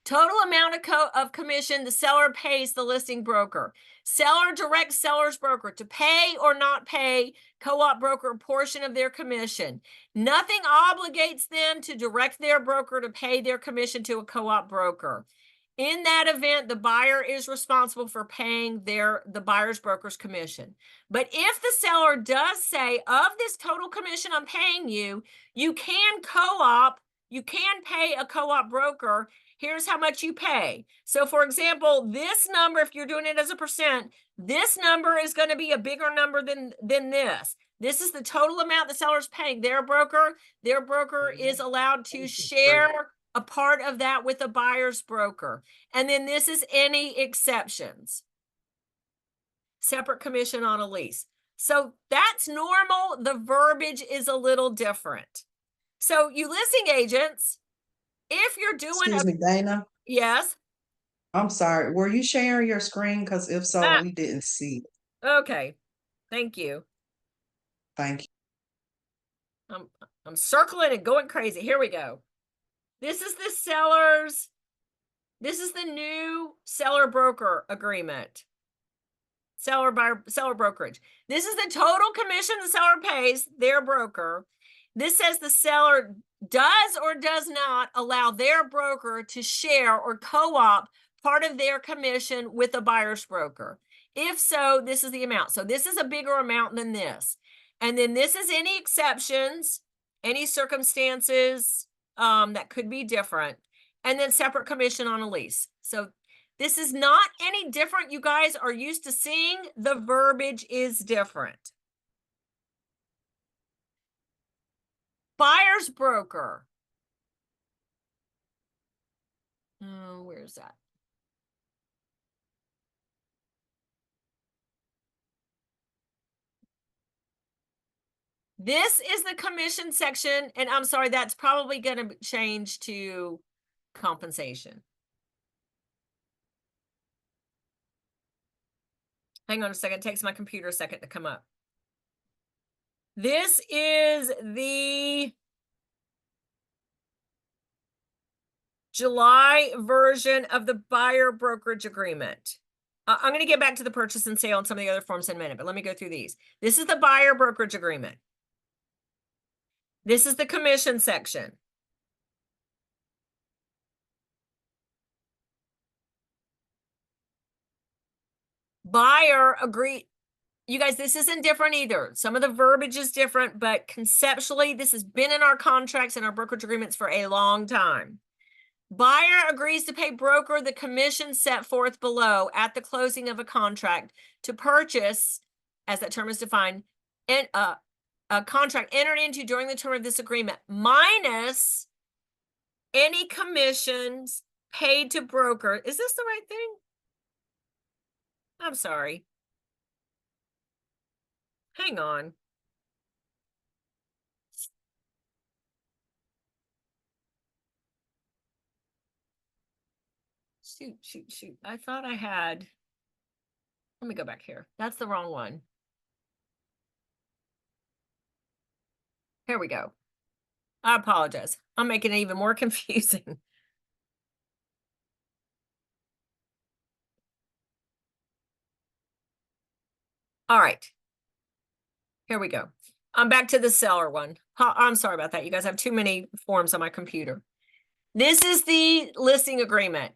Total amount of commission the seller pays the listing broker. Seller directs seller's broker to pay or not pay co-op broker a portion of their commission. Nothing obligates them to direct their broker to pay their commission to a co-op broker. In that event, the buyer is responsible for paying the buyer's broker's commission. But if the seller does say, of this total commission I'm paying you, you can co-op, you can pay a co-op broker, here's how much you pay. So for example, this number, if you're doing it as a percent, this number is going to be a bigger number than this. This is the total amount the seller's paying their broker. Their broker is allowed to share a part of that with the buyer's broker. And then this is any exceptions. Separate commission on a lease. So that's normal. The verbiage is a little different. So you listing agents, if you're doing Excuse me, Dana. yes. I'm sorry. Were you sharing your screen? Because if so, Ah, we didn't see it. okay. Thank you. Thank you. I'm I'm circling and going crazy. Here we go. This is the seller's, this is the new seller broker agreement. Seller brokerage. This is the total commission the seller pays their broker. This says the seller does or does not allow their broker to share or co-op part of their commission with the buyer's broker. If so, this is the amount. So this is a bigger amount than this. And then this is any exceptions, any circumstances that could be different, and then separate commission on a lease. So this is not any different. You guys are used to seeing the verbiage is different. Buyer's broker. Oh, where's that? This is the commission section, and I'm sorry, that's probably going to change to compensation. Hang on a second. It takes my computer a second to come up. This is the July version of the buyer brokerage agreement. I'm going to get back to the purchase and sale and some of the other forms in a minute, but let me go through these. This is the buyer brokerage agreement. This is the commission section. Buyer agree. You guys, this isn't different either. Some of the verbiage is different, but conceptually, this has been in our contracts and our brokerage agreements for a long time. Buyer agrees to pay broker the commission set forth below at the closing of a contract to purchase, as that term is defined, and a contract entered into during the term of this agreement, minus any commissions paid to broker. Is this the right thing? I'm sorry. Hang on. Shoot. I thought I had. Let me go back here. That's the wrong one. Here we go. I apologize. I'm making it even more confusing. All right. Here we go. I'm back to the seller one. I'm sorry about that. You guys have too many forms on my computer. This is the listing agreement.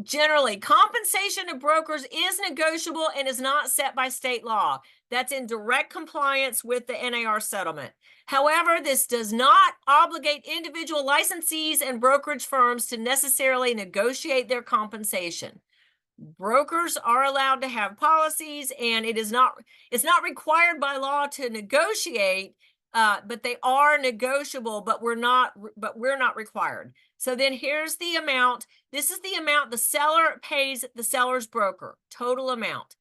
Generally, compensation to brokers is negotiable and is not set by state law. That's in direct compliance with the NAR settlement. However, this does not obligate individual licensees and brokerage firms to necessarily negotiate their compensation. Brokers are allowed to have policies, and it's not required by law to negotiate, but they are negotiable, but we're not required. So then here's the amount. This is the amount the seller pays the seller's broker, total amount.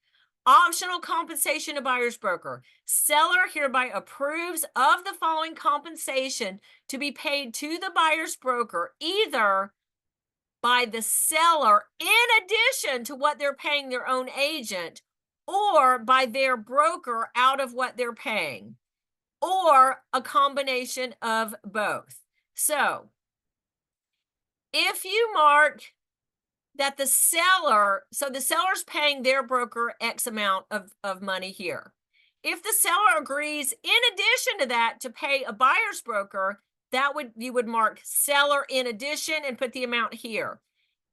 Optional compensation to buyer's broker. Seller hereby approves of the following compensation to be paid to the buyer's broker, either by the seller in addition to what they're paying their own agent, or by their broker out of what they're paying, or a combination of both. So if you mark that the seller, so the seller's paying their broker X amount of money here. If the seller agrees in addition to that to pay a buyer's broker, you would mark seller in addition and put the amount here.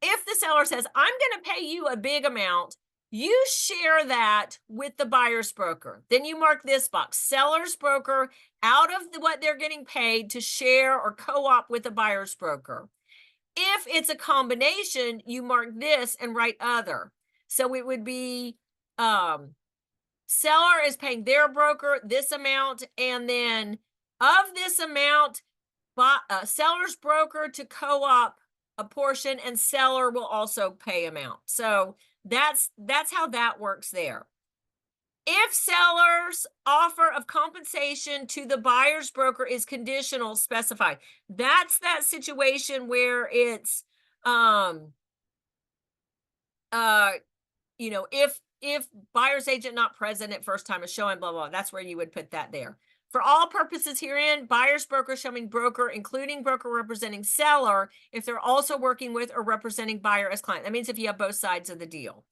If the seller says, I'm going to pay you a big amount, you share that with the buyer's broker. Then you mark this box, seller's broker, out of what they're getting paid to share or co-op with the buyer's broker. If it's a combination, you mark this and write other. So it would be seller is paying their broker this amount, and then of this amount, seller's broker to co-op a portion, and seller will also pay amount. So that's how that works there. If seller's offer of compensation to the buyer's broker is conditional, specified. That's that situation where it's, if buyer's agent not present at first time of showing, blah, blah, that's where you would put that there. For all purposes herein, buyer's broker shall mean broker, including broker representing seller, if they're also working with or representing buyer as client. That means if you have both sides of the deal.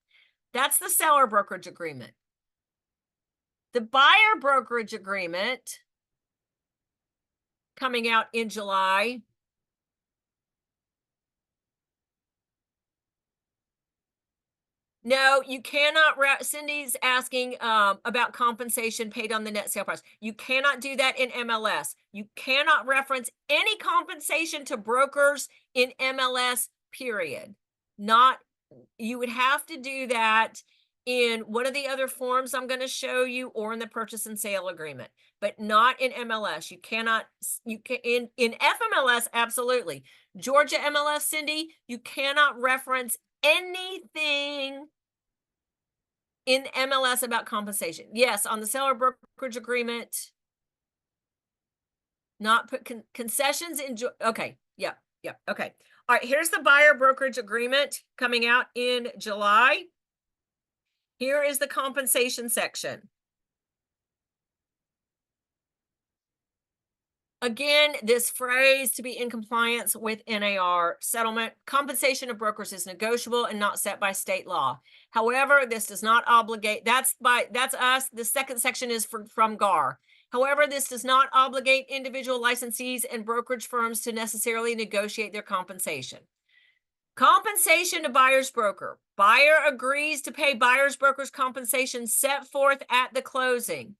That's the seller brokerage agreement. The buyer brokerage agreement coming out in July. No, you cannot. Cindy's asking about compensation paid on the net sale price. You cannot do that in MLS. You cannot reference any compensation to brokers in MLS, period. You would have to do that in one of the other forms I'm going to show you, or in the purchase and sale agreement, but not in MLS. You cannot, you can in FMLS, absolutely. Georgia MLS, Cindy, you cannot reference anything in MLS about compensation. Yes, on the seller brokerage agreement, not put concessions in. Okay, yep, okay. All right, here's the buyer brokerage agreement coming out in July. Here is the compensation section. Again, this phrase, to be in compliance with NAR settlement, compensation of brokers is negotiable and not set by state law. However, this does not obligate, that's us. The second section is from GAR. However, this does not obligate individual licensees and brokerage firms to necessarily negotiate their compensation. Compensation to buyer's broker. Buyer agrees to pay buyer's broker's compensation set forth at the closing.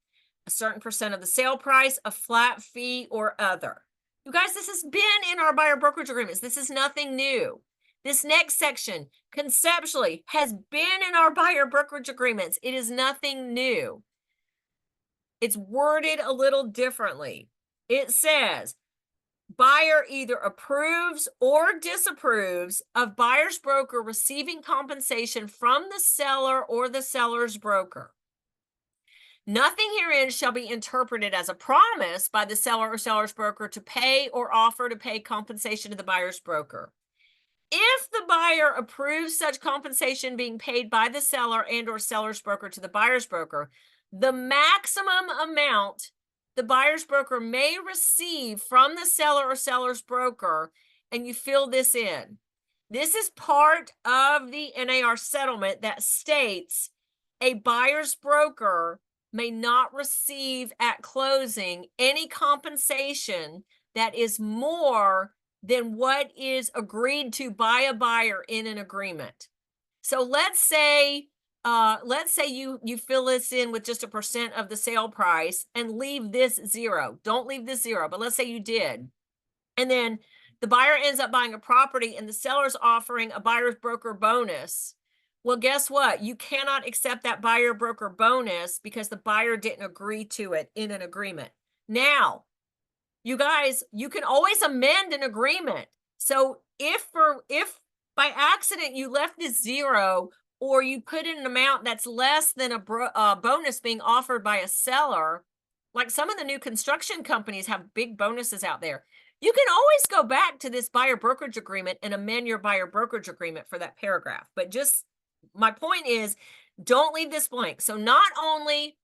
A certain percent of the sale price, a flat fee, or other. You guys, this has been in our buyer brokerage agreements. This is nothing new. This next section, conceptually, has been in our buyer brokerage agreements. It is nothing new. It's worded a little differently. It says, buyer either approves or disapproves of buyer's broker receiving compensation from the seller or the seller's broker. Nothing herein shall be interpreted as a promise by the seller or seller's broker to pay or offer to pay compensation to the buyer's broker. If the buyer approves such compensation being paid by the seller and or seller's broker to the buyer's broker, the maximum amount the buyer's broker may receive from the seller or seller's broker, and you fill this in. This is part of the NAR settlement that states a buyer's broker may not receive at closing any compensation that is more than what is agreed to by a buyer in an agreement. So let's say you fill this in with just a percent of the sale price and leave this zero. Don't leave this zero, but let's say you did. And then the buyer ends up buying a property and the seller's offering a buyer's broker bonus. Well, guess what? You cannot accept that buyer broker bonus because the buyer didn't agree to it in an agreement. Now, you guys, you can always amend an agreement. So if by accident you left this zero, or you put in an amount that's less than a bonus being offered by a seller, like some of the new construction companies have big bonuses out there, you can always go back to this buyer brokerage agreement and amend your buyer brokerage agreement for that paragraph. But just my point is, don't leave this blank. So not only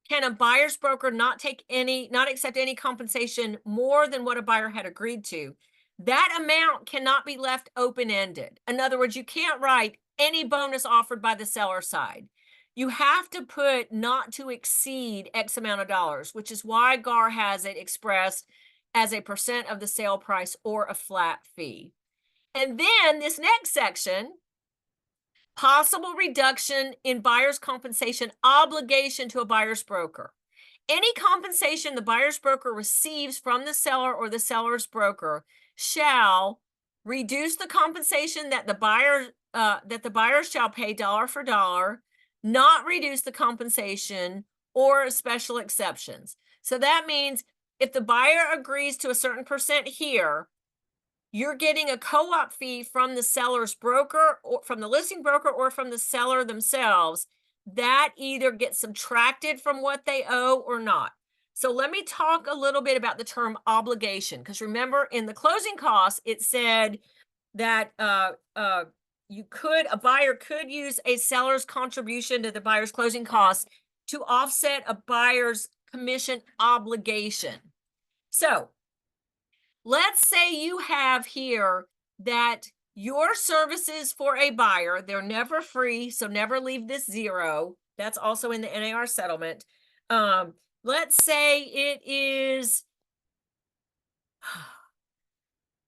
can a buyer's broker not accept any compensation more than what a buyer had agreed to, that amount cannot be left open-ended. In other words, you can't write any bonus offered by the seller side. You have to put not to exceed X amount of dollars, which is why GAR has it expressed as a percent of the sale price or a flat fee. And then this next section, possible reduction in buyer's compensation obligation to a buyer's broker. Any compensation the buyer's broker receives from the seller or the seller's broker shall reduce the compensation that the buyer shall pay dollar for dollar, not reduce the compensation or special exceptions. So that means if the buyer agrees to a certain percent here, you're getting a co-op fee from the seller's broker or from the listing broker or from the seller themselves that either gets subtracted from what they owe or not. So let me talk a little bit about the term obligation, because remember in the closing costs, it said that a buyer could use a seller's contribution to the buyer's closing costs to offset a buyer's commission obligation. So let's say you have here that your services for a buyer, they're never free, so never leave this zero. That's also in the NAR settlement. Let's say it is,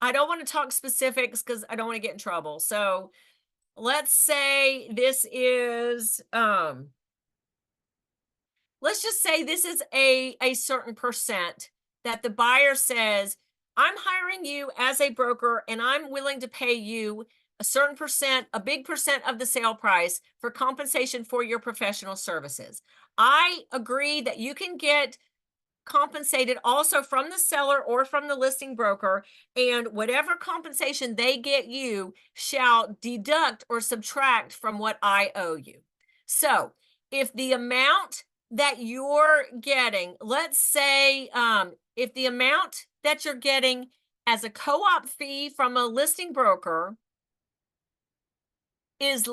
I don't want to talk specifics because I don't want to get in trouble. So let's say this is, let's just say this is a certain percent that the buyer says, I'm hiring you as a broker and I'm willing to pay you a certain percent, a big percent of the sale price for compensation for your professional services. I agree that you can get compensated also from the seller or from the listing broker, and whatever compensation they get you shall deduct or subtract from what I owe you. So if the amount that you're getting, let's say, if the amount that you're getting as a co-op fee from a listing broker is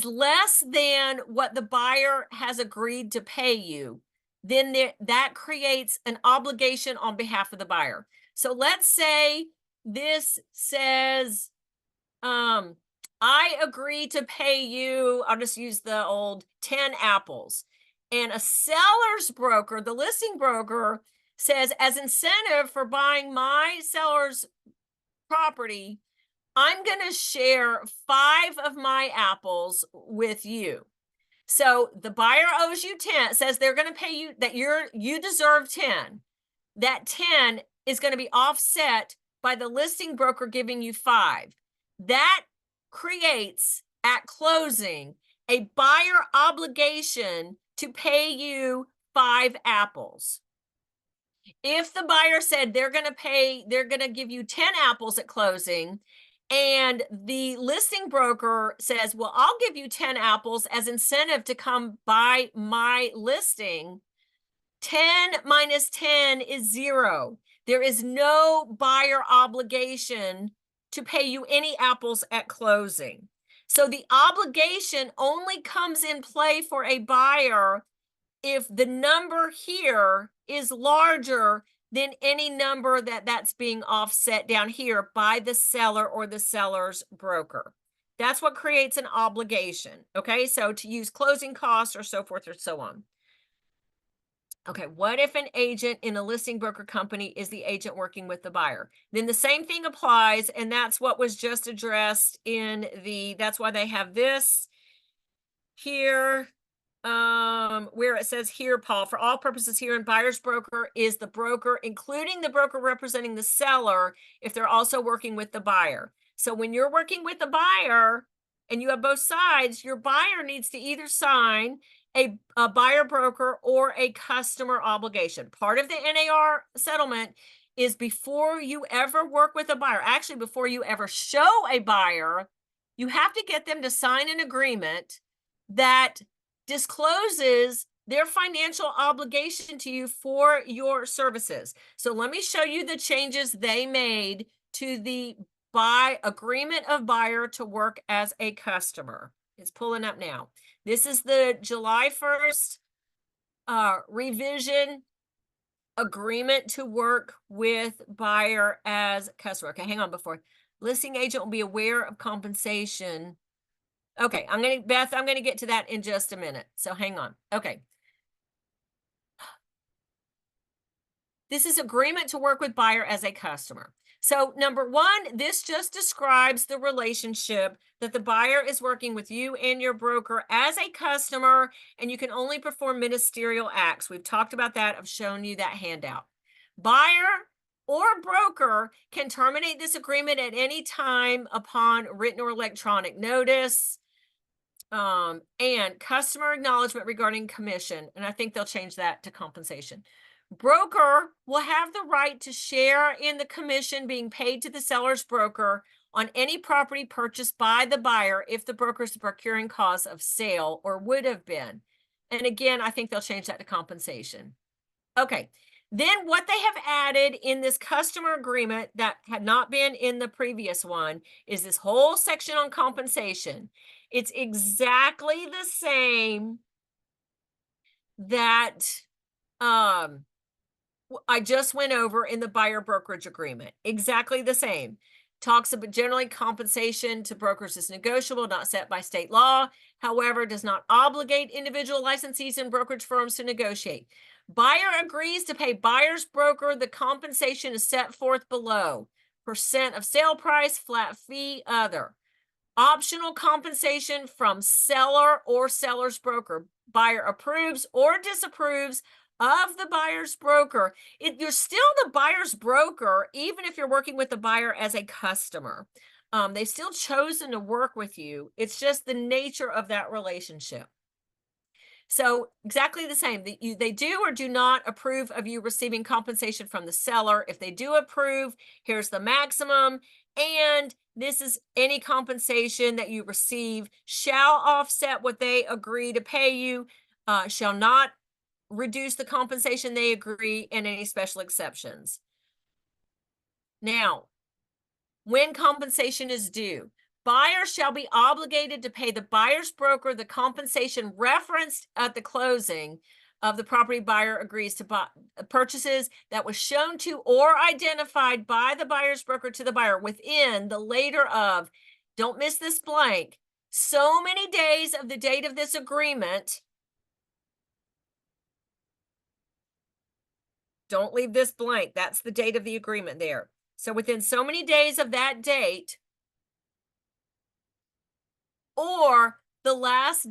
less than what the buyer has agreed to pay you, then that creates an obligation on behalf of the buyer. So let's say this says, I agree to pay you, I'll just use the old 10 apples. And a seller's broker, the listing broker, says, as incentive for buying my seller's property, I'm going to share 5 of my apples with you. So the buyer owes you 10, says they're going to pay you, that you deserve 10. That 10 is going to be offset by the listing broker giving you 5. That creates at closing a buyer obligation to pay you 5 apples. If the buyer said they're going to give you 10 apples at closing, and the listing broker says, well, I'll give you 10 apples as incentive to come buy my listing, 10 minus 10 is 0. There is no buyer obligation to pay you any apples at closing. So the obligation only comes in play for a buyer if the number here is larger than any number that's being offset down here by the seller or the seller's broker. That's what creates an obligation. Okay, so to use closing costs or so forth or so on. Okay, what if an agent in a listing broker company is the agent working with the buyer? Then the same thing applies, and that's what was just addressed in that's why they have this here, where it says here, Paul, for all purposes here in buyer's broker is the broker, including the broker representing the seller, if they're also working with the buyer. So when you're working with the buyer and you have both sides, your buyer needs to either sign a buyer broker or a customer obligation. Part of the NAR settlement is before you ever work with a buyer, actually before you ever show a buyer, you have to get them to sign an agreement that discloses their financial obligation to you for your services. So let me show you the changes they made to the agreement of buyer to work as a customer. It's pulling up now. This is the July 1st revision agreement to work with buyer as customer. Okay, hang on before. Listing agent will be aware of compensation. Okay, Beth, I'm gonna get to that in just a minute. So hang on. Okay. This is agreement to work with buyer as a customer. So number 1, this just describes the relationship that the buyer is working with you and your broker as a customer, and you can only perform ministerial acts. We've talked about that. I've shown you that handout. Buyer or broker can terminate this agreement at any time upon written or electronic notice. And customer acknowledgement regarding commission. And I think they'll change that to compensation. Broker will have the right to share in the commission being paid to the seller's broker on any property purchased by the buyer if the broker is the procuring cause of sale or would have been. And again, I think they'll change that to compensation. Okay. Then what they have added in this customer agreement that had not been in the previous one is this whole section on compensation. It's exactly the same that I just went over in the buyer brokerage agreement. Exactly the same. Talks about generally compensation to brokers is negotiable, not set by state law. However, does not obligate individual licensees and brokerage firms to negotiate. Buyer agrees to pay buyer's broker. The compensation is set forth below. Percent of sale price, flat fee, other. Optional compensation from seller or seller's broker. Buyer approves or disapproves of the buyer's broker. You're still the buyer's broker, even if you're working with the buyer as a customer. They've still chosen to work with you. It's just the nature of that relationship. So exactly the same. They do or do not approve of you receiving compensation from the seller. If they do approve, here's the maximum. And this is any compensation that you receive shall offset what they agree to pay you, shall not reduce the compensation they agree, and any special exceptions. Now, when compensation is due, buyer shall be obligated to pay the buyer's broker the compensation referenced at the closing of the property buyer agrees to buy purchases that was shown to or identified by the buyer's broker to the buyer within the later of, don't miss this blank, so many days of the date of this agreement. Don't leave this blank. That's the date of the agreement there. So within so many days of that date, or the last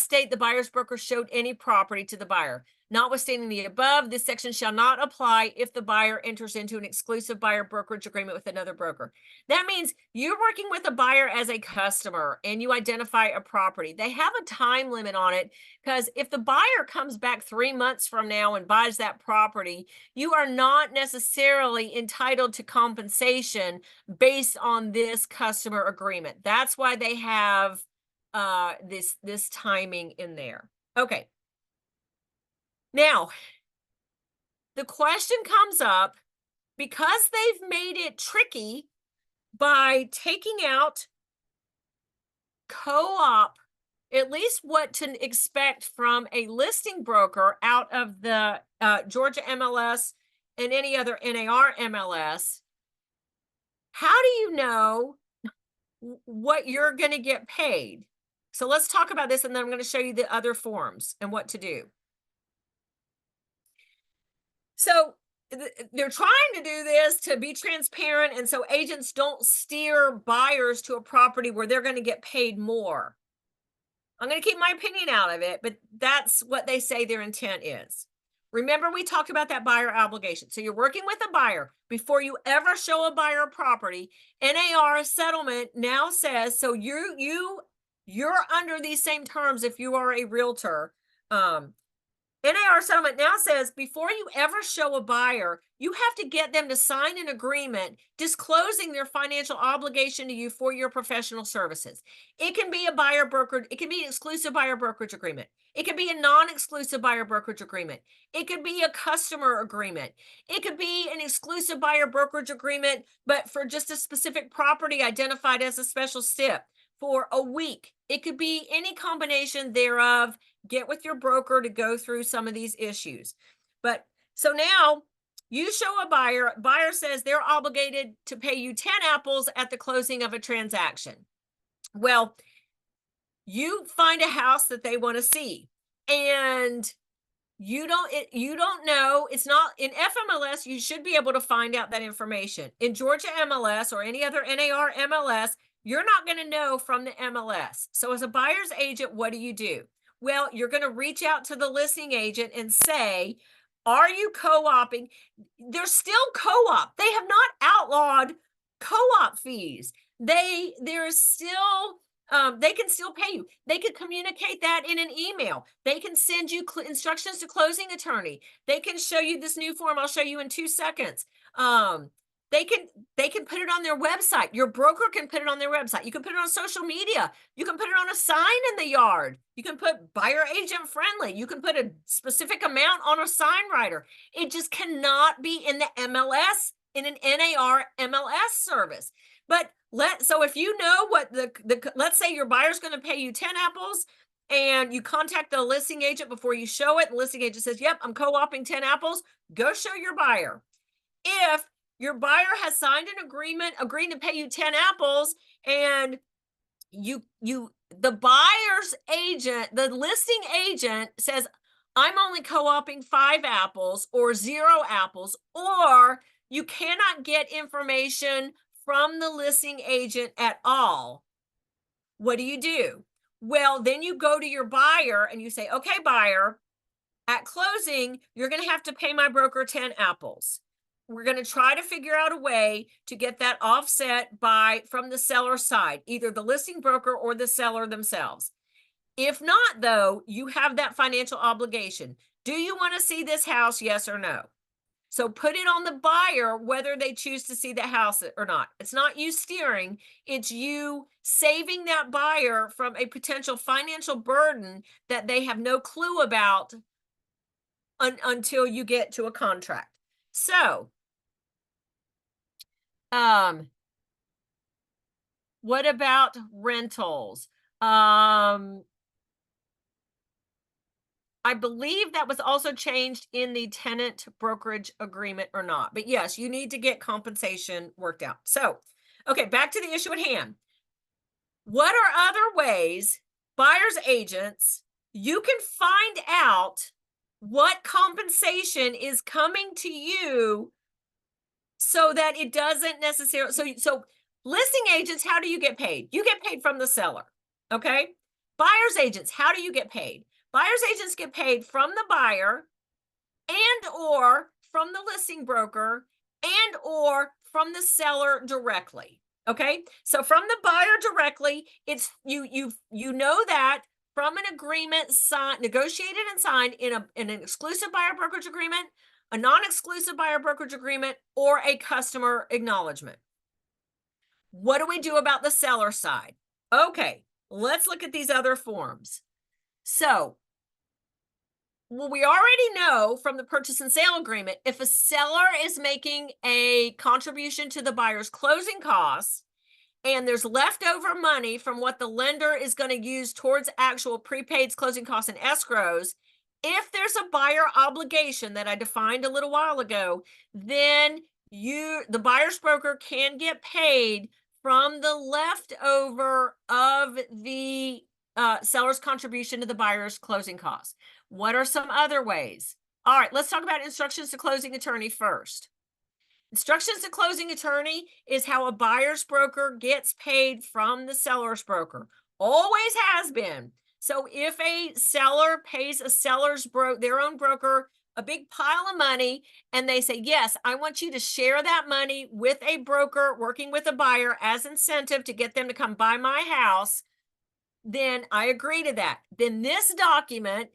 date the buyer's broker showed any property to the buyer. Notwithstanding the above, this section shall not apply if the buyer enters into an exclusive buyer brokerage agreement with another broker. That means you're working with a buyer as a customer and you identify a property. They have a time limit on it because if the buyer comes back 3 months from now and buys that property, you are not necessarily entitled to compensation based on this customer agreement. That's why they have this timing in there. Okay. Now, the question comes up because they've made it tricky by taking out co-op, at least what to expect from a listing broker out of the Georgia MLS and any other NAR MLS. How do you know what you're going to get paid? So let's talk about this, and then I'm going to show you the other forms and what to do. So they're trying to do this to be transparent, and so agents don't steer buyers to a property where they're going to get paid more. I'm going to keep my opinion out of it, but that's what they say their intent is. Remember, we talked about that buyer obligation. So you're working with a buyer before you ever show a buyer a property. NAR settlement now says, so you're under these same terms if you are a realtor. NAR settlement now says before you ever show a buyer, you have to get them to sign an agreement disclosing their financial obligation to you for your professional services. It can be a buyer broker, it can be an exclusive buyer brokerage agreement. It could be a non-exclusive buyer brokerage agreement. It could be a customer agreement. It could be an exclusive buyer brokerage agreement, but for just a specific property identified as a special SIP for a week. It could be any combination thereof. Get with your broker to go through some of these issues. But so now you show a buyer says they're obligated to pay you 10 apples at the closing of a transaction. Well, you find a house that they want to see, and you don't know, it's not in FMLS. You should be able to find out that information. In Georgia MLS or any other NAR MLS, you're not going to know from the MLS. So as a buyer's agent, what do? Well, you're going to reach out to the listing agent and say, are you co-oping? They're still co-op. They have not outlawed co-op fees. There's still they can still pay you. They could communicate that in an email. They can send you instructions to closing attorney. They can show you this new form I'll show you in 2 seconds. they can put it on their website. Your broker can put it on their website. You can put it on social media. You can put it on a sign in the yard. You can put buyer agent friendly. You can put a specific amount on a sign writer. It just cannot be in the MLS, in an NAR MLS service. But so if you know what let's say your buyer's going to pay you 10 apples, and you contact the listing agent before you show it, the listing agent says, yep, I'm co-opting 10 apples, go show your buyer. If your buyer has signed an agreement agreeing to pay you 10 apples, and the buyer's agent, the listing agent says, I'm only co-opting 5 apples or 0 apples, or you cannot get information from the listing agent at all, what do? Well, then you go to your buyer and you say, okay, buyer, at closing, you're going to have to pay my broker 10 apples. We're going to try to figure out a way to get that offset from the seller side, either the listing broker or the seller themselves. If not, though, you have that financial obligation. Do you want to see this house? Yes or no? So put it on the buyer whether they choose to see the house or not. It's not you steering, it's you saving that buyer from a potential financial burden that they have no clue about until you get to a contract. So, what about rentals? I believe that was also changed in the tenant brokerage agreement or not. But yes, you need to get compensation worked out. So, okay, back to the issue at hand. What are other ways, buyer's agents, you can find out what compensation is coming to you so that it doesn't necessarily, so listing agents, how do you get paid? You get paid from the seller, okay? Buyer's agents, how do you get paid? Buyer's agents get paid from the buyer and or from the listing broker and or from the seller directly. Okay, so from the buyer directly, it's you know that from an agreement signed, negotiated and signed in an exclusive buyer brokerage agreement, a non-exclusive buyer brokerage agreement, or a customer acknowledgement. What do we do about the seller side? Okay, let's look at these other forms. So, well, we already know from the purchase and sale agreement, if a seller is making a contribution to the buyer's closing costs and there's leftover money from what the lender is going to use towards actual prepaids, closing costs, and escrows, if there's a buyer obligation that I defined a little while ago, then the buyer's broker can get paid from the leftover of the seller's contribution to the buyer's closing costs. What are some other ways? All right, let's talk about instructions to closing attorney first. Instructions to closing attorney is how a buyer's broker gets paid from the seller's broker. Always has been. So if a seller pays a seller's their own broker a big pile of money and they say, yes, I want you to share that money with a broker working with a buyer as incentive to get them to come buy my house, then I agree to that. Then this document,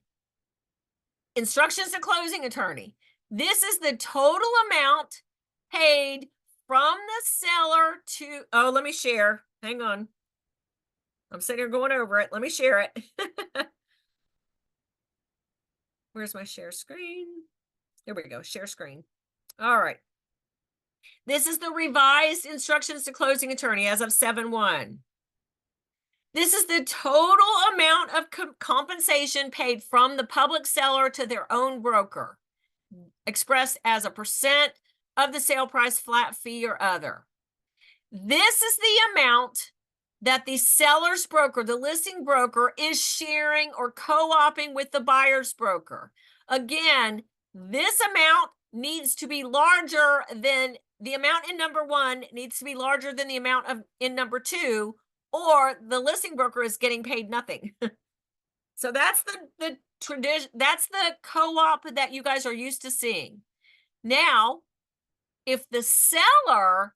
instructions to closing attorney, this is the total amount paid from the seller to, oh, let me share. Hang on. I'm sitting here going over it. Let me share it. Where's my share screen? Here we go. Share screen. All right. This is the revised instructions to closing attorney as of 7/1. This is the total amount of compensation paid from the public seller to their own broker, expressed as a percent of the sale price, flat fee, or other. This is the amount that the seller's broker, the listing broker, is sharing or co-oping with the buyer's broker. Again, this amount needs to be larger than the amount in number 1 needs to be larger than the amount in number 2, or the listing broker is getting paid nothing. So that's the tradition, that's the co-op that you guys are used to seeing. Now, if the seller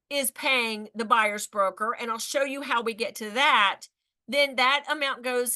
is paying the buyer's broker, and I'll show you how we get to that, then that amount goes